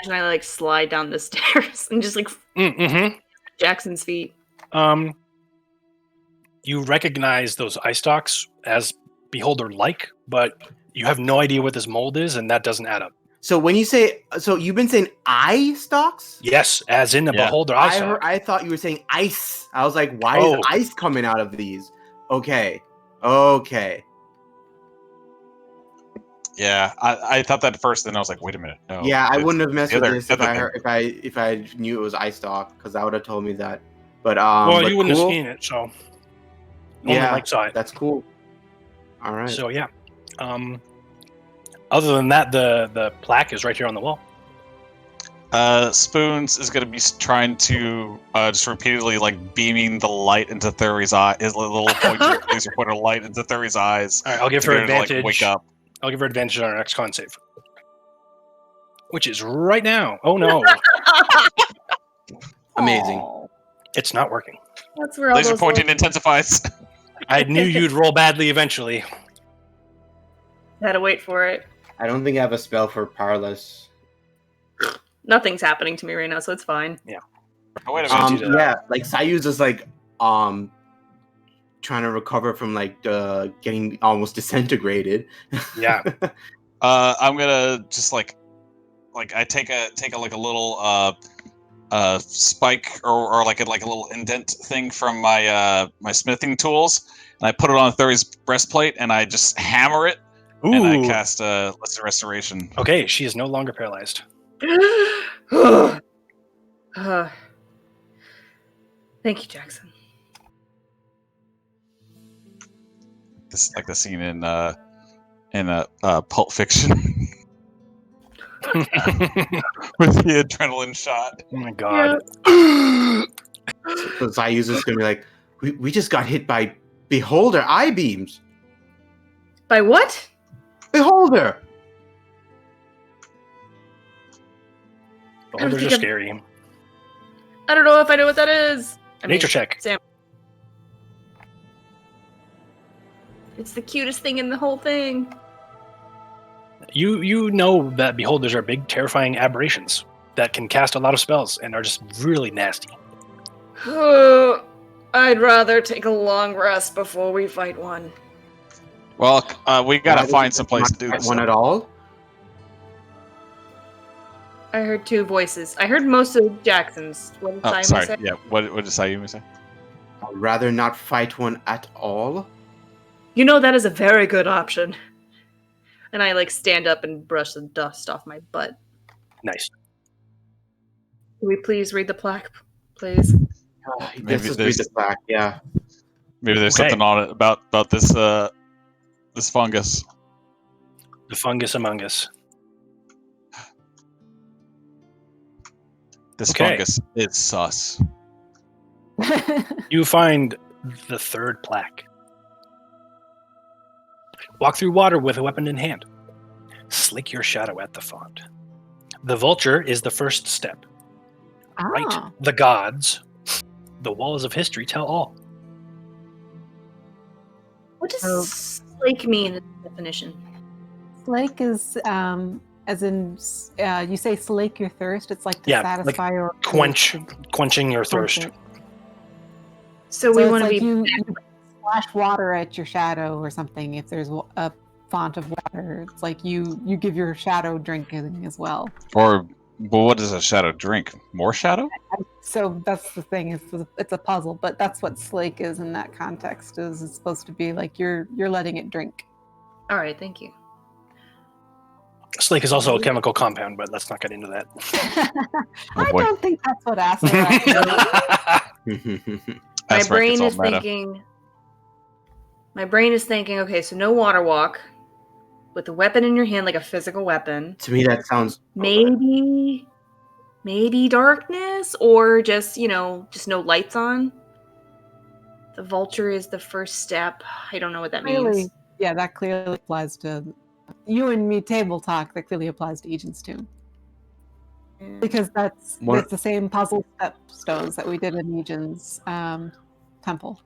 Imagine I like slide down the stairs and just like Mm-hmm. Jackson's feet. You recognize those eye stalks as beholder-like, but you have no idea what this mold is, and that doesn't add up. So when you say, so you've been saying eye stalks? Yes, as in a Yeah. beholder eye stalk. I thought you were saying ice. I was like, why Oh. is ice coming out of these? Okay. Okay. Yeah, I thought that at first, then I was like, wait a minute. No. Yeah, I it's wouldn't have messed the with other- this the if other I thing. heard, if I knew it was ice stalk, because that would have told me that. But Well, but you wouldn't cool. have seen it, so only Yeah, Mike saw it. That's cool. All right. So yeah. Other than that, the plaque is right here on the wall. Spoons is going to be trying to just repeatedly like beaming the light into Thuri's eye, his little laser pointer light into Thuri's eyes. All right, I'll give to her get her to, like, advantage. wake up. I'll give her advantage on her next con save, which is right now. Oh no, Amazing. Aw, it's not working. that's where all Laser those pointing intensifies. I knew you'd roll badly eventually. had to wait for it. I don't think I have a spell for powerless. Nothing's happening to me right now, so it's fine. Oh, wait a minute. Yeah, like Ssayu'më is like trying to recover from like getting almost disintegrated. Yeah. I'm gonna just like I take a like a little spike or like a little indent thing from my my smithing tools, and I put it on Thuri's breastplate, and I just hammer it, Ooh. and I cast Lesser Restoration. Okay, she is no longer paralyzed. Thank you, Jackson. This is like the scene in Pulp Fiction with the adrenaline shot. Oh my god. So Ssayu'më is gonna be like, we just got hit by beholder eye beams. By what? Beholder. Beholders are think of- scary. I don't know if I know what that is. Nature check. Sam. It's the cutest thing in the whole thing. You know that beholders are big, terrifying aberrations that can cast a lot of spells and are just really nasty. I'd rather take a long rest before we fight one. Well, we gotta Why find does some it place not to do fight this. one at all. I heard two voices. I heard most of Jackson's. What did Oh, Simon sorry. say? Yeah. What did Ssayu'më say? I'd rather not fight one at all. You know, that is a very good option. And I like stand up and brush the dust off my butt. Nice. we please read the plaque, please? Let's just read the plaque. Yeah. Maybe there's Okay. something on it about this this fungus. The fungus among us. This Okay. fungus is sus. You find the third plaque. Walk through water with a weapon in hand. Slick your shadow at the font. The vulture is the first step. Write Ah. the gods. The walls of history tell all. What does Oh. slake mean in the definition? Slake is as in you say slake your thirst. It's like to Yeah, satisfy or Quenching your thirst. it. So So we it's want to like be. you splash water at your shadow or something. If there's a font of water, it's like you give your shadow drinking as well. Or, well, what does a shadow drink? More shadow? So that's the thing. It's a puzzle, but that's what slake is in that context. Is it's supposed to be like you're letting it drink. All right, thank you. Slake is also a chemical compound, but let's not get into that. I boy. don't think that's what Ssayu'më knows. My That's right, brain it's all is meta. thinking. My brain is thinking. Okay, so no water walk, with a weapon in your hand, like a physical weapon. To me, that sounds Maybe darkness, or just just no lights on. The vulture is the first step. I don't know what that Clearly, means. yeah, that clearly applies to you and me. Table talk that clearly applies to Egan's tomb because that's What- the same puzzle stepstones that we did in Egan's temple.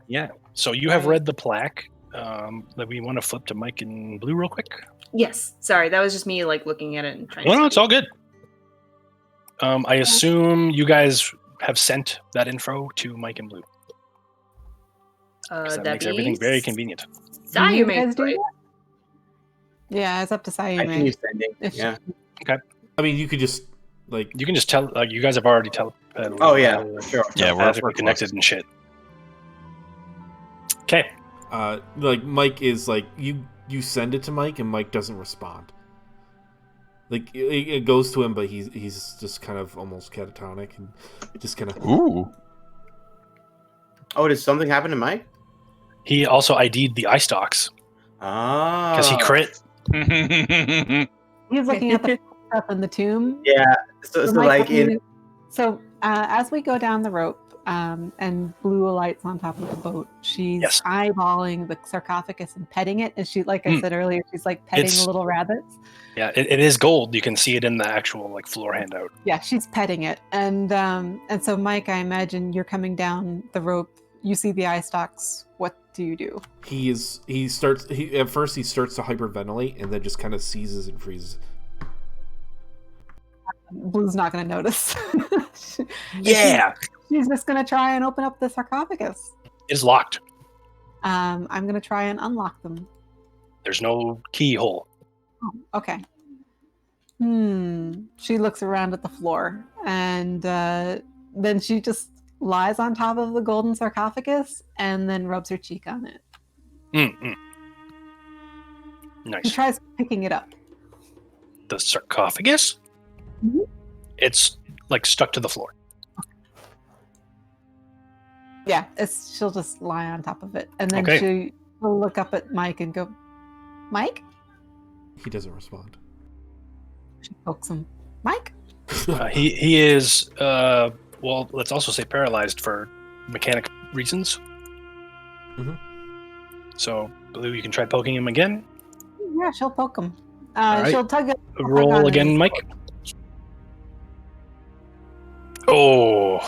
Yeah. So you have read the plaque. That we want to flip to Mike and Blue real quick. Yes, sorry, that was just me looking at it and trying. No, to it's all good. I assume you guys have sent that info to Mike and Blue. 'Cause that makes everything very convenient. Do you Ssayu'më, guys do right? that? Yeah, it's up to I can Ssayu'më. use sending. If Yeah. I mean, you could just like You can just tell. You guys have already Oh yeah, for sure. Yeah, we're connected and shit. Okay. like Mike is like you send it to Mike and Mike doesn't respond. Like it goes to him, but he's just kind of almost catatonic and just kind of. Ooh. Oh, did something happen to Mike? He also ID'd the eye stalks Ah. because he crit. He's looking at the stuff in the tomb. Yeah. So Mike, like in. as we go down the rope, and Blue alights on top of the boat, she's Yes. eyeballing the sarcophagus and petting it. And she, like I said earlier, she's like petting It's- the little rabbits. Yeah, it is gold. You can see it in the actual floor handout. Yeah, she's petting it, and so Mike, I imagine you're coming down the rope. You see the eye stalks. What do you do? At first he starts to hyperventilate and then just kind of seizes and freezes. Blue's not going to notice. Yeah, She's just going to try and open up the sarcophagus. it's locked. I'm going to try and unlock them. There's no keyhole. Oh, okay. She looks around at the floor, and then she just lies on top of the golden sarcophagus and then rubs her cheek on it. Mm-mm. She Nice. tries picking it up. The sarcophagus? Mhm. It's stuck to the floor. Yeah, she'll just lie on top of it, and then Okay. she'll look up at Mike and go, "Mike." He doesn't respond. She pokes him. Mike. He is, well, let's also say paralyzed for mechanic reasons. Mhm. So, Blue, you can try poking him again. Yeah, she'll poke him. All right. She'll tug it. Roll on again, his Mike. foot. Oh.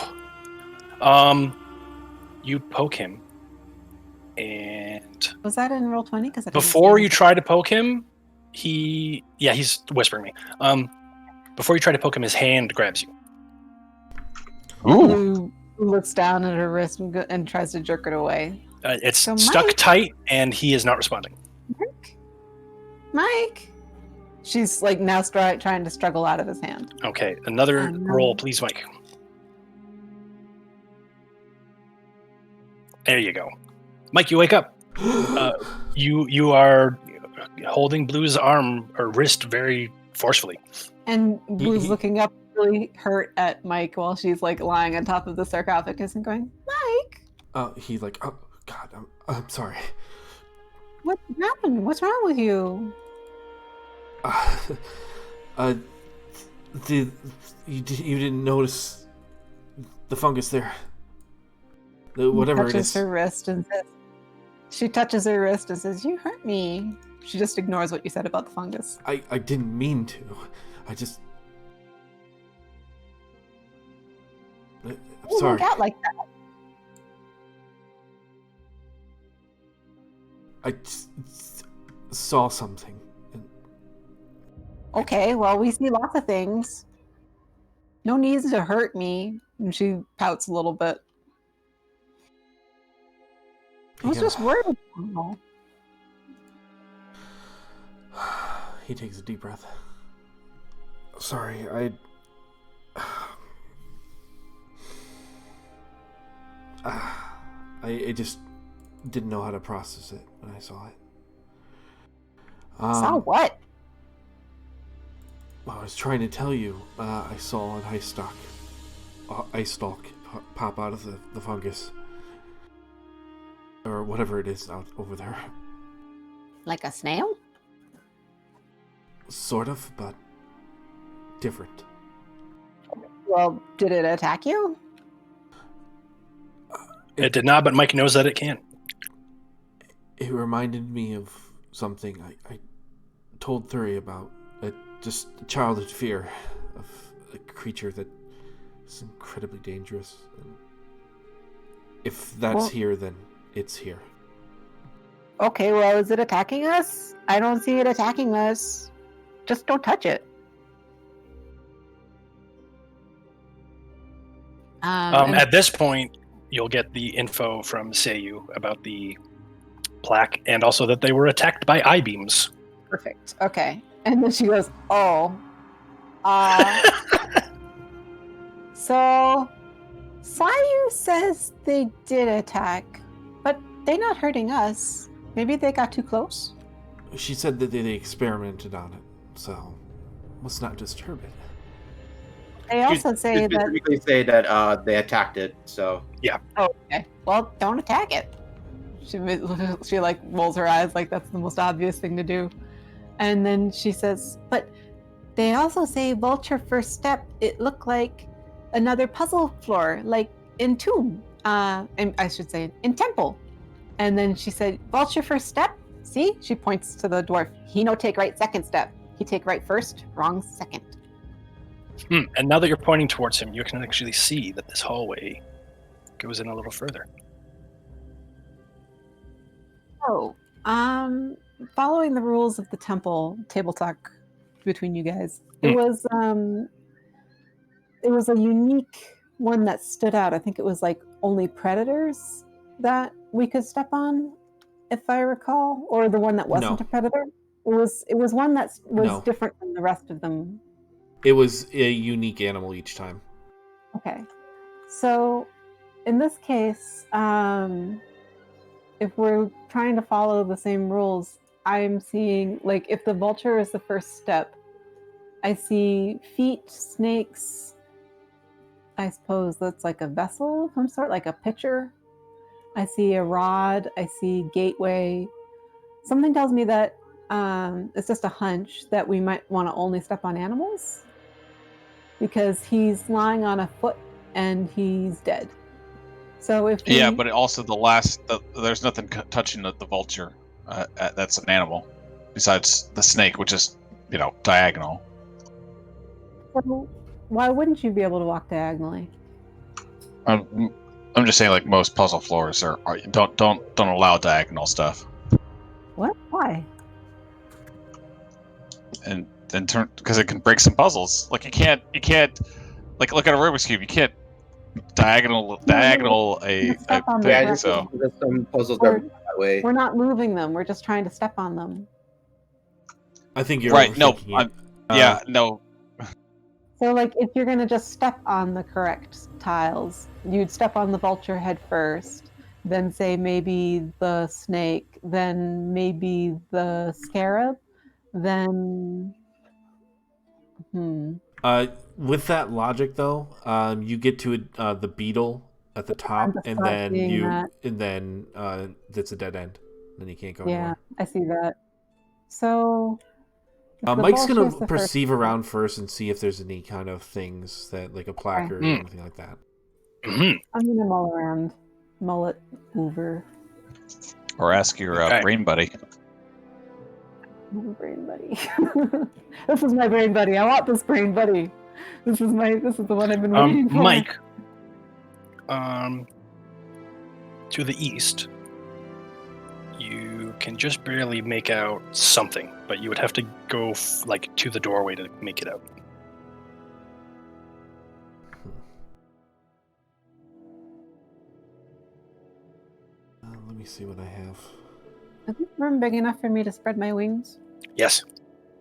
You poke him. And Was that in roll 20? Because before you try to poke him, he's whispering me. Before you try to poke him, his hand grabs you. Ooh. Blue looks down at her wrist and tries to jerk it away. It's So stuck Mike- tight, and he is not responding. Mike. She's now trying to struggle out of his hand. Okay, another Oh, no. roll, please, Mike. There you go. Mike, you wake up. You are holding Blue's arm or wrist very forcefully. And Blue's he- looking up really hurt at Mike while she's like lying on top of the sarcophagus and going, Mike. He's like, oh God, I'm sorry. What happened? What's wrong with you? You didn't notice the fungus there? Whatever it is. Her wrist and says, she touches her wrist and says, "You hurt me." She just ignores what you said about the fungus. I didn't mean to. I just. I'm sorry. Don't act like that. I just saw something. Okay, well, we see lots of things. No need to hurt me. And she pouts a little bit. I was just worried. He takes a deep breath. Sorry, I just didn't know how to process it when I saw it. Saw what? I was trying to tell you. I saw an ice stalk pop out of the fungus, or whatever it is out over there. Like a snail? Sort of, but different. Well, did it attack you? It did not, but Mike knows that it can. It reminded me of something I told Thuri about. Just a childhood fear of a creature that is incredibly dangerous. And if that's here, then it's here. Okay, well, is it attacking us? I don't see it attacking us. Just don't touch it. At this point, you'll get the info from Ssayu'më about the plaque and also that they were attacked by I-beams. Perfect. Okay. And then she goes, oh. So, Ssayu'më says they did attack, but they're not hurting us. Maybe they got too close? She said that they experimented on it, so let's not disturb it. They also say that... They say that they attacked it, so... Yeah. Oh, okay. Well, don't attack it. She like rolls her eyes like that's the most obvious thing to do. And then she says, but they also say vulture first step, it looked like another puzzle floor, like in tomb. And I should say in temple. And then she said, vulture first step? See? She points to the dwarf. He no take right second step. He take right first, wrong second. And now that you're pointing towards him, you can actually see that this hallway goes in a little further. Oh, following the rules of the temple, table talk between you guys, it was a unique one that stood out. I think it was like only predators that we could step on, if I recall, or the one that wasn't a predator. It was one that was different from the rest of them. It was a unique animal each time. Okay, so in this case, if we're trying to follow the same rules, I'm seeing, like, if the vulture is the first step, I see feet, snakes. I suppose that's like a vessel of some sort, like a pitcher. I see a rod. I see gateway. Something tells me that it's just a hunch that we might want to only step on animals because he's lying on a foot and he's dead. So if but also there's nothing touching the vulture. That's an animal, besides the snake, which is diagonal. So why wouldn't you be able to walk diagonally? I'm just saying, like most puzzle floors don't allow diagonal stuff. What? Why? And then because it can break some puzzles. Like you can't like look at a Rubik's cube. You can't diagonal a thing. So there's some puzzles that work that way. We're not moving them. We're just trying to step on them. I think you're right. No, no. So, like, if you're going to just step on the correct tiles, you'd step on the vulture head first, then say maybe the snake, then maybe the scarab, then... With that logic, though, you get to the beetle at the top, and then it's a dead end. Then you can't go anywhere. I see that. So Mike's gonna perceive around first and see if there's any kind of things that, like a placard or anything like that. Mm-hmm. I'm gonna mull it over. Or ask your brain buddy. Brain buddy. This is my brain buddy. I want this brain buddy. This is the one I've been waiting for. Mike. To the east, you can just barely make out something, but you would have to go to the doorway to make it out. Let me see what I have. Is this room big enough for me to spread my wings? Yes.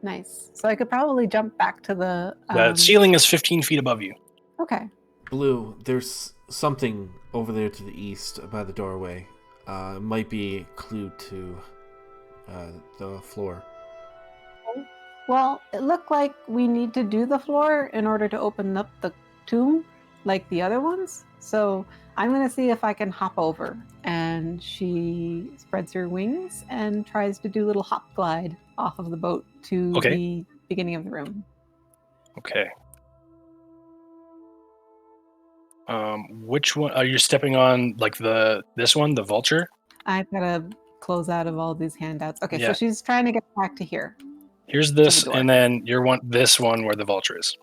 Nice. So I could probably jump back to the... The ceiling is 15 feet above you. Okay. Blue, there's something over there to the east by the doorway. It might be a clue to the floor. Well, it looked like we need to do the floor in order to open up the tomb, like the other ones. So I'm going to see if I can hop over. And she spreads her wings and tries to do a little hop glide off of the boat to the beginning of the room. Okay. Which one are you stepping on? Like this one, the vulture? I've got to close out of all these handouts. Okay, Yeah. so she's trying to get back to here. Here's this, and then this one where the vulture is.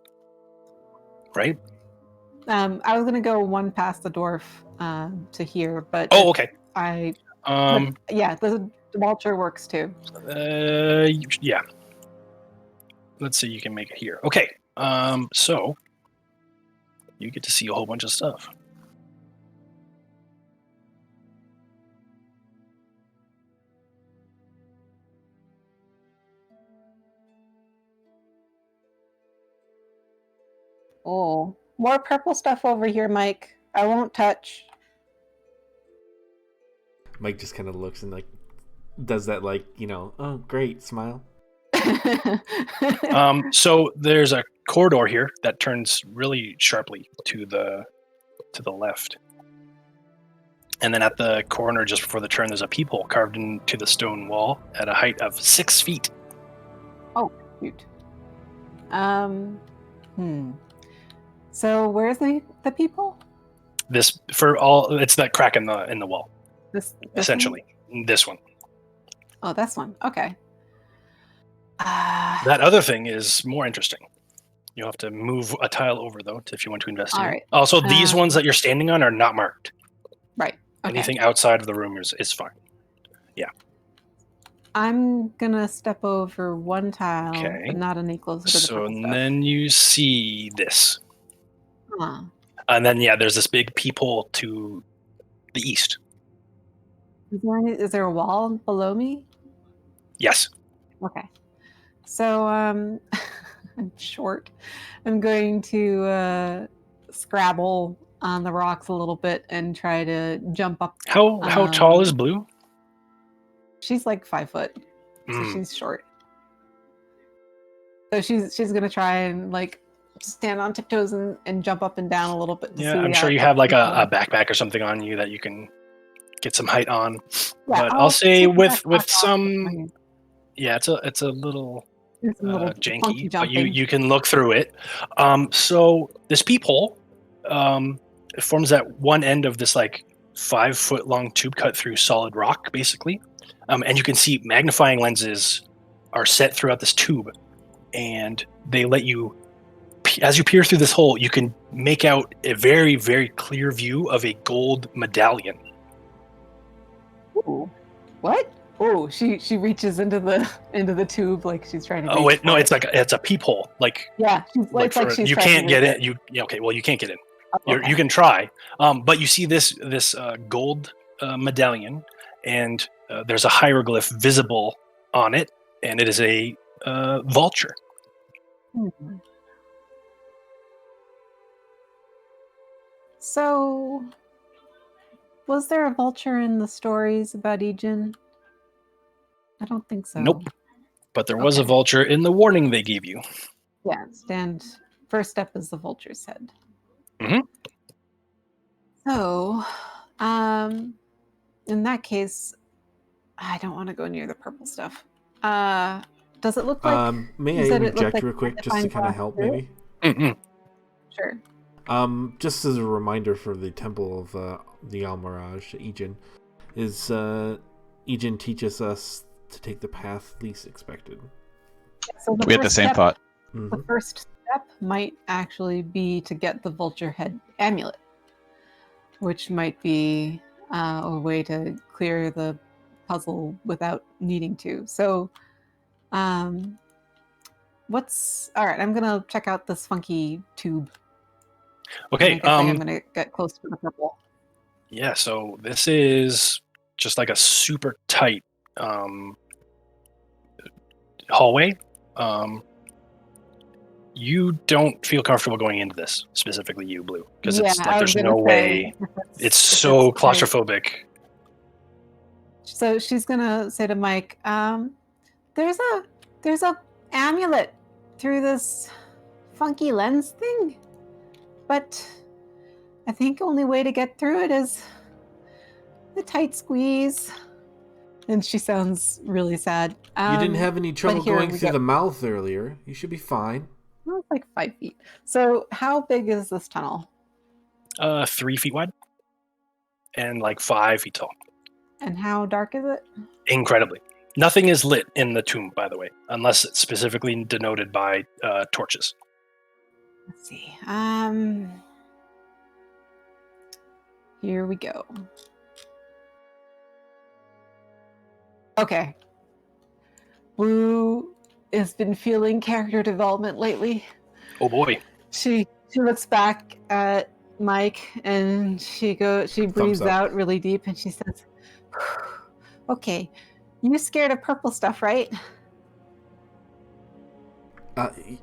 Right? I was going to go one past the dwarf to here, but okay. The vulture works too. Yeah. Let's see, you can make it here. Okay. So you get to see a whole bunch of stuff. Oh, more purple stuff over here, Mike. I won't touch. Mike just kind of looks and does that oh great smile. So there's a corridor here that turns really sharply to the left, and then at the corner just before the turn, there's a peephole carved into the stone wall at a height of 6 feet. Oh, cute. So where's the peephole? It's that crack in the wall. This essentially one? This one. Oh, this one. Okay. That other thing is more interesting. You'll have to move a tile over though if you want to investigate. All right. Also, these ones that you're standing on are not marked. Right. Okay. Anything outside of the room is fine. Yeah. I'm gonna step over one tile, but not any closer to the So purple stuff. then you see this. Huh. And then there's this big peephole to the east. Is there a wall below me? Yes. Okay. So I'm short. I'm going to scrabble on the rocks a little bit and try to jump up. How tall is Blue? She's like 5 foot, so she's short. So she's gonna try and stand on tiptoes and jump up and down a little bit. Yeah, I'm sure you have like a backpack or something on you that you can get some height on. Yeah, but I'll say with some, it's a little janky, but you can look through it. So this peephole it forms at one end of this 5 foot long tube cut through solid rock, basically. And you can see magnifying lenses are set throughout this tube, and they let you, as you peer through this hole, you can make out a very, very clear view of a gold medallion. Ooh. What? Oh, she reaches into the tube like she's trying to. Oh wait, no, it's a peephole. Yeah, she's you can't get in. You can't get in. Okay. You can try, but you see this gold medallion, and there's a hieroglyph visible on it, and it is a vulture. Mm-hmm. So, was there a vulture in the stories about Ejin? I don't think so. Nope. But there was a vulture in the warning they gave you. Yeah, stand first step is the vulture's head. Mhm. So, in that case, I don't want to go near the purple stuff. Does it look like? May you I said it looked interject like real quick just to magnifying kind of glass help, through? maybe? Mm-mm. Sure. Just as a reminder for the Temple of the Almirage, Ejin, is Ejin teaches us to take the path least expected. So We had the first same step- thought. Mhm. The first step might actually be to get the vulture head amulet, which might be a way to clear the puzzle without needing to. So, what's all right? I'm gonna check out this funky tube. Okay. And I guess I am gonna get close to the purple. Yeah, so this is just like a super tight hallway. You don't feel comfortable going into this, specifically you, Blue, because it's Yeah, like I there's was no gonna way. say, It's so tight. claustrophobic. So she's gonna say to Mike, "There's a amulet through this funky lens thing, but I think only way to get through it is a tight squeeze." And she sounds really sad. You didn't have any trouble here going we through go. the mouth earlier. You should be fine. Well, it's like 5 feet. So how big is this tunnel? 3 feet wide and like 5 feet tall. And how dark is it? Incredibly. Nothing is lit in the tomb, by the way, unless it's specifically denoted by torches. Let's see. Here we go. Okay. Blue has been feeling character development lately. Oh boy. She looks back at Mike and she breathes up. out really deep and she says, "Okay, you scared of purple stuff, right?"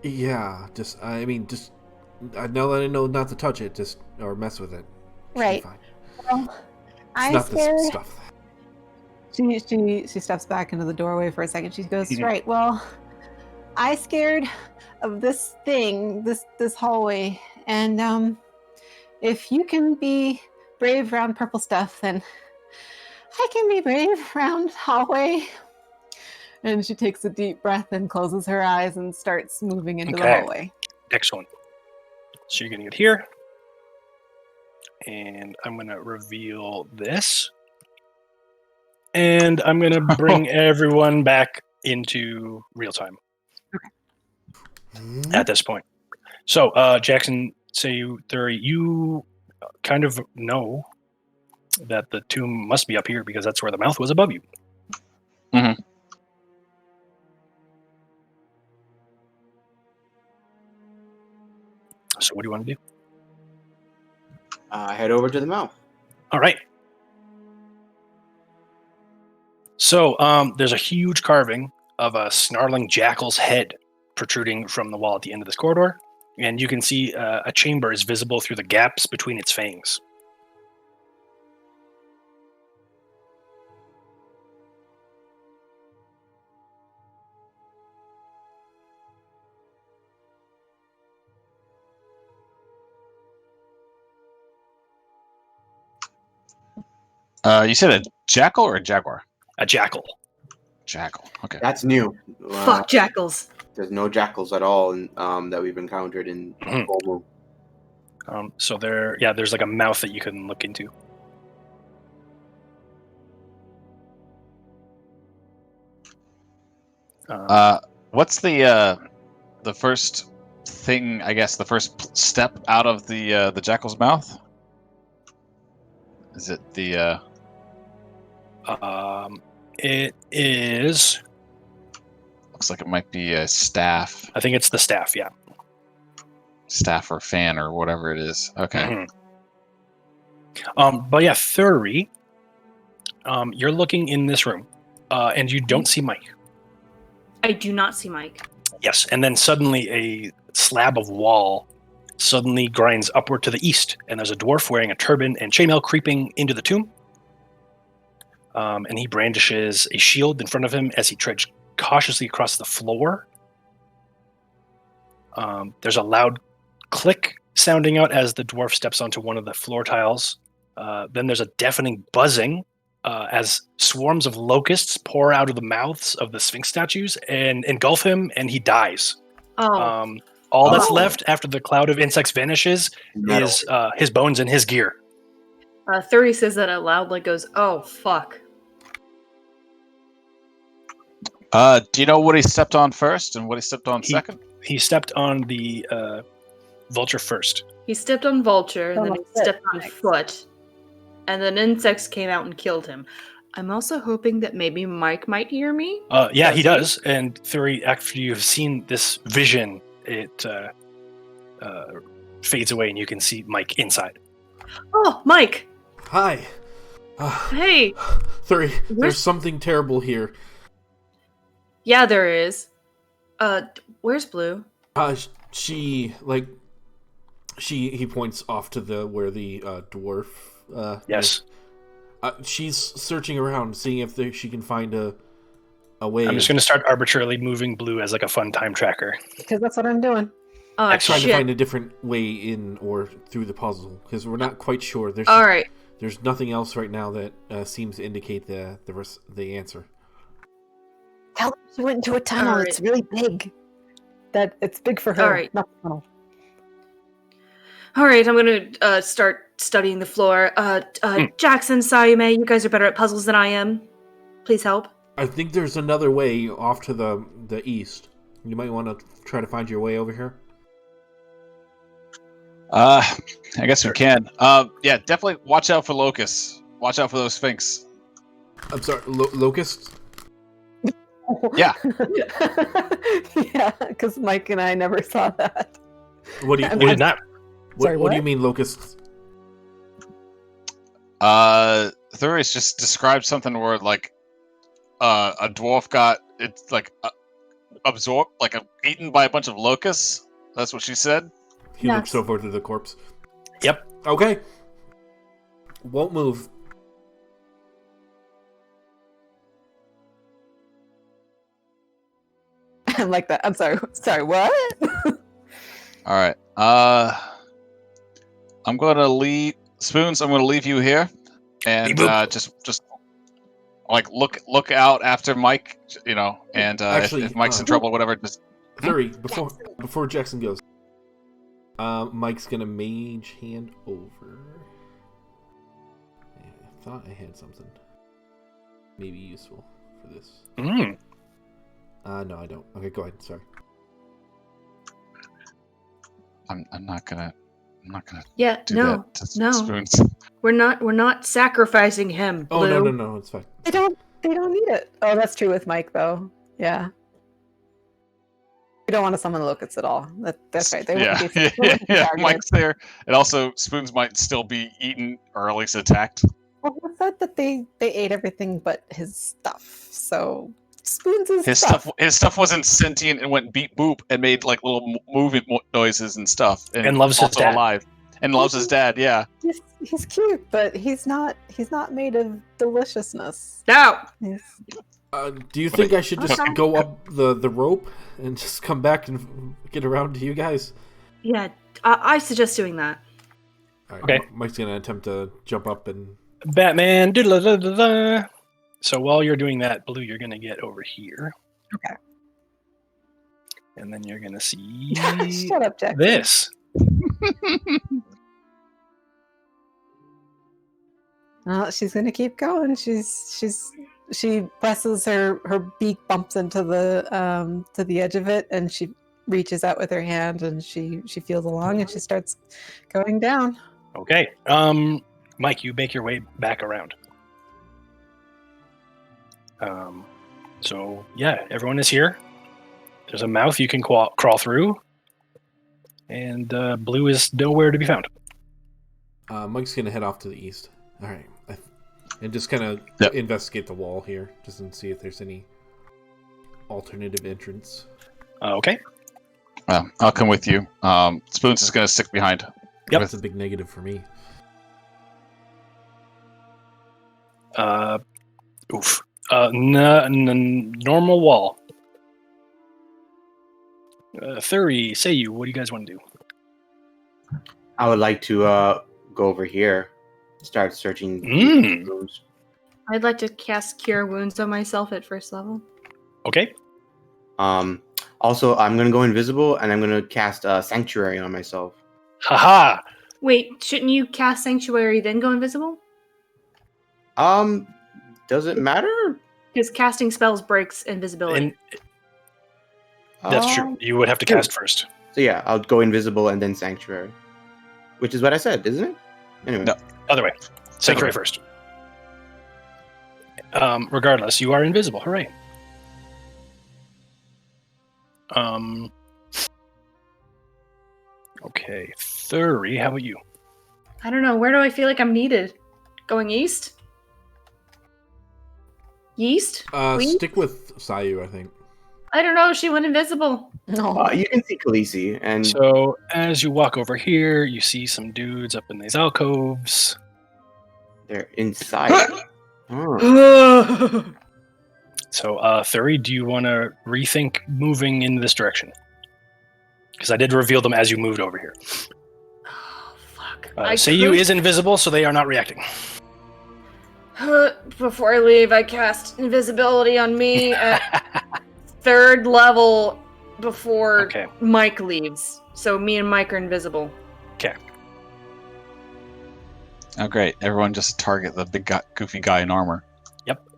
Yeah. Just I know that I know not to touch it, or mess with it. Should be Right. fine. Well, It's I not scared. this stuff. She steps back into the doorway for a second. She goes, Mhm. "Right. Well, I scared of this thing, this hallway, and if you can be brave around purple stuff, then I can be brave around hallway." And she takes a deep breath and closes her eyes and starts moving into the Okay. hallway. Excellent. So you're going to get here. And I'm going to reveal this. And I'm going to bring everyone back into real time at this point. So, Jackson, Thuri, you kind of know that the tomb must be up here because that's where the mouth was above you. Mhm. So what do you want to do? Head over to the mouth. All right. So there's a huge carving of a snarling jackal's head protruding from the wall at the end of this corridor, and you can see a chamber is visible through the gaps between its fangs. You said a jackal or a jaguar? A jackal. Jackal. Okay. That's new. Fuck jackals. There's no jackals at all that we've encountered in Mhm. Full Moon. So there's like a mouth that you can look into. What's the first thing? I guess the first step out of the jackal's mouth. Is it the? It is. Looks like it might be a staff, I think it's the staff. Yeah. staff or fan or whatever it is. Okay. Mhm. But yeah, Thuri, you're looking in this room, and you don't see Mike. I do not see Mike. Yes, and then suddenly a slab of wall suddenly grinds upward to the east, and there's a dwarf wearing a turban and chainmail creeping into the tomb. And he brandishes a shield in front of him as he treads cautiously across the floor. There's a loud click sounding out as the dwarf steps onto one of the floor tiles. Then there's a deafening buzzing as swarms of locusts pour out of the mouths of the Sphinx statues and engulf him, and he dies. Oh. All that's Oh. left after the cloud of insects vanishes is his bones and his gear. Thuri says that out loud, like goes, "Oh fuck." Do you know what he stepped on first and what he stepped on second? He stepped on the vulture first. He stepped on Vulture, and On then the he foot. stepped on Foot, and then insects came out and killed him. I'm also hoping that maybe Mike might hear me. Yeah, he does. And Thuri, after you've seen this vision, it fades away, and you can see Mike inside. Oh, Mike! Hi. Hey! Thuri, Where's- there's something terrible here. Yeah, there is. Where's Blue? He points off to where the dwarf. Yes. She's searching around, seeing if she can find a way. I'm just going to start arbitrarily moving Blue as like a fun time tracker. Because that's what I'm doing. Oh, trying to shit. find a different way in or through the puzzle because we're not quite sure. All right. There's nothing else right now that seems to indicate the answer. Tell them she went into a tunnel. All right. It's really big. That it's big for her. All right. Not the tunnel. All right, I'm gonna start studying the floor. Jackson, Ssayu'më, you guys are better at puzzles than I am. Please help. I think there's another way off to the east. You might want to try to find your way over here. I guess we can. Yeah, definitely watch out for locusts. Watch out for those sphinx. I'm sorry, locusts? Yeah. Yeah, because Mike and I never saw that. What do you? We We did not. What do you mean locusts? Thuri's just described something where like a dwarf got it's like absorbed, like eaten by a bunch of locusts. That's what she said. He looks over to the corpse. Yep. Okay. Won't move. I'm like that. I'm sorry. Sorry, what? All right. I'm gonna leave Spoons. I'm gonna leave you here, and just like look out after Mike. You know, and Actually, if Mike's in trouble, or whatever, just Thuri, before Jackson goes, Mike's gonna mage hand over. Yeah, I thought I had something maybe useful for this. No, I don't. Okay, go ahead. Sorry. I'm not gonna Yeah, do no, that to no. Spoons. We're not sacrificing him. Oh Blue. no, it's fine. They don't need it. Oh, that's true with Mike though. Yeah. We don't want to summon the locusts at all. That's right. They wouldn't be Yeah. targeted. Mike's there, and also Spoons might still be eaten or at least attacked. Well, he said that they ate everything but his stuff. So Spoons is His stuff wasn't sentient and went beep boop and made like little moving noises and stuff. And loves his also dad. alive. And loves his dad. Yeah. He's cute, but he's not made of deliciousness. No. He's, Do you think I should just Okay. go up the rope and just come back and get around to you guys? Yeah, I suggest doing that. All right, Okay. Mike's gonna attempt to jump up and. Batman. Da-da-da-da-da. So while you're doing that, Blue, you're going to get over here. Okay. And then you're going to see shut up, Jack. this. Well, she's gonna keep going. She presses her beak bumps into the edge of it, and she reaches out with her hand, and she feels along, and she starts going down. Okay. Mike, you make your way back around. So yeah, everyone is here. There's a mouth you can crawl through, and Blue is nowhere to be found. Mike's gonna head off to the east. All right, and just kind of investigate the wall here, just and see if there's any alternative entrance. Okay. I'll come with you. Spoons is gonna stick behind. Yep. That's a big negative for me. Oof. Normal wall. Thuri, Ssayu'më, what do you guys want to do? I would like to go over here, start searching rooms. I'd like to cast Cure Wounds on myself at first level. Okay. Also, I'm gonna go invisible, and I'm gonna cast Sanctuary on myself. Haha. Wait, shouldn't you cast Sanctuary then go invisible? Does it matter? Because casting spells breaks invisibility. That's true. You would have to cast first. So yeah, I'll go invisible and then Sanctuary, which is what I said, isn't it? Anyway. No, other way. Sanctuary first. Regardless, you are invisible. Hooray. Okay, Thuri, how about you? I don't know. Where do I feel like I'm needed? Going east? Yeast? Please? Stick with Ssayu'më, I think. I don't know. She went invisible. No. You can see Khaleesi, and So, as you walk over here, you see some dudes up in these alcoves. they're inside. Oh. So, Thuri, do you want to rethink moving in this direction? Because I did reveal them as you moved over here. Oh, fuck. Ssayu'më is invisible, so they are not reacting. Before I leave, I cast invisibility on me at 3rd level before Mike leaves. So me and Mike are invisible. Okay. Oh, great. Everyone just target the big goofy guy in armor. Yep.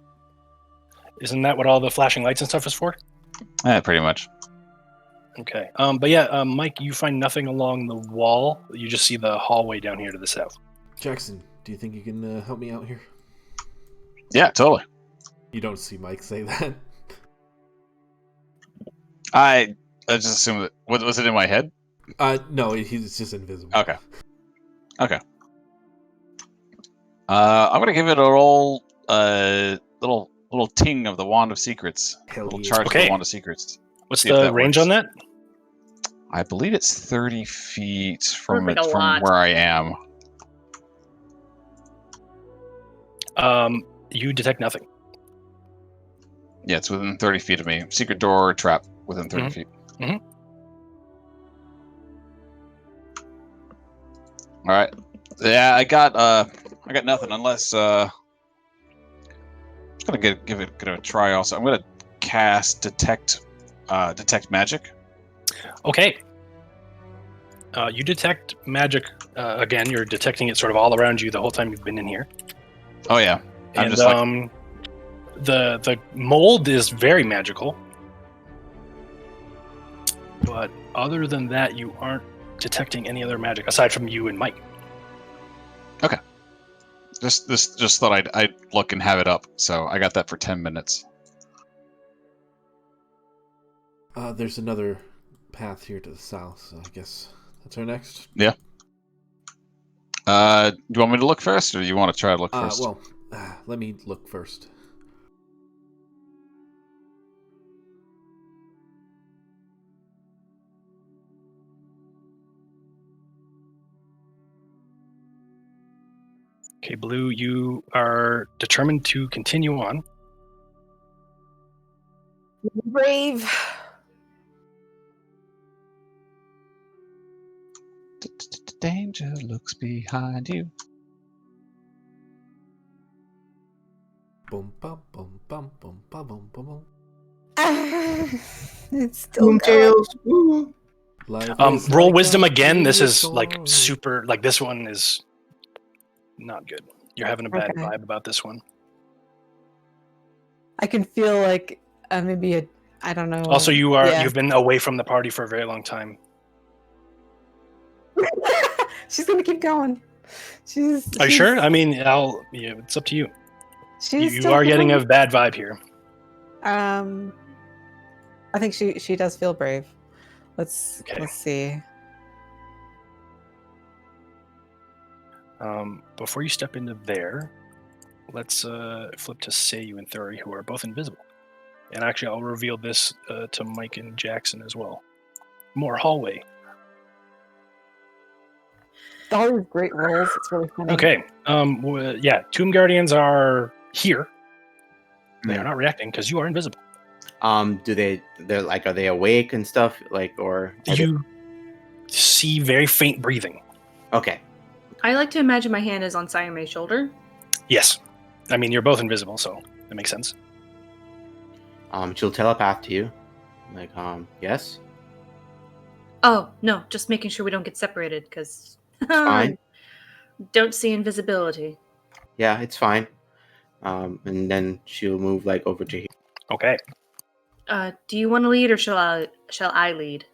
Isn't that what all the flashing lights and stuff is for? Yeah, pretty much. Okay. But yeah, Mike, you find nothing along the wall. You just see the hallway down here to the south. Jackson, do you think you can help me out here? Yeah, totally. You don't see Mike say that. I just assumed that. Was it in my head? No, he's just invisible. Okay. I'm gonna give it a roll. Little ting of the Wand of Secrets. Little charge of the Wand of Secrets. What's the range on that? I believe it's 30 feet from Like where I am. You detect nothing. Yeah, it's within 30 feet of me. Secret door or trap within 30 feet. Mm-hmm. All right. Yeah, I got nothing unless I'm just gonna give it a try. Also, I'm gonna cast detect magic. Okay. You detect magic again. You're detecting it sort of all around you the whole time you've been in here. Oh yeah. And the mold is very magical, but other than that, you aren't detecting any other magic aside from you and Mike. Okay. Just thought I'd look and have it up. So I got that for 10 minutes. There's another path here to the south, so I guess that's our next. Yeah. Do you want me to look first, or do you want to try to look first? Well, let me look first. Okay, Blue, you are determined to continue on. Brave. Danger looks behind you. Boom, bum, bum, bum, bum, bum, bum, bum, bum. It's still going. Roll wisdom again. This is like super. Like this one is not good. You're having a bad vibe about this one. I can feel like maybe I don't know. Also, you've been away from the party for a very long time. She's gonna keep going. Are you sure? I mean, it's up to you. You are getting a bad vibe here. I think she does feel brave. Let's see. Before you step into there, let's flip to Ssayu'më and Thuri, who are both invisible. And actually, I'll reveal this to Mike and Jackson as well. More hallway. All these great rolls. It's really funny. Okay. Tomb Guardians are here. They are not reacting because you are invisible. They're like, are they awake and stuff? Like, or see very faint breathing. Okay. I like to imagine my hand is on Ssayu'më's shoulder. Yes. I mean, you're both invisible, so that makes sense. She'll telepath to you. Like, yes? Oh, no, just making sure we don't get separated, because Fine. don't see invisibility. Yeah, it's fine. And then she'll move, like, over to here. Okay. Do you want to lead, or shall I lead?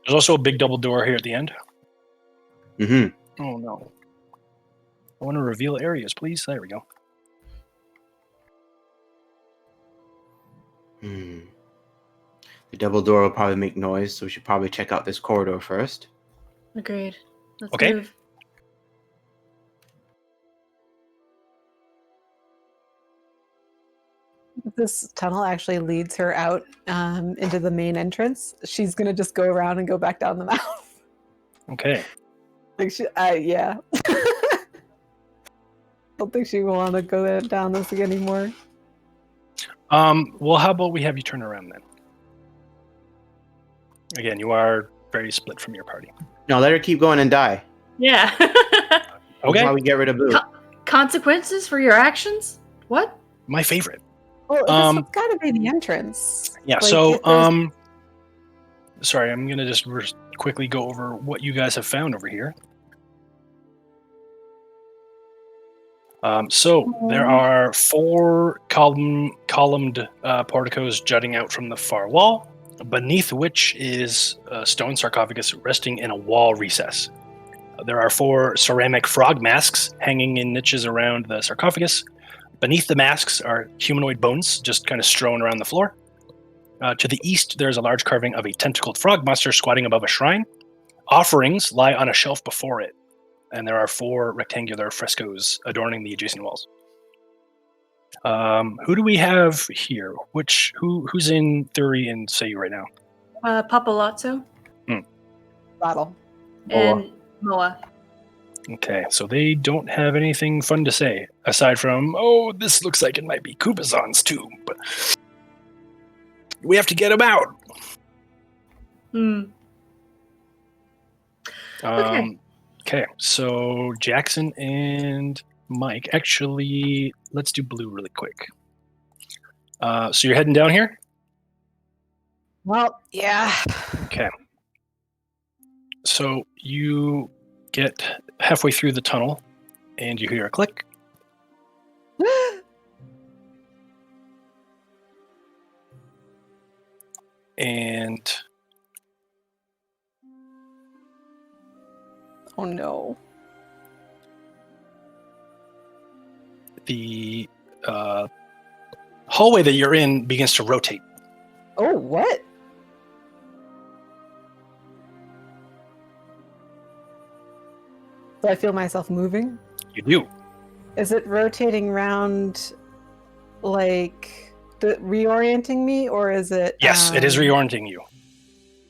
There's also a big double door here at the end. Mm-hmm. Oh, no. I want to reveal areas, please. There we go. The double door will probably make noise, so we should probably check out this corridor first. Agreed. Let's Okay. move. This tunnel actually leads her out into the main entrance. She's gonna just go around and go back down the mouth. Okay. Like yeah. Don't think she will want to go down this anymore. Well, how about we have you turn around then? Again, you are very split from your party. No, let her keep going and die. Yeah. Okay. That's why we get rid of Boo. Consequences for your actions? What? My favorite. Well, this has got to be the entrance. Yeah, Like, so, if there's- sorry, I'm going to just quickly go over what you guys have found over here. So there are 4 columned porticos jutting out from the far wall, beneath which is a stone sarcophagus resting in a wall recess. There are 4 ceramic frog masks hanging in niches around the sarcophagus. Beneath the masks are humanoid bones just kind of strewn around the floor. To the east, there's a large carving of a tentacled frog monster squatting above a shrine. Offerings lie on a shelf before it, and there are 4 rectangular frescoes adorning the adjacent walls. Who do we have here? Who's in Thuri and Ssayu'më right now? Papalazzo Bottle. and Moa. Okay, so they don't have anything fun to say aside from, "Oh, this looks like it might be Kubazan's tomb, but we have to get him out." Okay, so Jackson and Mike. Actually, let's do blue really quick. So you're heading down here? Well, yeah. Okay. So you get halfway through the tunnel, and you hear a click. And Oh no. the hallway that you're in begins to rotate. Oh, what? Do I feel myself moving? You do. Is it rotating around, like reorienting me, or is it? Yes, it is reorienting you.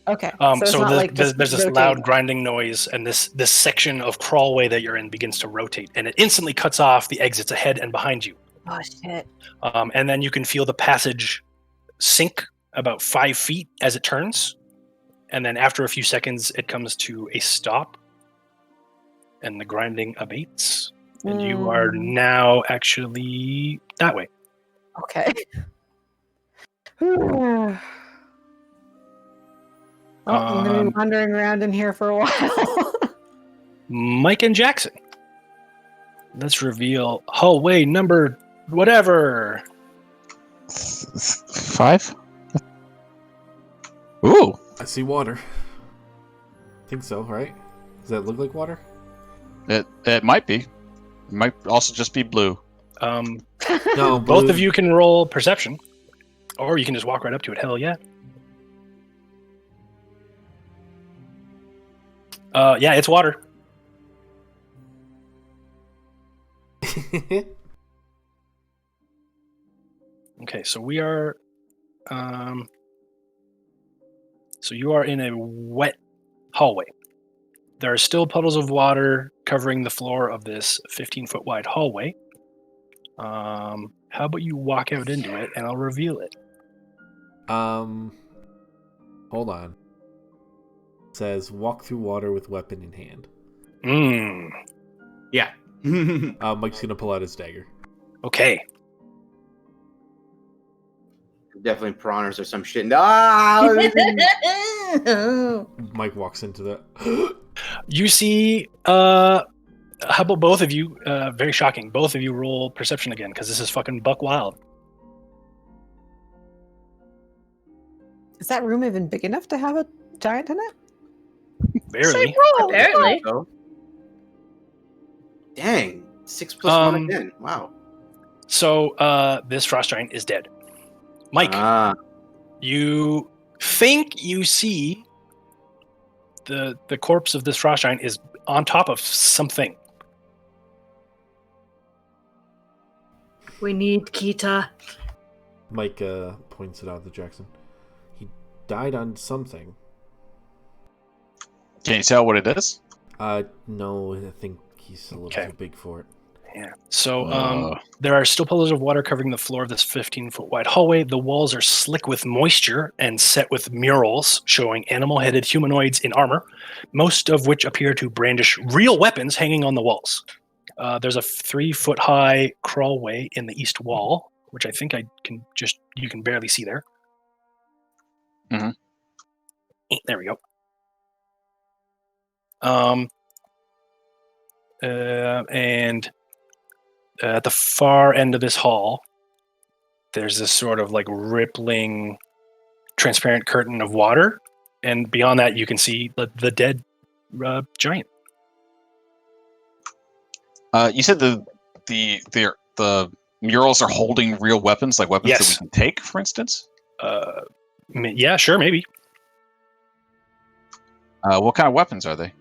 Okay. So it's not like there's just this rotating. loud grinding noise, and this section of crawlway that you're in begins to rotate, and it instantly cuts off the exits ahead and behind you. Oh shit! And then you can feel the passage sink about 5 feet as it turns, and then after a few seconds, it comes to a stop, and the grinding abates, and you are now actually that way. Okay. Well, I'm gonna be wandering around in here for a while. Mike and Jackson. Let's reveal hallway number whatever. 5? Ooh. I see water. Think so, right? Does that look like water? It might be. It might also just be blue. No, Both blue. of you can roll perception, or you can just walk right up to it. Hell yeah. Yeah, it's water. Okay, so we are. So you are in a wet hallway. There are still puddles of water covering the floor of this 15-foot wide hallway. How about you walk out into it, and I'll reveal it. Hold on. says, walk through water with weapon in hand. Yeah. Mike's going to pull out his dagger. Okay. Definitely piranhas or some shit. Mike walks into that. You see, how about both of you, very shocking, both of you roll perception again, because this is fucking buck wild. Is that room even big enough to have a giant in it? Barely. Apparently. So, dang. 6 plus 1 again. Wow. So, this frost giant is dead. Mike, you think you see the corpse of this frost giant is on top of something. We need Kita. Mike points it out to Jackson. He died on something. Can you tell what it is? No, I think he's a little too big for it. Yeah. So there are still pillars of water covering the floor of this 15-foot wide hallway. The walls are slick with moisture and set with murals showing animal-headed humanoids in armor, most of which appear to brandish real weapons hanging on the walls. There's a 3-foot-high crawlway in the east wall, which I think you can barely see there. Mm-hmm. There we go. And at the far end of this hall, there's this sort of like rippling, transparent curtain of water, and beyond that, you can see the dead giant. You said the murals are holding real weapons, like weapons that we can take, for instance? Yeah, sure, maybe. What kind of weapons are they?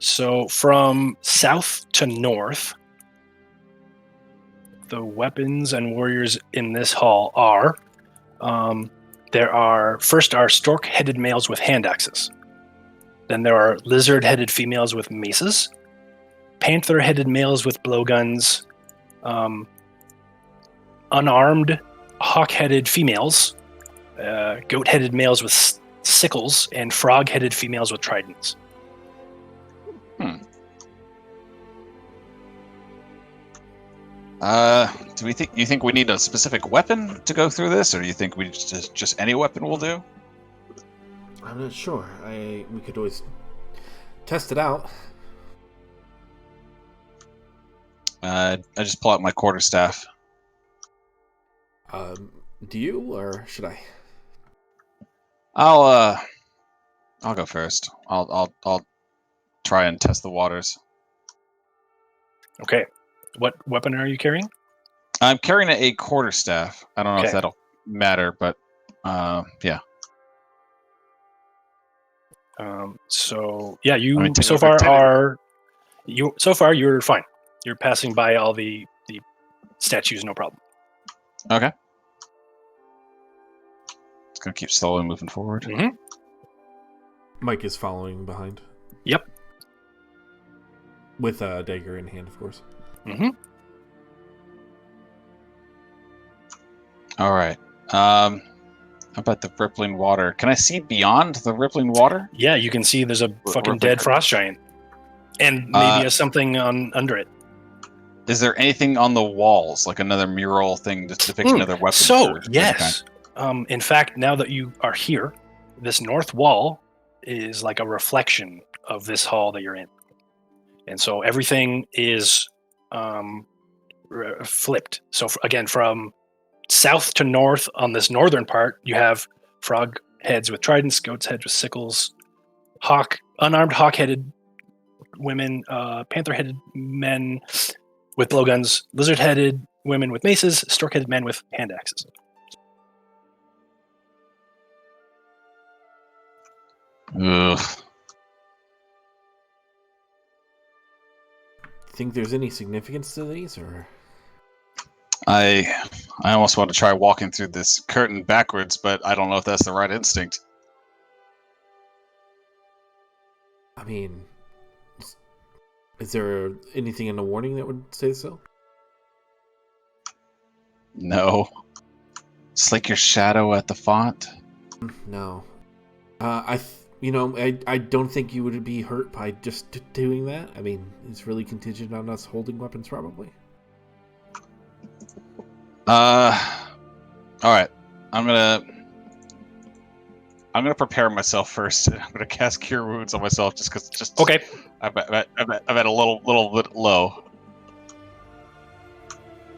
So from south to north, the weapons and warriors in this hall are, there are stork-headed males with hand axes. Then there are lizard-headed females with maces, panther-headed males with blowguns, unarmed hawk-headed females, goat-headed males with sickles, and frog-headed females with tridents. Do you think we need a specific weapon to go through this, or do you think we just any weapon will do? I'm not sure. We could always test it out. I just pull out my quarterstaff. Do you, or should I? I'll go first. I'll try and test the waters. Okay. What weapon are you carrying? I'm carrying a quarterstaff. I don't know if that'll matter, but yeah. You're fine. You're passing by all the statues, no problem. Okay. Just gonna keep slowly moving forward. Mm-hmm. Mike is following behind. Yep. With a dagger in hand, of course. Mm-hmm. All right. How about the rippling water? Can I see beyond the rippling water? Yeah, you can see there's a fucking dead frost giant, and maybe something under it. Is there anything on the walls, like another mural thing that depicts another weapon? So yes, in fact, now that you are here, this north wall is like a reflection of this hall that you're in, and so everything is flipped. So again, from south to north on this northern part, you have frog heads with tridents, goats heads with sickles, unarmed hawk-headed women, panther-headed men with blowguns, lizard-headed women with maces, stork-headed men with hand axes. Ugh. Think there's any significance to these, or? I almost want to try walking through this curtain backwards, but I don't know if that's the right instinct. I mean, is there anything in the warning that would say so? No. Slick your shadow at the font. No. I don't think you would be hurt by just doing that. I mean, it's really contingent on us holding weapons, probably. All right. I'm gonna prepare myself first. I'm gonna cast Cure Wounds on myself just Okay. I'm at a little bit low.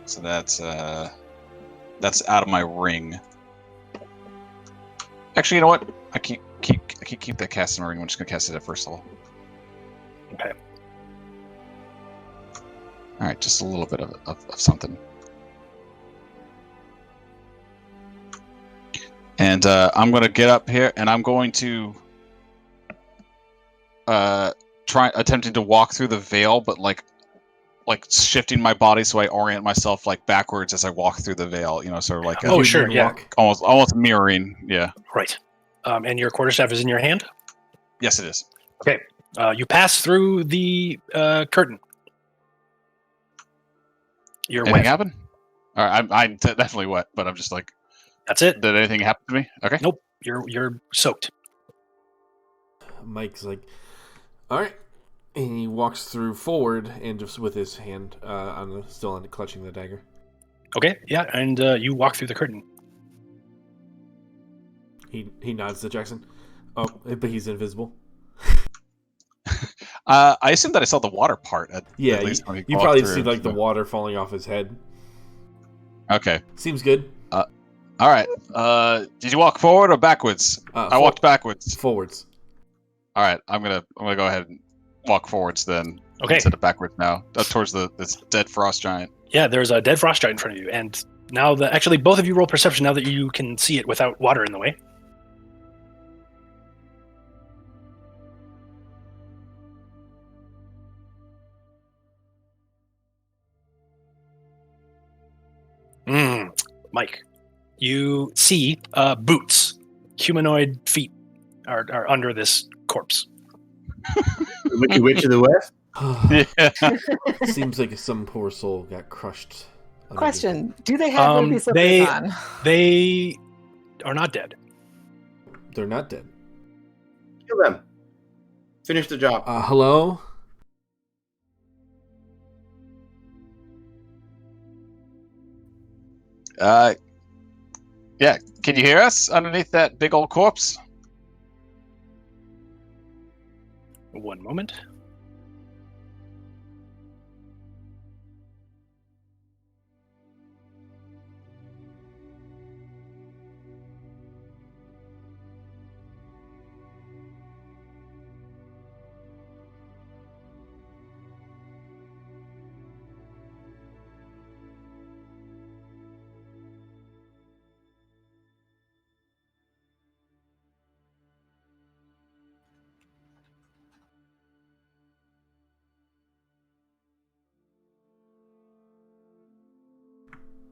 So that's out of my ring. Actually, you know what? I can't keep that cast in my ring. I'm just gonna cast it at first level. Okay. All right, just a little bit of something. And I'm going to get up here, and I'm going to attempting to walk through the veil, but like shifting my body so I orient myself like backwards as I walk through the veil. Sort of like Oh, sure, yeah. almost mirroring. Yeah. Right. And your quarterstaff is in your hand? Yes, it is. Okay. You pass through the curtain. You're Anything wet. happen? All right, I'm definitely wet, but I'm just like. That's it. Did anything happen to me? Okay. Nope. You're soaked. Mike's like, all right, and he walks through forward and just with his hand still clutching the dagger. Okay. Yeah, and you walk through the curtain. He nods to Jackson. Oh, but he's invisible. I assume that I saw the water part. At least when you probably see like the water falling off his head. Okay. Seems good. All right. Did you walk forward or backwards? I walked backwards. Forwards. All right. I'm gonna go ahead and walk forwards then. Okay. Instead of backwards now, up towards this dead frost giant. Yeah, there's a dead frost giant in front of you, and now actually both of you roll perception now that you can see it without water in the way. Mike, you see boots, humanoid feet are under this corpse. The Wicked Witch of the West? Yeah. Seems like some poor soul got crushed. Question: do they have ruby slippers on? They are not dead. They're not dead. Kill them. Finish the job. Hello? Yeah. Can you hear us underneath that big old corpse? One moment.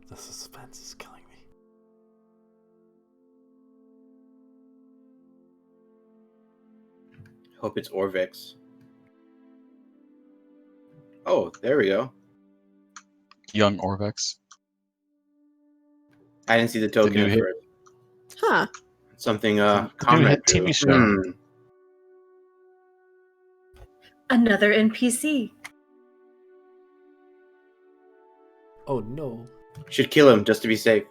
The suspense is killing me. Hope it's Orvex. Oh, there we go. Young Orvex. I didn't see the token new at hit. first. Huh. Something new Conrad hit TV drew. show. Another NPC. Oh no. Should kill him just to be safe.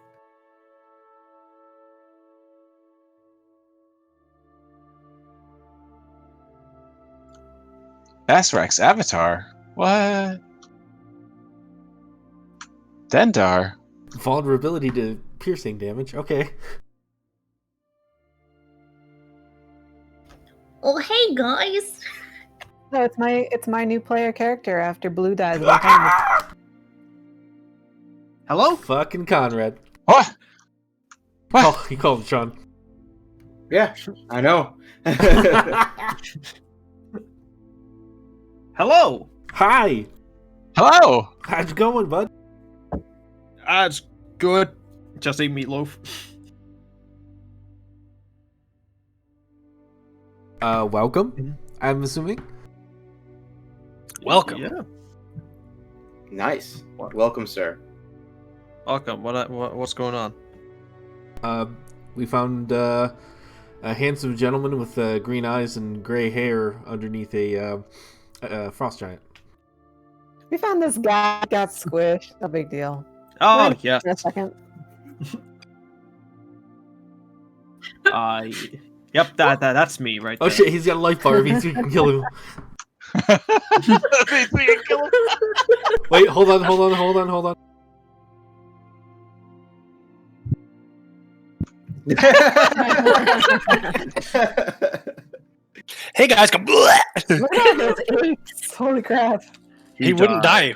Basrak's avatar? What? Dendar? Vulnerability to piercing damage. Okay. Oh, hey guys. No, it's my new player character after Blue dies. One time. Hello? Fucking Conrad. What? He called Sean. Yeah, I know. Hello? Hi. Hello! How's it going, bud? It's good. Just ate meatloaf. Welcome, I'm assuming. Welcome. Yeah. Nice. What? Welcome, sir. Welcome. What's going on? We found a handsome gentleman with green eyes and gray hair underneath a frost giant. We found this guy got squished. No big deal. Oh, Wait yes. For a second. Yep, that's me right Oh there. shit, he's got a life bar. It means we can kill him. Wait, hold on. Hey guys, come. Look at those apes. Holy crap. He wouldn't die.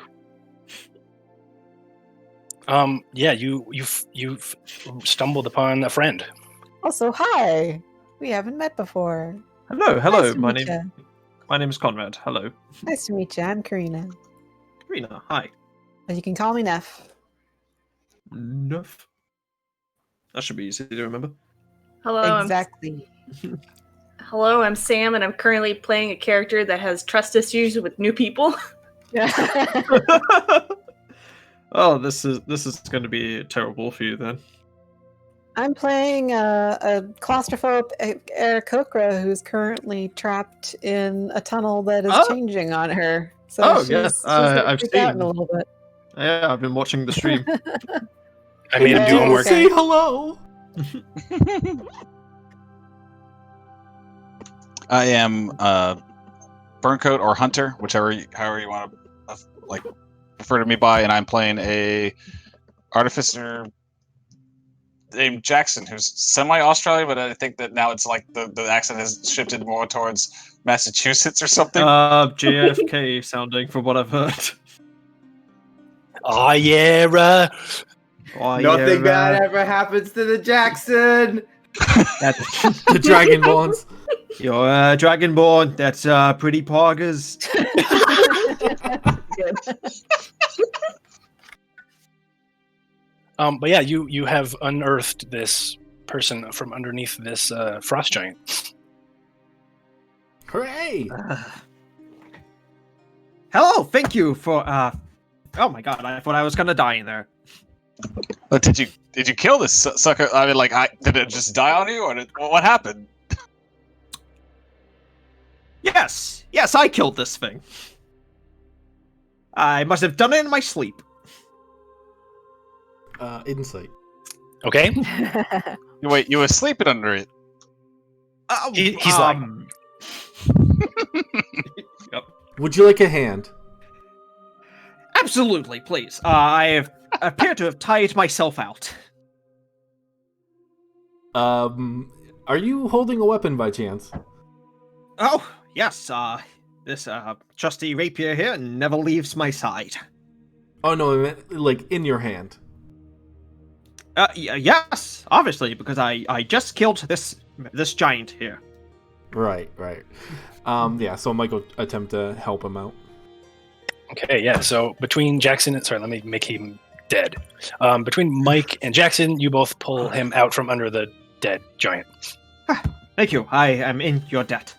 Yeah, you stumbled upon a friend. Also, hi. We haven't met before. Hello. Nice to My meet name is Conrad. Hello. Nice to meet you. I'm Karina. Karina, hi. But you can call me Neff. Nuff. That should be easy to remember. Hello, Exactly. hello, I'm Sam, and I'm currently playing a character that has trust issues with new people. Oh, this is going to be terrible for you then. I'm playing a claustrophobe Aarakocra who's currently trapped in a tunnel that is changing on her. So she's I've freaked out seen. a little bit. Yeah, I've been watching the stream. I made him do homework. Say hello. I am Burncoat or Hunter, however you want to refer to me by, and I'm playing a artificer named Jackson, who's semi-Australian, but I think that now it's like the accent has shifted more towards Massachusetts or something. JFK sounding from what I've heard. Oh yeah. Oh, Nothing bad ever happens to the Jackson. That's The Dragonborns. you're Dragonborn. That's pretty poggers. Good. But yeah, you have unearthed this person from underneath this frost giant. Hooray! Hello, thank you for. Oh my god, I thought I was gonna die in there. But did you kill this sucker? I mean, did it just die on you, or what happened? Yes, I killed this thing. I must have done it in my sleep. Insight. Okay. Wait, you were sleeping under it. He's like. Yep. Would you like a hand? Absolutely, please. I appear to have tired myself out. Are you holding a weapon by chance? Oh, yes, this trusty rapier here never leaves my side. Oh no, I meant like in your hand. Yes, obviously, because I just killed this giant here. Right. Yeah, so Mike will attempt to help him out. Okay, yeah. So between Jackson, sorry, let me make him dead. Between Mike and Jackson, you both pull him out from under the dead giant. Thank you. I am in your debt.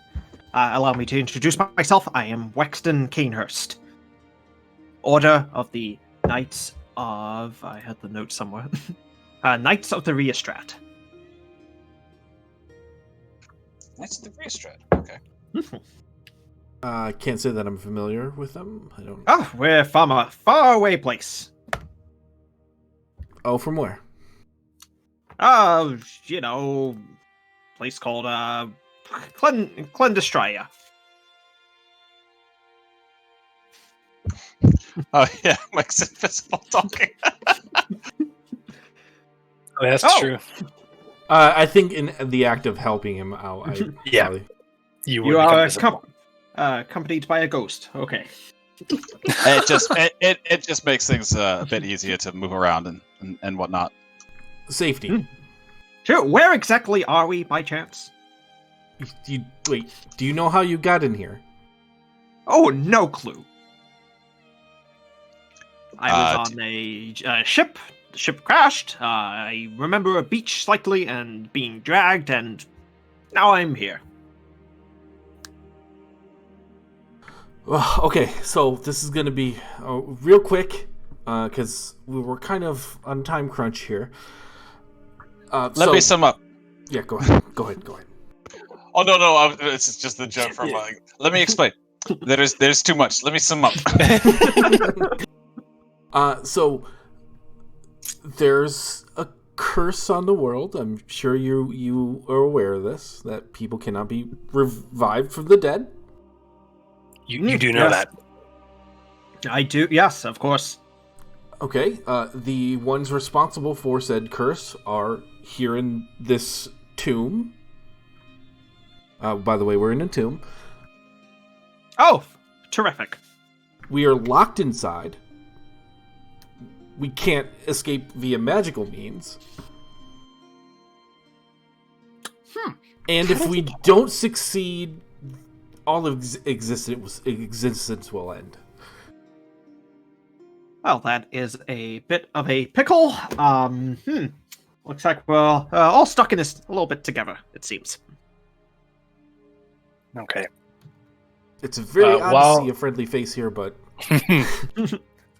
Allow me to introduce myself. I am Wexton Canehurst, Order of the Knights of... I had the note somewhere. Knights of the Riestrat. That's the Riestrat. Okay. I can't say that I'm familiar with them. I don't. Oh, we're from a faraway place. Oh, from where? Place called Clendestraya. Oh yeah, Mike's invisible talking. Oh, that's true. I think in the act of helping him out, Yeah. probably... You are accompanied by a ghost. Okay. It just makes things a bit easier to move around and whatnot. Safety. Sure. Where exactly are we, by chance? Wait, do you know how you got in here? Oh, no clue. I was on a ship. The ship crashed. I remember a beach slightly and being dragged, and now I'm here. Okay, so this is going to be real quick, because we were kind of on time crunch here. Let me sum up. Yeah, go ahead. Go ahead. Oh no! It's just the joke from. Let me explain. There's too much. Let me sum up. So there's a curse on the world. I'm sure you are aware of this. That people cannot be revived from the dead. You do know that. I do. Yes, of course. Okay. The ones responsible for said curse are here in this tomb. By the way, we're in a tomb. Oh, terrific. We are locked inside. We can't escape via magical means. And if we don't succeed, all of existence will end. Well, that is a bit of a pickle. Looks like we're all stuck in this a little bit together, it seems. Okay. It's very odd to see a friendly face here, but...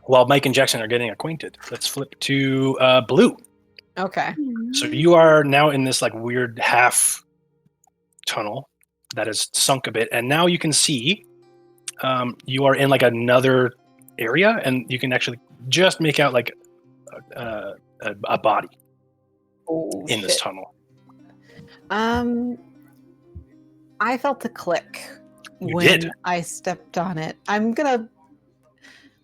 While Mike and Jackson are getting acquainted, let's flip to Blue. Okay. So you are now in this like weird half tunnel that is sunk a bit, and now you can see you are in like another area, and you can actually just make out like a body in this tunnel. I felt a click You did. I stepped on it.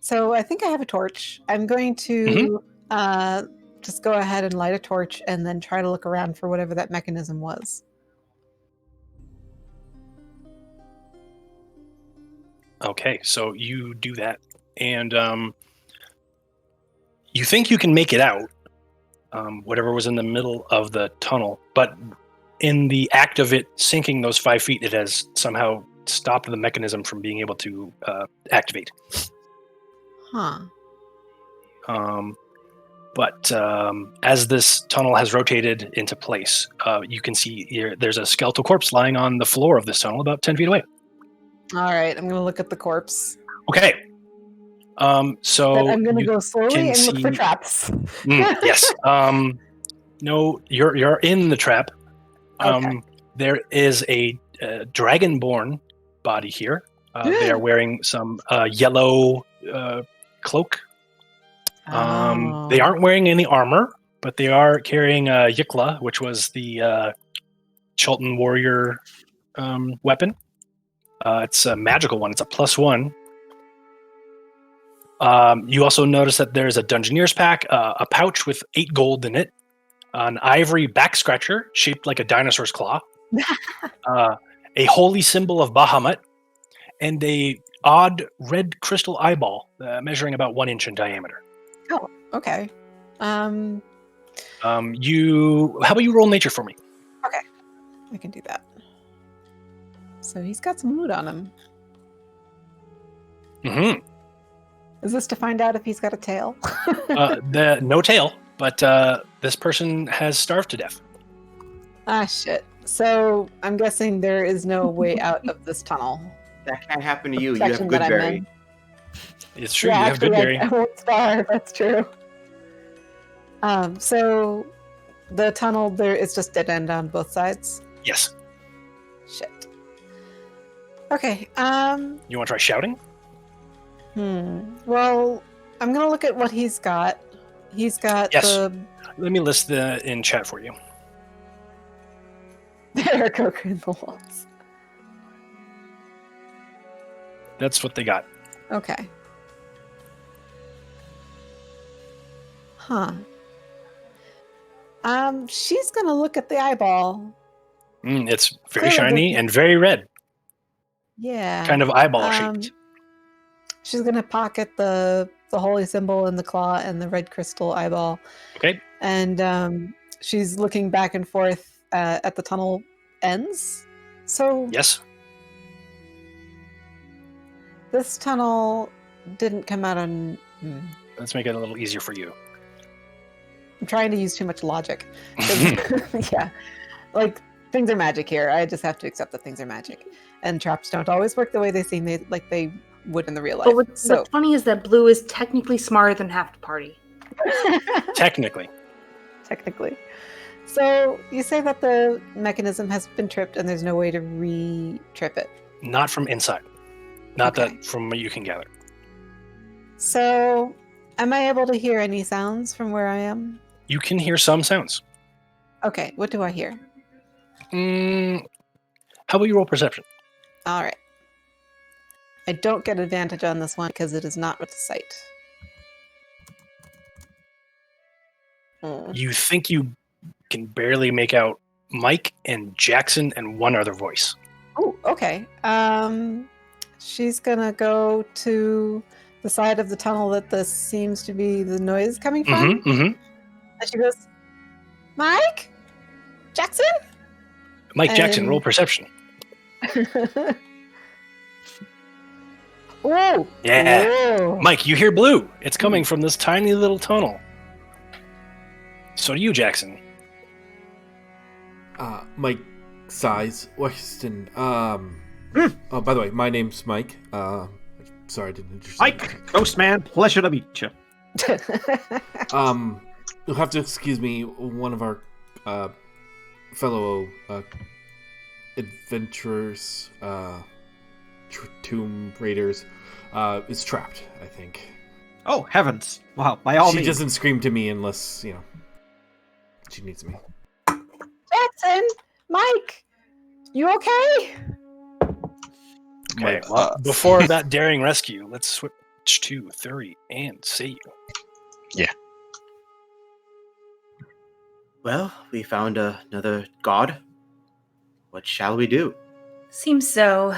So I think I have a torch. I'm going to just go ahead and light a torch and then try to look around for whatever that mechanism was. Okay, so you do that, and you think you can make it out, whatever was in the middle of the tunnel, but in the act of it sinking those 5 feet, it has somehow stopped the mechanism from being able to activate. Huh. But as this tunnel has rotated into place, you can see there's a skeletal corpse lying on the floor of this tunnel about 10 feet away. All right, I'm going to look at the corpse. Okay. So then I'm going to go slowly and look for see... traps. Yes. No, you're in the trap. Okay. There is a dragonborn body here. They are wearing some yellow cloak. They aren't wearing any armor, but they are carrying a Yikla, which was the Chultan warrior weapon. It's a magical one. It's a +1. You also notice that there's a Dungeoneer's pack, a pouch with 8 gold in it, an ivory back scratcher shaped like a dinosaur's claw, a holy symbol of Bahamut, and a odd red crystal eyeball measuring about 1 inch in diameter. Oh, okay. How about you roll nature for me? Okay, I can do that. So he's got some loot on him. Mm-hmm. Is this to find out if he's got a tail? No tail, but this person has starved to death. Ah, shit. So I'm guessing there is no way out of this tunnel. That can't happen to you. You Section have that I'm Goodberry. in. It's true, Yeah, you have actually, Goodberry. I won't starve. That's true. So the tunnel there is just dead end on both sides. Yes. Shit. Okay. You want to try shouting? Well, I'm gonna look at what he's got. He's got Let me list in chat for you. There are coker in the walls. That's what they got. Okay. Huh. She's gonna look at the eyeball. It's very Clearly shiny the- and very red. Yeah. Kind of eyeball shaped. She's gonna pocket the holy symbol and the claw and the red crystal eyeball. Okay. And she's looking back and forth at the tunnel ends. So Yes. this tunnel didn't come out on. Let's make it a little easier for you. I'm trying to use too much logic. Yeah, like things are magic here. I just have to accept that things are magic, and traps don't always work the way they seem they would in the real life. But what's funny is that Blue is technically smarter than half the party. Technically. Technically. So you say that the mechanism has been tripped and there's no way to re-trip it. Not from inside. Not Okay. that from what you can gather. So am I able to hear any sounds from where I am? You can hear some sounds. Okay, what do I hear? How about you roll perception? All right. I don't get advantage on this one because it is not with the sight. You think you can barely make out Mike and Jackson and one other voice. Oh, okay. She's gonna go to the side of the tunnel that this seems to be the noise coming from. And she goes, Mike? Jackson? Mike Jackson, And- roll perception. Oh! Yeah. Whoa. Mike, you hear blue. It's coming from this tiny little tunnel. So do you, Jackson. Mike size Wexton. Oh, by the way, my name's Mike. Sorry, I didn't introduce you. Mike, Ghostman, pleasure to meet you. You'll have to excuse me. One of our fellow adventurers, tomb raiders, is trapped. I think. Oh heavens! Well, by all She means. doesn't scream to me unless she needs me. Jackson! Mike! You okay? Okay, Mike, well, before that daring rescue, let's switch to Thuri and Ssayu'më. Well, we found another god. What shall we do? Seems so.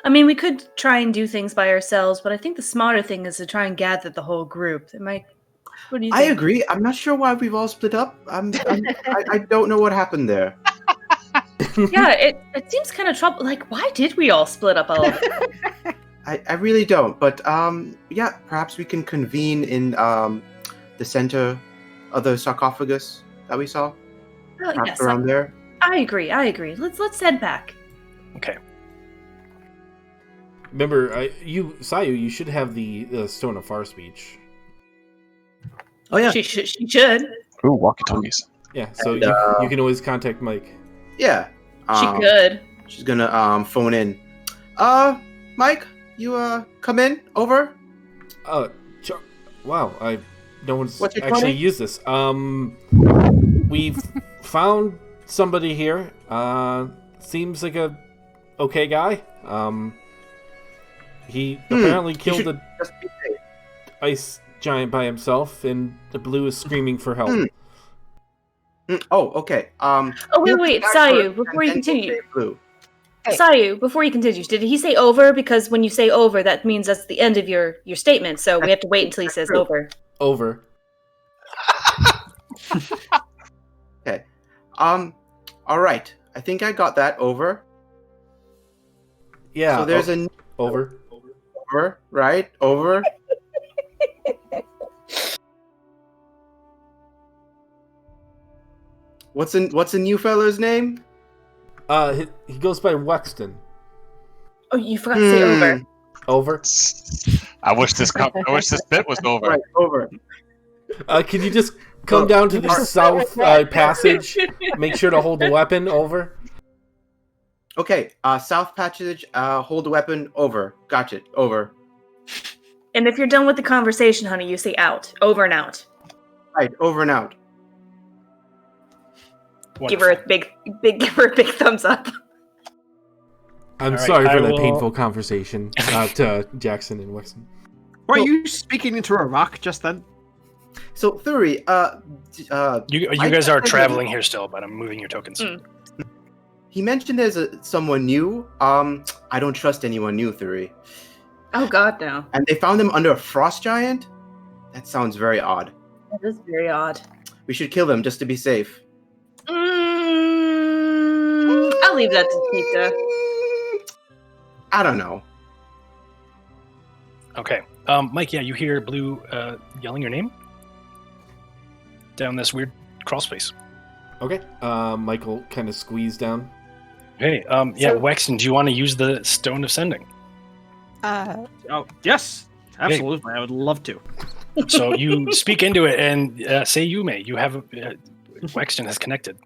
I mean, we could try and do things by ourselves, but I think the smarter thing is to try and gather the whole group. What do you think? I agree. I'm not sure why we've all split up. I don't know what happened there. Yeah, it seems kind of trouble. Like, why did we all split up all? I really don't. But yeah, perhaps we can convene in the center of the sarcophagus that we saw. Perhaps Yes, around there. I agree. Let's head back. Okay. remember, Ssayu'më, you should have the Stone of Far Speech. Oh yeah. She should. Ooh, walkie-talkies. Yeah, so And, you can always contact Mike. Yeah. She could. She's gonna phone in. Mike, you come in. Over. Wow, no one's What's your actually 20? used this. We've found somebody here. Seems like a okay guy. He apparently killed should a just be safe. ice giant by himself, and the blue is screaming for help. Oh, okay. Oh, wait, Ssayu'më, before you continue. Blue. Ssayu'më, before you continue, did he say over? Because when you say over, that means that's the end of your statement. So we have to wait until he says True. over. Over. Okay. All right. I think I got that. Over. Yeah. So there's a over. over, right? Over. What's the new fellow's name? He goes by Wexton. Oh, you forgot to say over. Over. I wish this bit was over. Right, over. Can you just come down to the south passage? Make sure to hold the weapon. Over. Okay. South passage. Hold the weapon. Over. Gotcha. Over. And if you're done with the conversation, honey, you say out. Over and out. Right. Over and out. Give her a big thumbs up. I'm All right, sorry for I that will- painful conversation to Jackson and Wexton. Were you speaking into a rock just then? So Thuri, You Mike guys are said traveling here still, but I'm moving your tokens. he mentioned there's someone new. I don't trust anyone new, Thuri. Oh God, no. And they found them under a frost giant. That sounds very odd. That is very odd. We should kill them just to be safe. I'll leave that to Pizza. I don't know. Okay. Mike, yeah, you hear Blue yelling your name down this weird crawl space. Okay. Michael kind of squeezed down. Hey, yeah, So- Wexton, do you want to use the Stone of Sending? Oh yes, absolutely. I would love to. So you speak into it and say, "You may." You have Wexton has connected.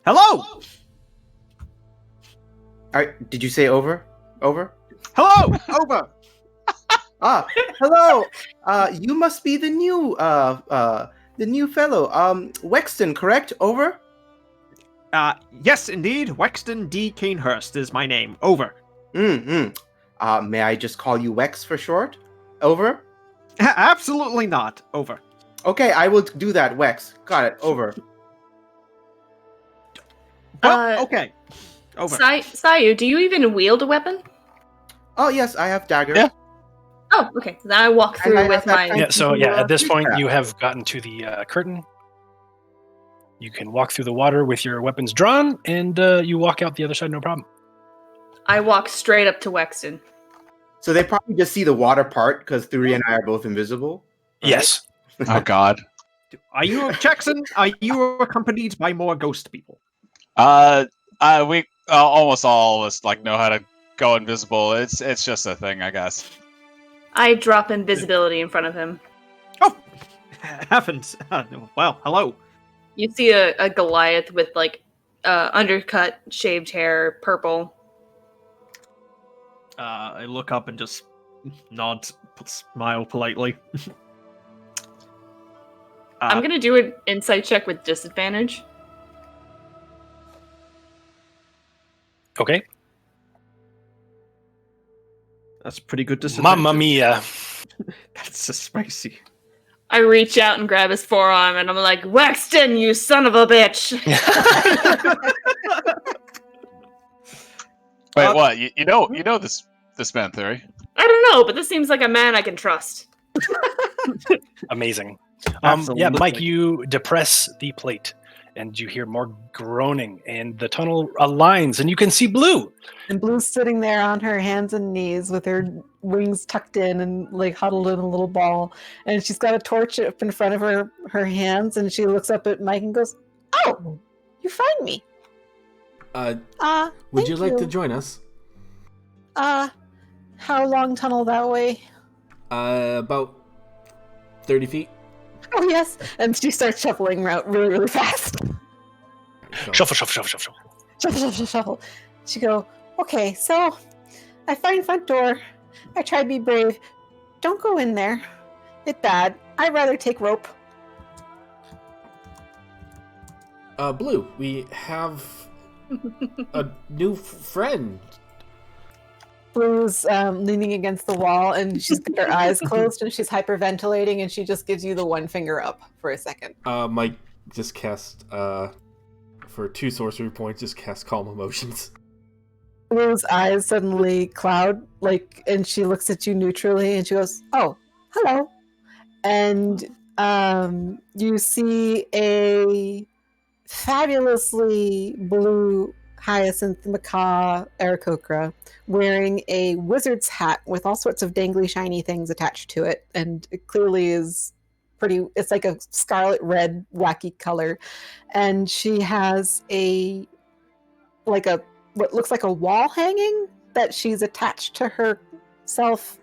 Hello! Did you say over? Over? Hello! Over! Hello. You must be the new fellow. Wexton, correct? Over? Yes, indeed. Wexton D. Canehurst is my name. Over. May I just call you Wex for short? Over? Absolutely not. Over. Okay, I will do that, Wex. Got it. Over. Well, okay. Over. Ssayu'më, do you even wield a weapon? Oh, yes, I have dagger. Yeah. Oh, okay. Then I walk through with my... Yeah, so at this point, you have gotten to the curtain. You can walk through the water with your weapons drawn, and you walk out the other side, no problem. I walk straight up to Wexton. So they probably just see the water part, because Thuri and I are both invisible. Right? Yes. Oh God. Are you, Jackson? Are you accompanied by more ghost people? We almost all of us know how to go invisible. It's just a thing, I guess. I drop invisibility in front of him. Oh, heavens! Well, hello. You see a Goliath with undercut, shaved hair, purple. I look up and just nod, smile politely. I'm gonna do an insight check with disadvantage. Okay. That's pretty good disadvantage. Mamma mia. That's so spicy. I reach out and grab his forearm, and I'm like, Wexton, you son of a bitch! Wait, what? You know this man, Thuri? I don't know, but this seems like a man I can trust. Amazing. Absolutely. Mike, you depress the plate, and you hear more groaning, and the tunnel aligns, and you can see Blue. And Blue's sitting there on her hands and knees with her wings tucked in and huddled in a little ball. And she's got a torch up in front of her hands, and she looks up at Mike and goes, "Oh, you find me. Would you like to join us? How long tunnel that way?" About 30 feet. "Oh, yes." And she starts shuffling around really, really fast. Shuffle. Shuffle. She go, "Okay, so I find front door. I try to be brave. Don't go in there. It's bad. I'd rather take rope." Blue, we have a new friend. Blue's leaning against the wall, and she's got her eyes closed, and she's hyperventilating, and she just gives you the one finger up for a second. Mike just cast, for 2 sorcery points, just cast Calm Emotions. Blue's eyes suddenly cloud, and she looks at you neutrally, and she goes, "Oh, hello." And you see a fabulously blue hyacinth macaw Aarakocra wearing a wizard's hat with all sorts of dangly shiny things attached to it, and it clearly is it's like a scarlet red wacky color, and she has what looks like a wall hanging that she's attached to herself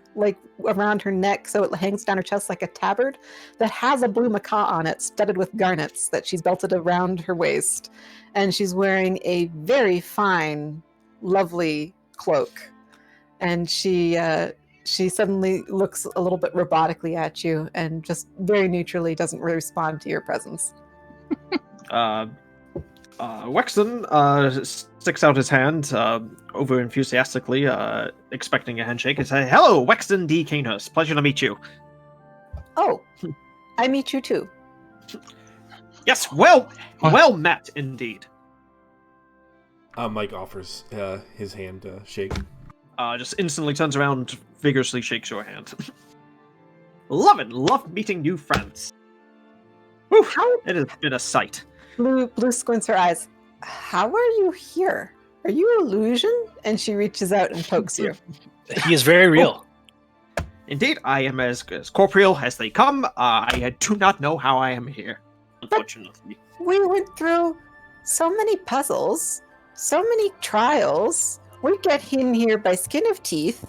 around her neck, so it hangs down her chest like a tabard that has a blue macaw on it studded with garnets that she's belted around her waist, and she's wearing a very fine, lovely cloak, and she suddenly looks a little bit robotically at you and just very neutrally doesn't respond to your presence. Wexton sticks out his hand over enthusiastically, expecting a handshake, and says, "Hello, Wexton D. Canehurst. Pleasure to meet you." "Oh, I meet you too." "Yes, well met indeed." Mike offers his hand shake. Just instantly turns around, vigorously shakes your hand. Love meeting new friends. Whew, it has been a sight. Blue squints her eyes. "How are you here? Are you illusion?" And she reaches out and pokes you. He is very real. Indeed, I am as corporeal as they come. I do not know how I am here, unfortunately. We went through so many puzzles, so many trials. We get in here by skin of teeth.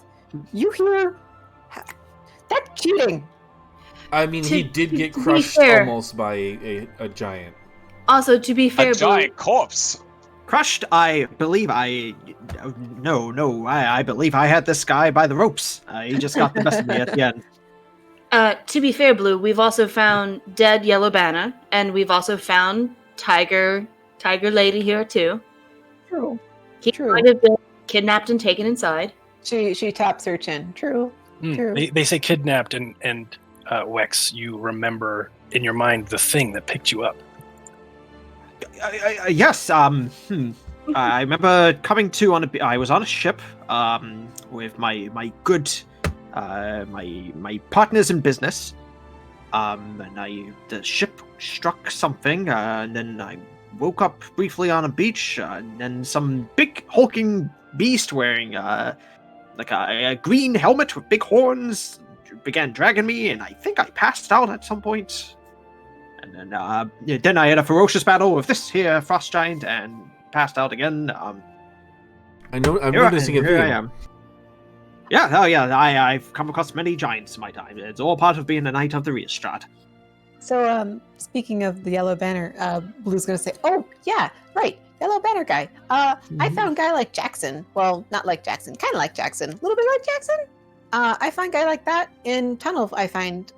You here? That's cheating. I mean, he did get to be crushed fair- almost by a giant. Also, to be fair, A giant corpse. Crushed, I believe I believe I had this guy by the ropes. He just got the best of me at the end. To be fair, Blue, we've also found dead Yellow Banner, and we've also found Tiger Lady here too. True. He True. might have been kidnapped and taken inside. She taps her chin. True. True. They say kidnapped, and Wex, you remember in your mind the thing that picked you up. Yes. I remember coming to I was on a ship with my good my partners in business. And the ship struck something, and then I woke up briefly on a beach, and then some big hulking beast wearing like a green helmet with big horns began dragging me, and I think I passed out at some point. And then I had a ferocious battle with this here frost giant and passed out again. I know. I'm noticing a here I theme. am. Yeah, oh yeah, I've come across many giants in my time. It's all part of being a knight of the Riestrad. So, speaking of the Yellow Banner, Blue's gonna say, "Oh yeah, right, Yellow Banner guy. I found guy like Jackson. Well, not like Jackson, kind of like Jackson, a little bit like Jackson. I find guy like that in tunnel. I find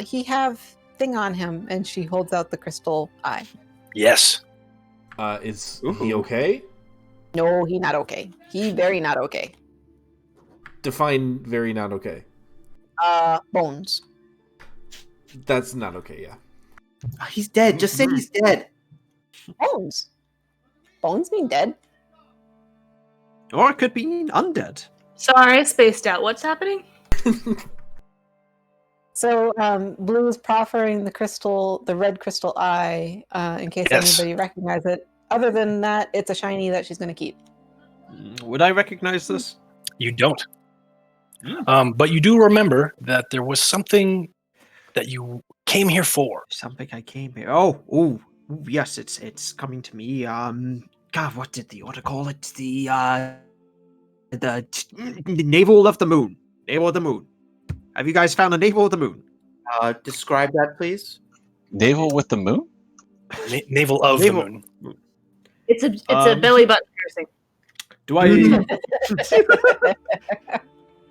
he have thing on him," and she holds out the crystal eye. Yes. Is he okay? No, he not okay. He very not okay. Define very not okay. Bones. That's not okay. Yeah. He's dead. Just say he's dead. Bones. Bones mean dead. Or it could be undead. Sorry, I spaced out. What's happening? So, Blue is proffering the red crystal eye, in case Yes. anybody recognizes it. Other than that, it's a shiny that she's going to keep. Would I recognize this? You don't. But you do remember that there was something that you came here for. Something I came here. Oh, yes, it's coming to me. God, what did the order call it? The navel of the moon. Navel of the moon. Have you guys found a navel of the moon? Describe that, please. Navel with the moon? Navel of Navel. the moon. It's a belly button piercing. Do I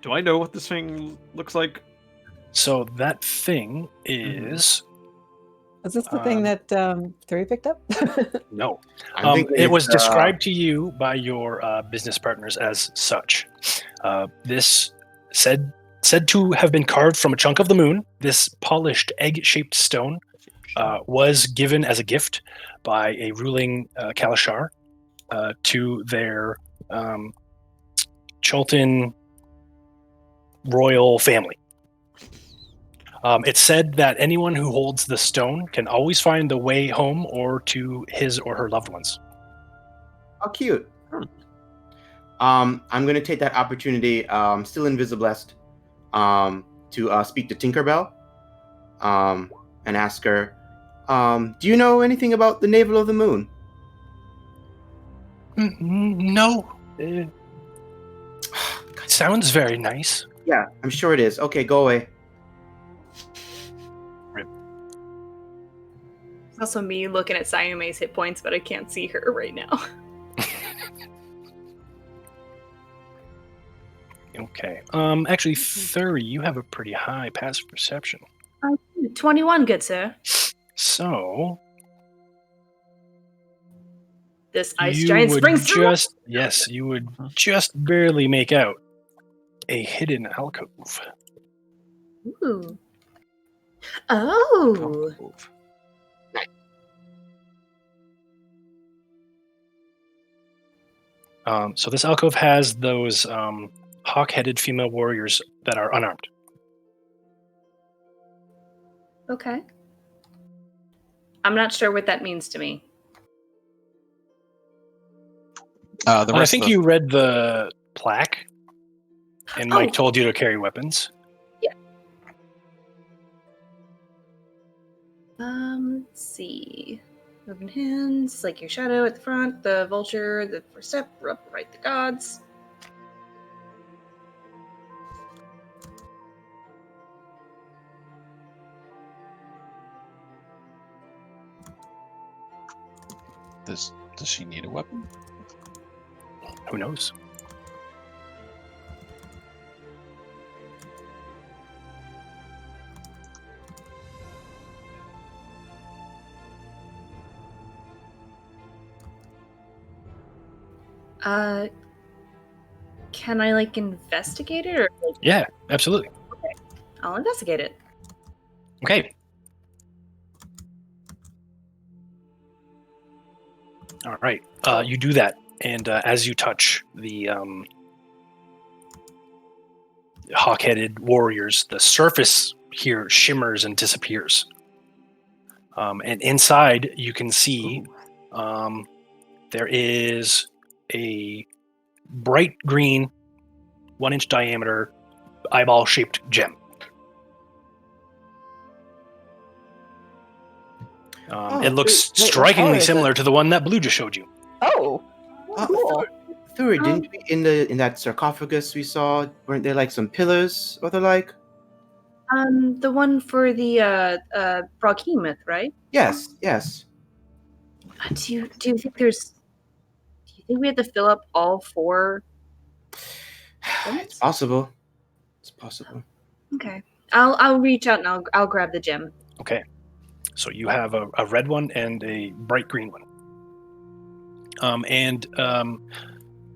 do I know what this thing looks like? So that thing is Is this the thing that Thuri picked up? no. I think It was it's, described to you by your business partners as such. This said to have been carved from a chunk of the moon. This polished egg-shaped stone was given as a gift by a ruling Kalashar to their Chultan royal family. It's said that anyone who holds the stone can always find the way home or to his or her loved ones. How cute. I'm going to take that opportunity, still Invisiblest, to speak to Tinkerbell and ask her, do you know anything about the navel of the moon? No. Sounds very nice. Yeah, I'm sure it is. Okay, go away. It's also me looking at Ssayu'më's hit points, but I can't see her right now. Okay. Actually, Thuri, you have a pretty high passive perception. 21, good sir. So This ice you giant would springs through. you would just barely make out a hidden alcove. Ooh. Oh. Alcove. So this alcove has those hawk-headed female warriors that are unarmed. Okay. I'm not sure what that means to me. I think you read the plaque, and Mike told you to carry weapons. Yeah. Let's see. Moving hands, like your shadow at the front, the vulture, the first step, right the gods. Does she need a weapon? Who knows? Can I investigate it or? Yeah, absolutely. Okay, I'll investigate it. Okay. All right. You do that, and as you touch the hawk-headed warriors, the surface here shimmers and disappears. And inside, you can see there is a bright green, 1-inch diameter, eyeball-shaped gem. It looks strikingly similar to the one that Blue just showed you. Oh, cool. Thuri, didn't we, in that sarcophagus we saw, weren't there some pillars or the like? The one for the Froghemoth, right? Yes. Do you think there's? Do you think we have to fill up all 4? It's possible. Okay, I'll reach out and I'll grab the gem. Okay. So you have a red one and a bright green one.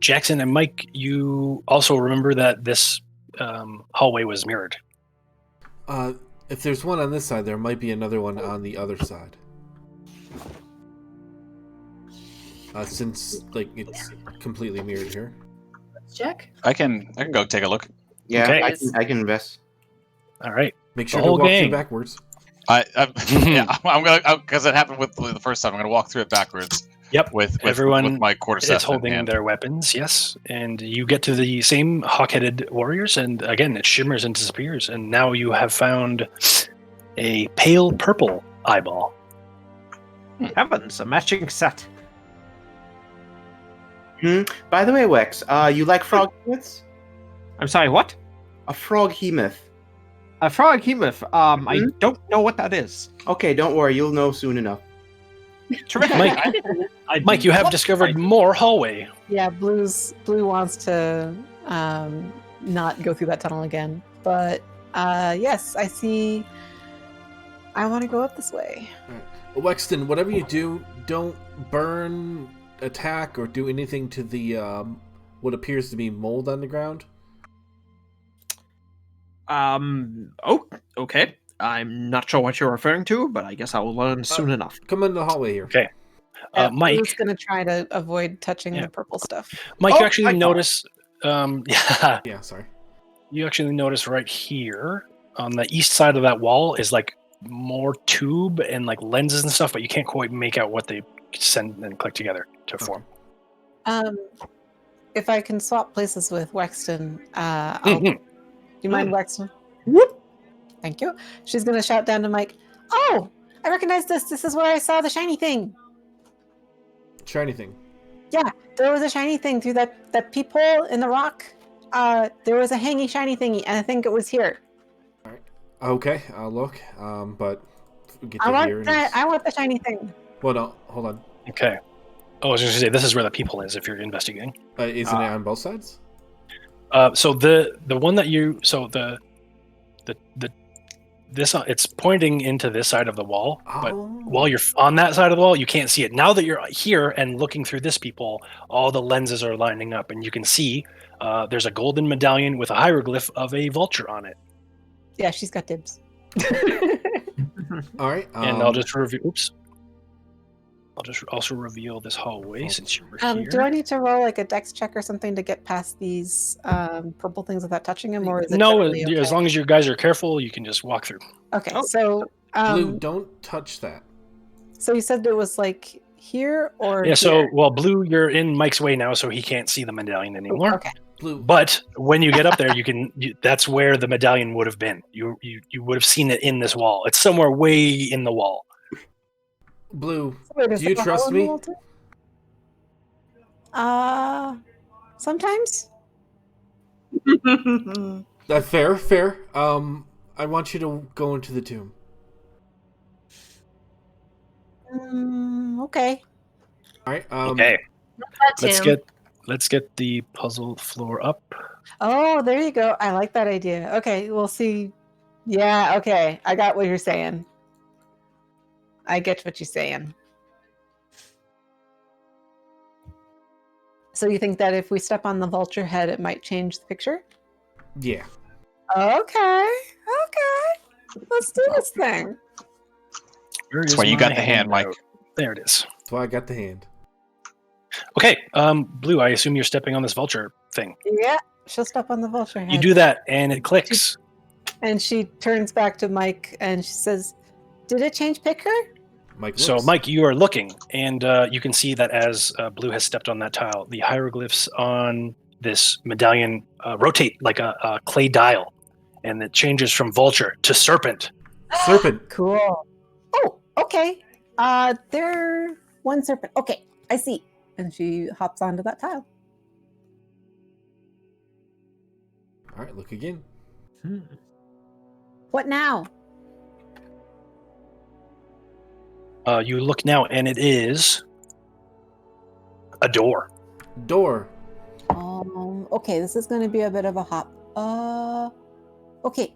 Jackson and Mike, you also remember that this hallway was mirrored. If there's one on this side, there might be another one on the other side. Since it's completely mirrored here. Let's check. I can go take a look. Yeah, Okay. I can invest. All right. Make sure The to whole walk gang. through backwards. I'm gonna, because it happened with the first time. I'm gonna walk through it backwards. Yep. With Everyone with my quarterstaff is holding in hand. their weapons, yes. And you get to the same hawk-headed warriors, and again, it shimmers and disappears. And now you have found a pale purple eyeball. Heavens, a matching set. By the way, Wex, you like frog hemoths? I'm sorry, what? A frog hemoth. A Froghemoth. I don't know what that is. Okay, don't worry, you'll know soon enough. Terrific. Mike, you have discovered more hallway. Yeah, Blue wants to not go through that tunnel again. But yes, I see. I want to go up this way. Wexton, whatever you do, don't burn, attack, or do anything to the what appears to be mold on the ground. Oh, okay. I'm not sure what you're referring to, but I guess I will learn soon enough. Come in the hallway here. Okay. Blue's Mike, going to try to avoid touching the purple stuff. Mike, Oh, you actually I- notice. Yeah, sorry. You actually notice right here on the east side of that wall is more tube and lenses and stuff, but you can't quite make out what they send and click together to form. If I can swap places with Wexton, Mhm. do you mind, Wexton? Whoop! Thank you. She's going to shout down to Mike, "Oh, I recognize this. This is where I saw the shiny thing. Shiny thing. There was a shiny thing through that peephole in the rock. There was a hanging shiny thingy, and I think it was here. Okay, I'll look. But get I to want here. that. I want the shiny thing." Well, no, hold on. Okay. Oh, I was going to say this is where the peephole is if you're investigating. Isn't it on both sides? So the one that you it's pointing into this side of the wall, but while you're on that side of the wall, you can't see it. Now that you're here and looking through this peephole, all the lenses are lining up, and you can see there's a golden medallion with a hieroglyph of a vulture on it. Yeah, she's got dibs. All right. And I'll just review. Oops. I'll just also reveal this hallway since you were here. Do I need to roll a dex check or something to get past these purple things without touching them, or is it No, generally okay? as long as you guys are careful, you can just walk through. Okay, so Blue, don't touch that. so you said it was here or Yeah, so here? Blue, you're in Mike's way now, so he can't see the medallion anymore. Okay. Blue. But when you get up there, that's where the medallion would have been. You would have seen it in this wall. It's somewhere way in the wall. Blue, Wait, is do you there a trust hole in the me? wall too? Sometimes. Fair. I want you to go into the tomb. Okay. All right. Okay. That Let's get the puzzle floor up. Oh, there you go. I like that idea. Okay, we'll see. Yeah, okay. I got what you're saying. I get what you're saying. So you think that if we step on the vulture head, it might change the picture? Yeah. Okay. Let's do this thing. That's why you got the hand, Mike. There it is. That's why I got the hand. Okay, Blue, I assume you're stepping on this vulture thing. Yeah, she'll step on the vulture head. You do that, and it clicks. And she turns back to Mike, and she says, "Did it change picture?" Mike So, looks. Mike, you are looking, and you can see that as Blue has stepped on that tile, the hieroglyphs on this medallion rotate like a clay dial, and it changes from vulture to serpent. Serpent. Cool. Oh, okay. There, one serpent. Okay, I see. And she hops onto that tile. All right, look again. What now? You look now, and it is a door. Door. Okay, this is going to be a bit of a hop. Okay.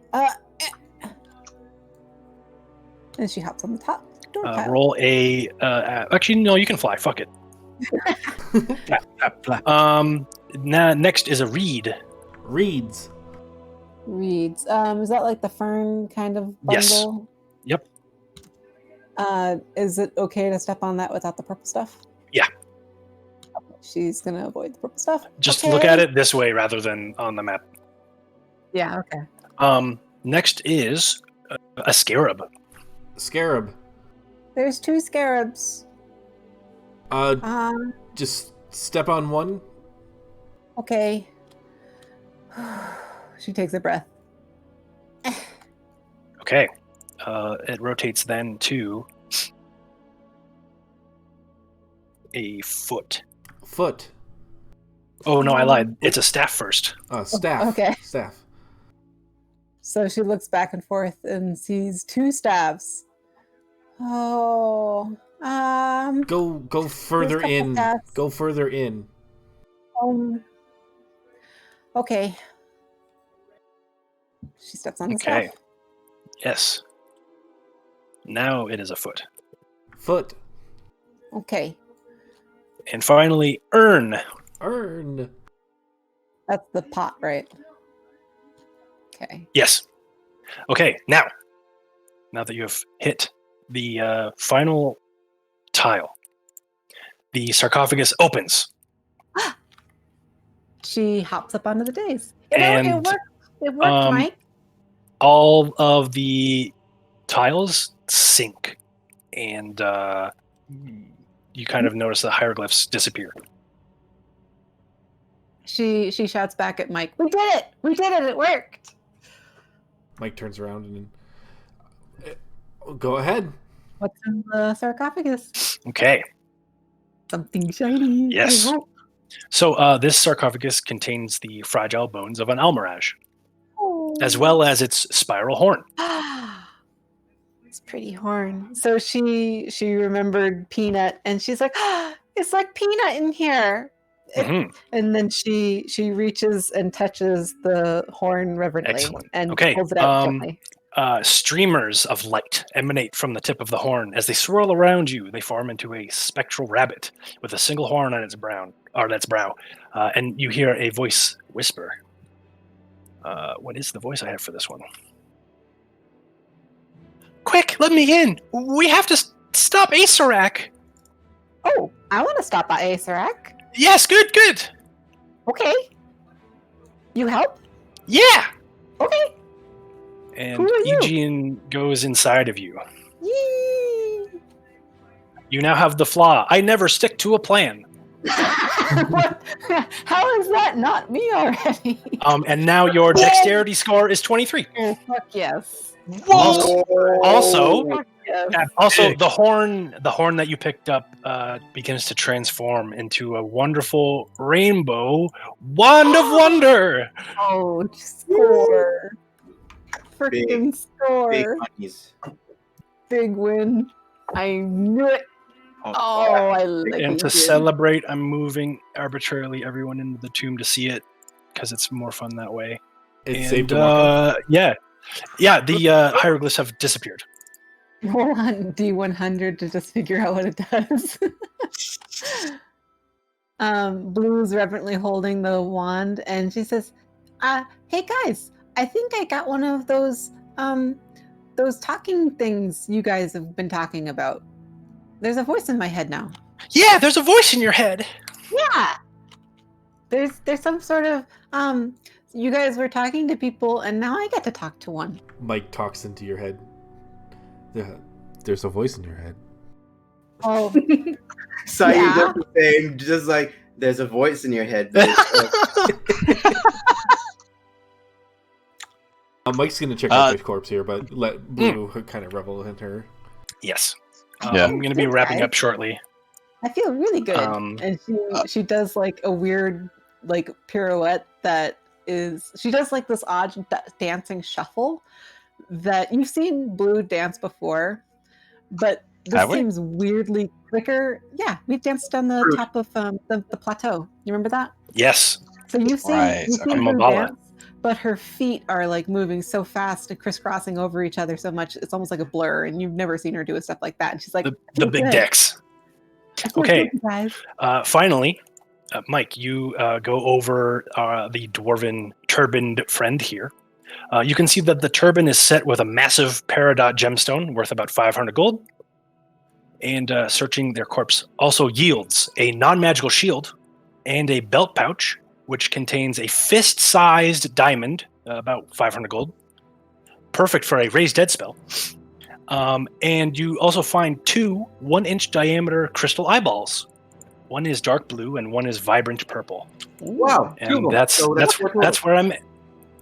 And she hops on the top door tile. Roll a. Actually, no, you can fly. Fuck it. Next is a reed. Reeds. Reeds. Is that like the fern kind of bundle? Yes. Yep. Is it okay to step on that without the purple stuff? Yeah. Okay, she's going to avoid the purple stuff. Just okay. look at it this way rather than on the map. Yeah, okay. Next is a scarab. Scarab. There's 2 scarabs. Just step on one. Okay. She takes a breath. Okay. It rotates then to a foot. Foot. Oh, no, I lied. It's a staff first. Staff. Okay. Staff. So she looks back and forth and sees 2 staffs. Oh. Go further in. Staffs. Go further in. Okay. She steps on the Okay. staff. Yes. Now it is a foot. Foot. Okay. And finally, urn. Urn. That's the pot, right? Okay. Yes. Okay, now that you have hit the final tile, the sarcophagus opens. She hops up onto the days. And, it worked. It worked, Mike. All of the tiles sink, and you kind of notice the hieroglyphs disappear. She shouts back at Mike, "We did it! We did it! It worked!" Mike turns around and go ahead. What's in the sarcophagus? Okay. Something shiny. Yes. I hope. So this sarcophagus contains the fragile bones of an almirage, as well as its spiral horn. It's pretty horn. So she remembered Peanut, and she's like, "It's like Peanut in here." Mhm. And then she reaches and touches the horn reverently. Excellent. And Okay, pulls it out gently. Streamers of light emanate from the tip of the horn. As they swirl around you, they form into a spectral rabbit with a single horn on its brow. And you hear a voice whisper. What is the voice I have for this one? Quick, let me in! We have to stop Ssayu'më! Oh, I want to stop by Ssayu'më. Yes, good. Okay. You help? Yeah! Okay. And Who are you? Aegean goes inside of you. Yee. You now have the flaw. I never stick to a plan. What? How is that not me already? And now your dexterity score is 23. Oh, fuck yes. Also, Fuck yes. also the horn that you picked up begins to transform into a wonderful rainbow wand of wonder. Oh, score. Freaking score. Big monies. Big win. I knew it. Oh, I like And it, to dude. celebrate, I'm moving arbitrarily everyone into the tomb to see it because it's more fun that way. It's safe to walk up. Yeah, the hieroglyphs have disappeared. Roll on D100 to just figure out what it does. Blue's reverently holding the wand, and she says, "Hey guys, I think I got one of those talking things you guys have been talking about. There's a voice in my head now. Yeah, there's a voice in your head. Yeah, there's some sort of you guys were talking to people, and now I get to talk to one." Mike talks into your head. There's a voice in your head. Oh, So you Yeah. just saying, just like there's a voice in your head. But Mike's gonna check out the corpse here, but let Blue kind of revel in her. Yes. Yeah. I'm going to be wrapping up shortly. I feel really good. Um, And she does like a weird like pirouette that is she does like this odd dancing shuffle that you've seen Blue dance before, but this Have we? seems weirdly quicker. Yeah, we've danced on the top of the plateau. You remember that? Yes. So you've seen, Right, you've seen okay. Blue Mabala. dance, but her feet are like moving so fast and crisscrossing over each other so much it's almost like a blur, and you've never seen her do stuff like that. And she's like, The "I feel big good. decks. I feel Okay. good, guys." Finally, Mike, you go over the dwarven turbaned friend here. You can see that the turban is set with a massive peridot gemstone worth about 500 gold. And searching their corpse also yields a non-magical shield and a belt pouch, which contains a fist-sized diamond, about 500 gold. Perfect for a raised dead spell. And you also find 2 1-inch diameter crystal eyeballs. One is dark blue and one is vibrant purple. wow, two of And them. that's So that's what that's where I'm.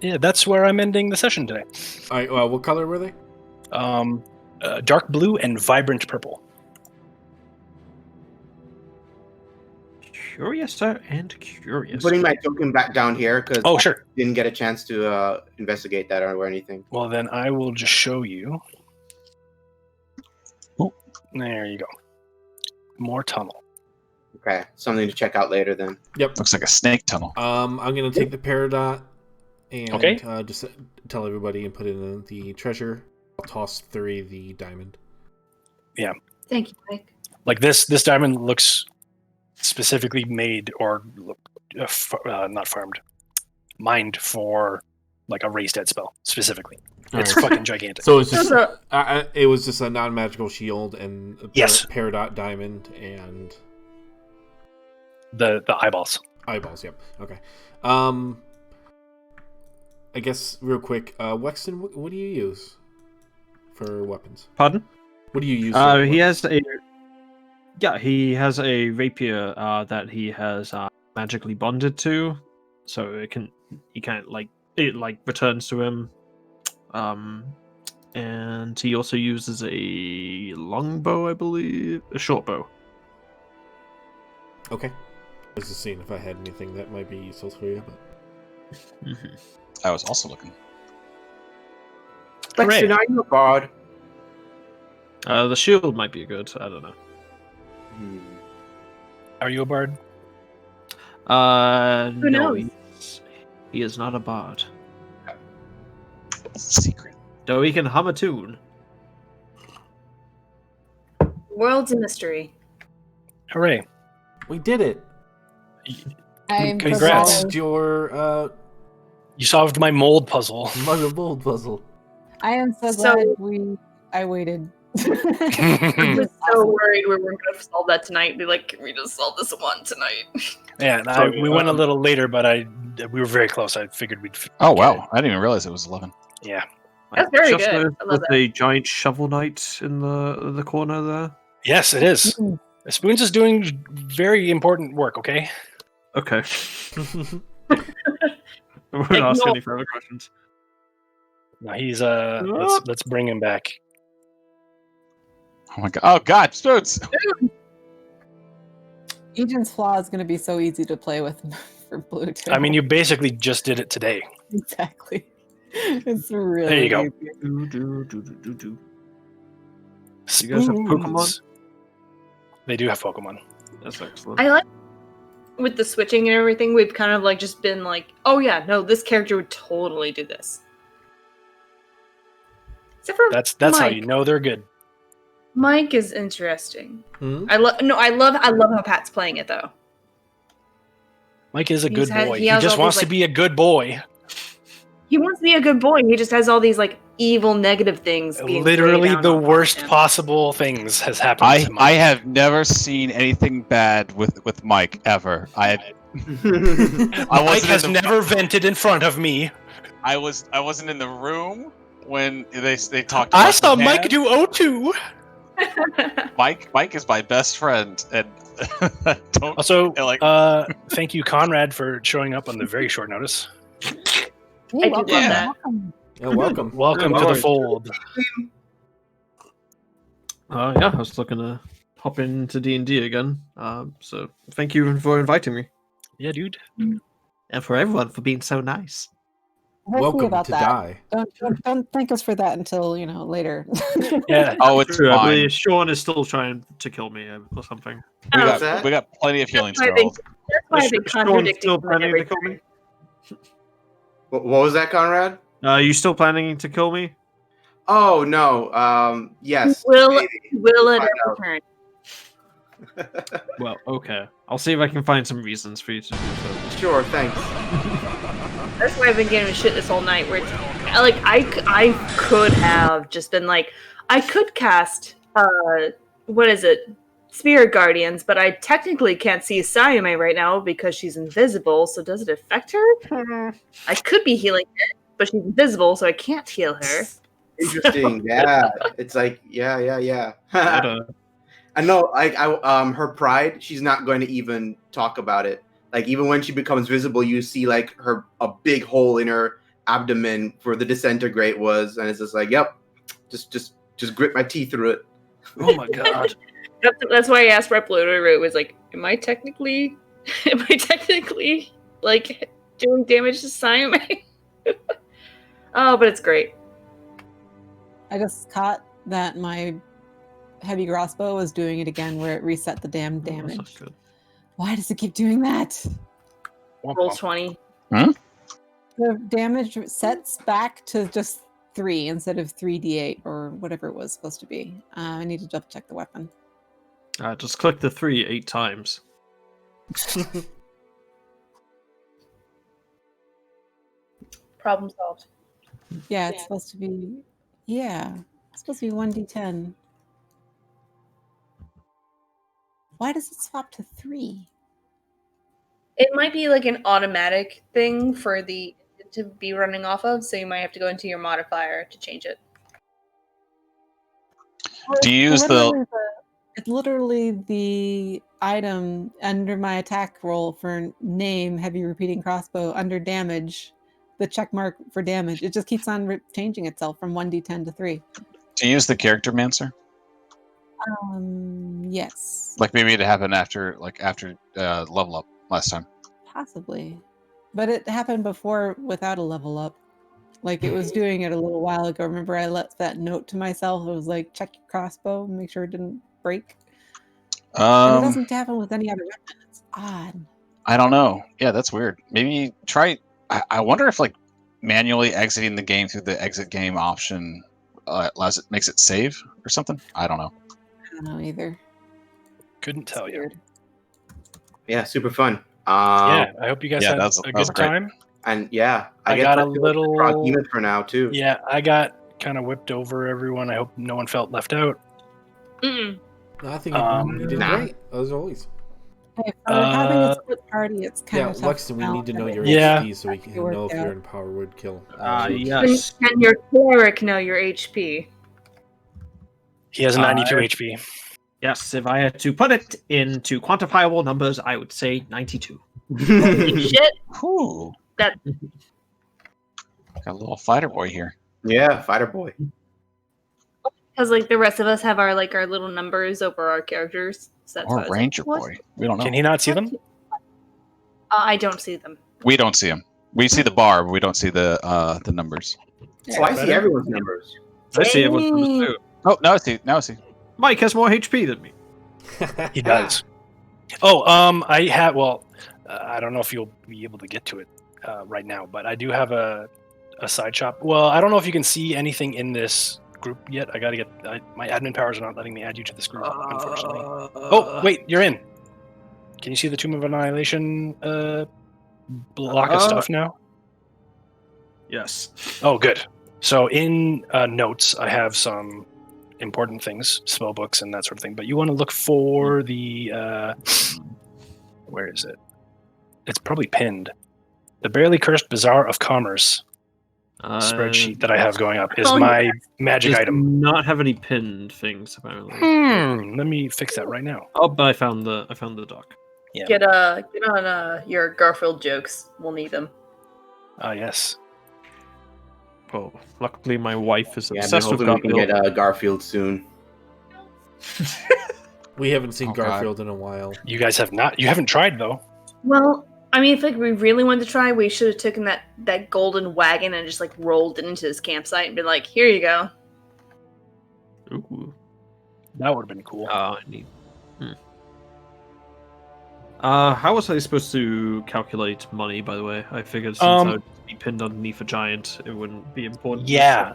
Yeah, that's where I'm ending the session today. All right, what color were they? Dark blue and vibrant purple. Curiouser and curious. putting my token back down here because Oh, sure. I didn't get a chance to investigate that or anything. Well, then I will just show you. Oh. There you go. More tunnel. Okay, something to check out later then. Yep. Looks like a snake tunnel. I'm gonna take the peridot and Okay. just tell everybody and put it in the treasure. I'll toss Thuri the diamond. Thank you, Mike. Like this diamond looks specifically made or not farmed, mined for like a raised dead spell specifically. It's Alright. fucking gigantic. So it's just So it was just a non-magical shield and a Yes. peridot diamond and the eyeballs. eyeballs. Yep. Okay. I guess real quick, Wexton, what do you use for weapons? Pardon? What do you use? He has a rapier that he has magically bonded to, so it returns to him. And he also uses a longbow, I believe, a short bow. Okay. I was just seeing if I had anything that might be useful for you. But... I was also looking. Hooray. Wexton, are you a bard? The shield might be good. I don't know. Are you a bard? Who No, knows? he is not a bard. Secret. Though he can hum a tune. World's a mystery. Hooray. We did it. I'm Congrats. surprised. Solved your You solved my mold puzzle. mother mold puzzle. I am so So- glad I waited. I'm just so worried we weren't going to solve that tonight. Be like, can we just solve this one tonight? Yeah, and Sorry, we went a little later, but we were very close. I figured we'd. Oh get wow! I didn't even realize it was 11. it. Yeah. That's very Just good. noticed I love there's that. a giant shovel knight in the corner there. Yes, it is. Spoons is doing very important work. Okay. Okay. I won't Like, ask no. any further questions. No, he's let's bring him back. Oh my god! Oh god! Spoons! Agent's Flaw is going to be so easy to play with for Blue too. I mean, you basically just did it today. exactly. It's really There you go. easy. You guys have Pokemon? Spoons. They do have Pokemon. That's excellent. I like with the switching and everything. We've kind of like just been like, oh yeah, no, this character would totally do this. Except for That's Mike. how you know they're good. Mike is interesting. Hmm? I love how Pat's playing it though. Mike is a He's good had- boy. he He has just all wants these, to be a good boy. He wants to be a good boy. He just has all these like evil, negative things. Being Literally laid down the on worst him. possible things has happened to Mike. I have never seen anything bad with Mike ever. Mike wasn't has in the- never vented in front of me. I wasn't in the room when they talked. About I saw Japan. Mike do O2. Mike is my best friend, and don't Also, like. thank you, Conrad, for showing up on the very short notice. I do love that. Welcome. Welcome to the fold. Yeah, I was looking to hop into D&D again. So thank you for inviting me, Yeah, dude. and for everyone for being so nice. We'll see Welcome about to that. die. Don't thank us for that until later. Yeah. Oh, it's True, I fine. believe Sean is still trying to kill me or something. We Oh, got plenty of healing That's why they- spells. That's why I've been Sean's contradicting still you on planning to kill everything. me. What was that, Conrad? You still planning to kill me? Oh no. Yes. Will maybe. will at Find every out. turn. Well, okay. I'll see if I can find some reasons for you to do so. Sure. Thanks. That's why I've been getting shit this whole night. Where it's like I could have just been like I could cast what is it, Spirit Guardians, but I technically can't see Ssayu'më right now because she's invisible. So does it affect her? I could be healing her, but she's invisible, so I can't heal her. Interesting. Yeah. It's like yeah. I know. Like her pride. She's not going to even talk about it. Like even when she becomes visible, you see like a big hole in her abdomen where the disintegrate was, and it's just like, yep, just grit my teeth through it. Oh my god. That's why I asked Rep Loader. It was like, am I technically like doing damage to Ssayu'më? Oh, but it's great. I just caught that my heavy crossbow was doing it again, where it reset the damn damage. That's good. Why does it keep doing that? Roll 20. The damage sets back to just 3 instead of 3d8 or whatever it was supposed to be. I need to double check the weapon. Just click the 3 8 times. Problem solved. Yeah, it's supposed to be. Yeah, it's supposed to be 1d10. Why does it swap to 3? It might be like an automatic thing for the to be running off of, so you might have to go into your modifier to change it. Do you use the? It's literally the item under my attack roll for name, heavy repeating crossbow, under damage, the check mark for damage. It just keeps on changing itself from 1d10 to 3. Do you use the character mancer? Yes. Like maybe it happened after level up last time. Possibly. But it happened before without a level up. Like it was doing it a little while ago. Remember I left that note to myself. It was like, check your crossbow, make sure it didn't break. And it doesn't happen with any other weapon. It's odd. I don't know. Yeah, that's weird. Maybe try. I wonder if like manually exiting the game through the exit game option makes it save or something. I don't know. I don't know either. Couldn't tell you. Weird. Yeah, super fun. Yeah, I hope you guys yeah, had that was a great. good time. And yeah, I guess got a I feel like little- proc unit for now too. Yeah, I got kind of whipped over everyone. I hope no one felt left out. Mm-mm. No, I think you did Nah. great, as always. Hey, for having a split party, it's kind Yeah, of tough. Wexton, we need to know your Yeah. HP so we can Worked know if out. you're in power would kill. Yes. Can your cleric know your HP? He has 92 HP. Yes, if I had to put it into quantifiable numbers, I would say 92. Shit. Whew. That Got a little fighter boy here. Yeah, fighter boy. because like the rest of us have our little numbers over our characters. So that's why I Or was like, ranger what? boy. We don't know. Can he not see them? I don't see them. We don't see him. We see the bar, but we don't see the numbers. Oh, I see everyone's numbers. I see everyone's numbers too. Oh, now I see. Now I see. Mike has more HP than me. He does. Oh, I have. Well, I don't know if you'll be able to get to it right now, but I do have a side shop. Well, I don't know if you can see anything in this group yet. I gotta get. My admin powers are not letting me add you to this group, unfortunately. Oh, wait, you're in. Can you see the Tomb of Annihilation block of stuff now? Yes. Oh, good. So in notes, I have some important things, spell books and that sort of thing. But you want to look for the where is it? It's probably pinned. The Barely Cursed Bazaar of Commerce spreadsheet that I have going up is my magic item. Not have any pinned things apparently. Let me fix that right now. Oh, but I found the doc. Yeah. Get on your Garfield jokes. We'll need them. Yes. Oh, luckily my wife is Yeah, I'm obsessed with hoping we can Garfield. get Garfield soon. We haven't seen Oh, God. Garfield in a while. You guys have not. You haven't tried though. Well, I mean, if we really wanted to try, we should have taken that golden wagon and just rolled it into his campsite and been like, "Here you go." Ooh. That would have been cool. I need. How was I supposed to calculate money? By the way, I figured since I would be pinned underneath a giant, it wouldn't be important. Yeah.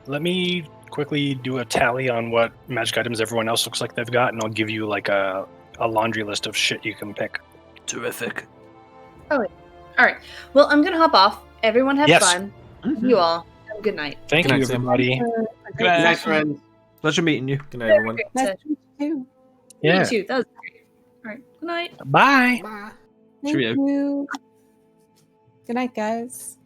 Let me quickly do a tally on what magic items everyone else looks like they've got, and I'll give you a laundry list of shit you can pick. Terrific. All right. Well, I'm gonna hop off. Everyone have Yes. fun. You all have a good night. Thank Good you, night, Sam. everybody. Good night, friends. Pleasure meeting you. Good night, everyone. Nice to meet you. Yeah. Me too. That was great. All right. Good night. Bye. Thank Cheerio. you. Good night, guys.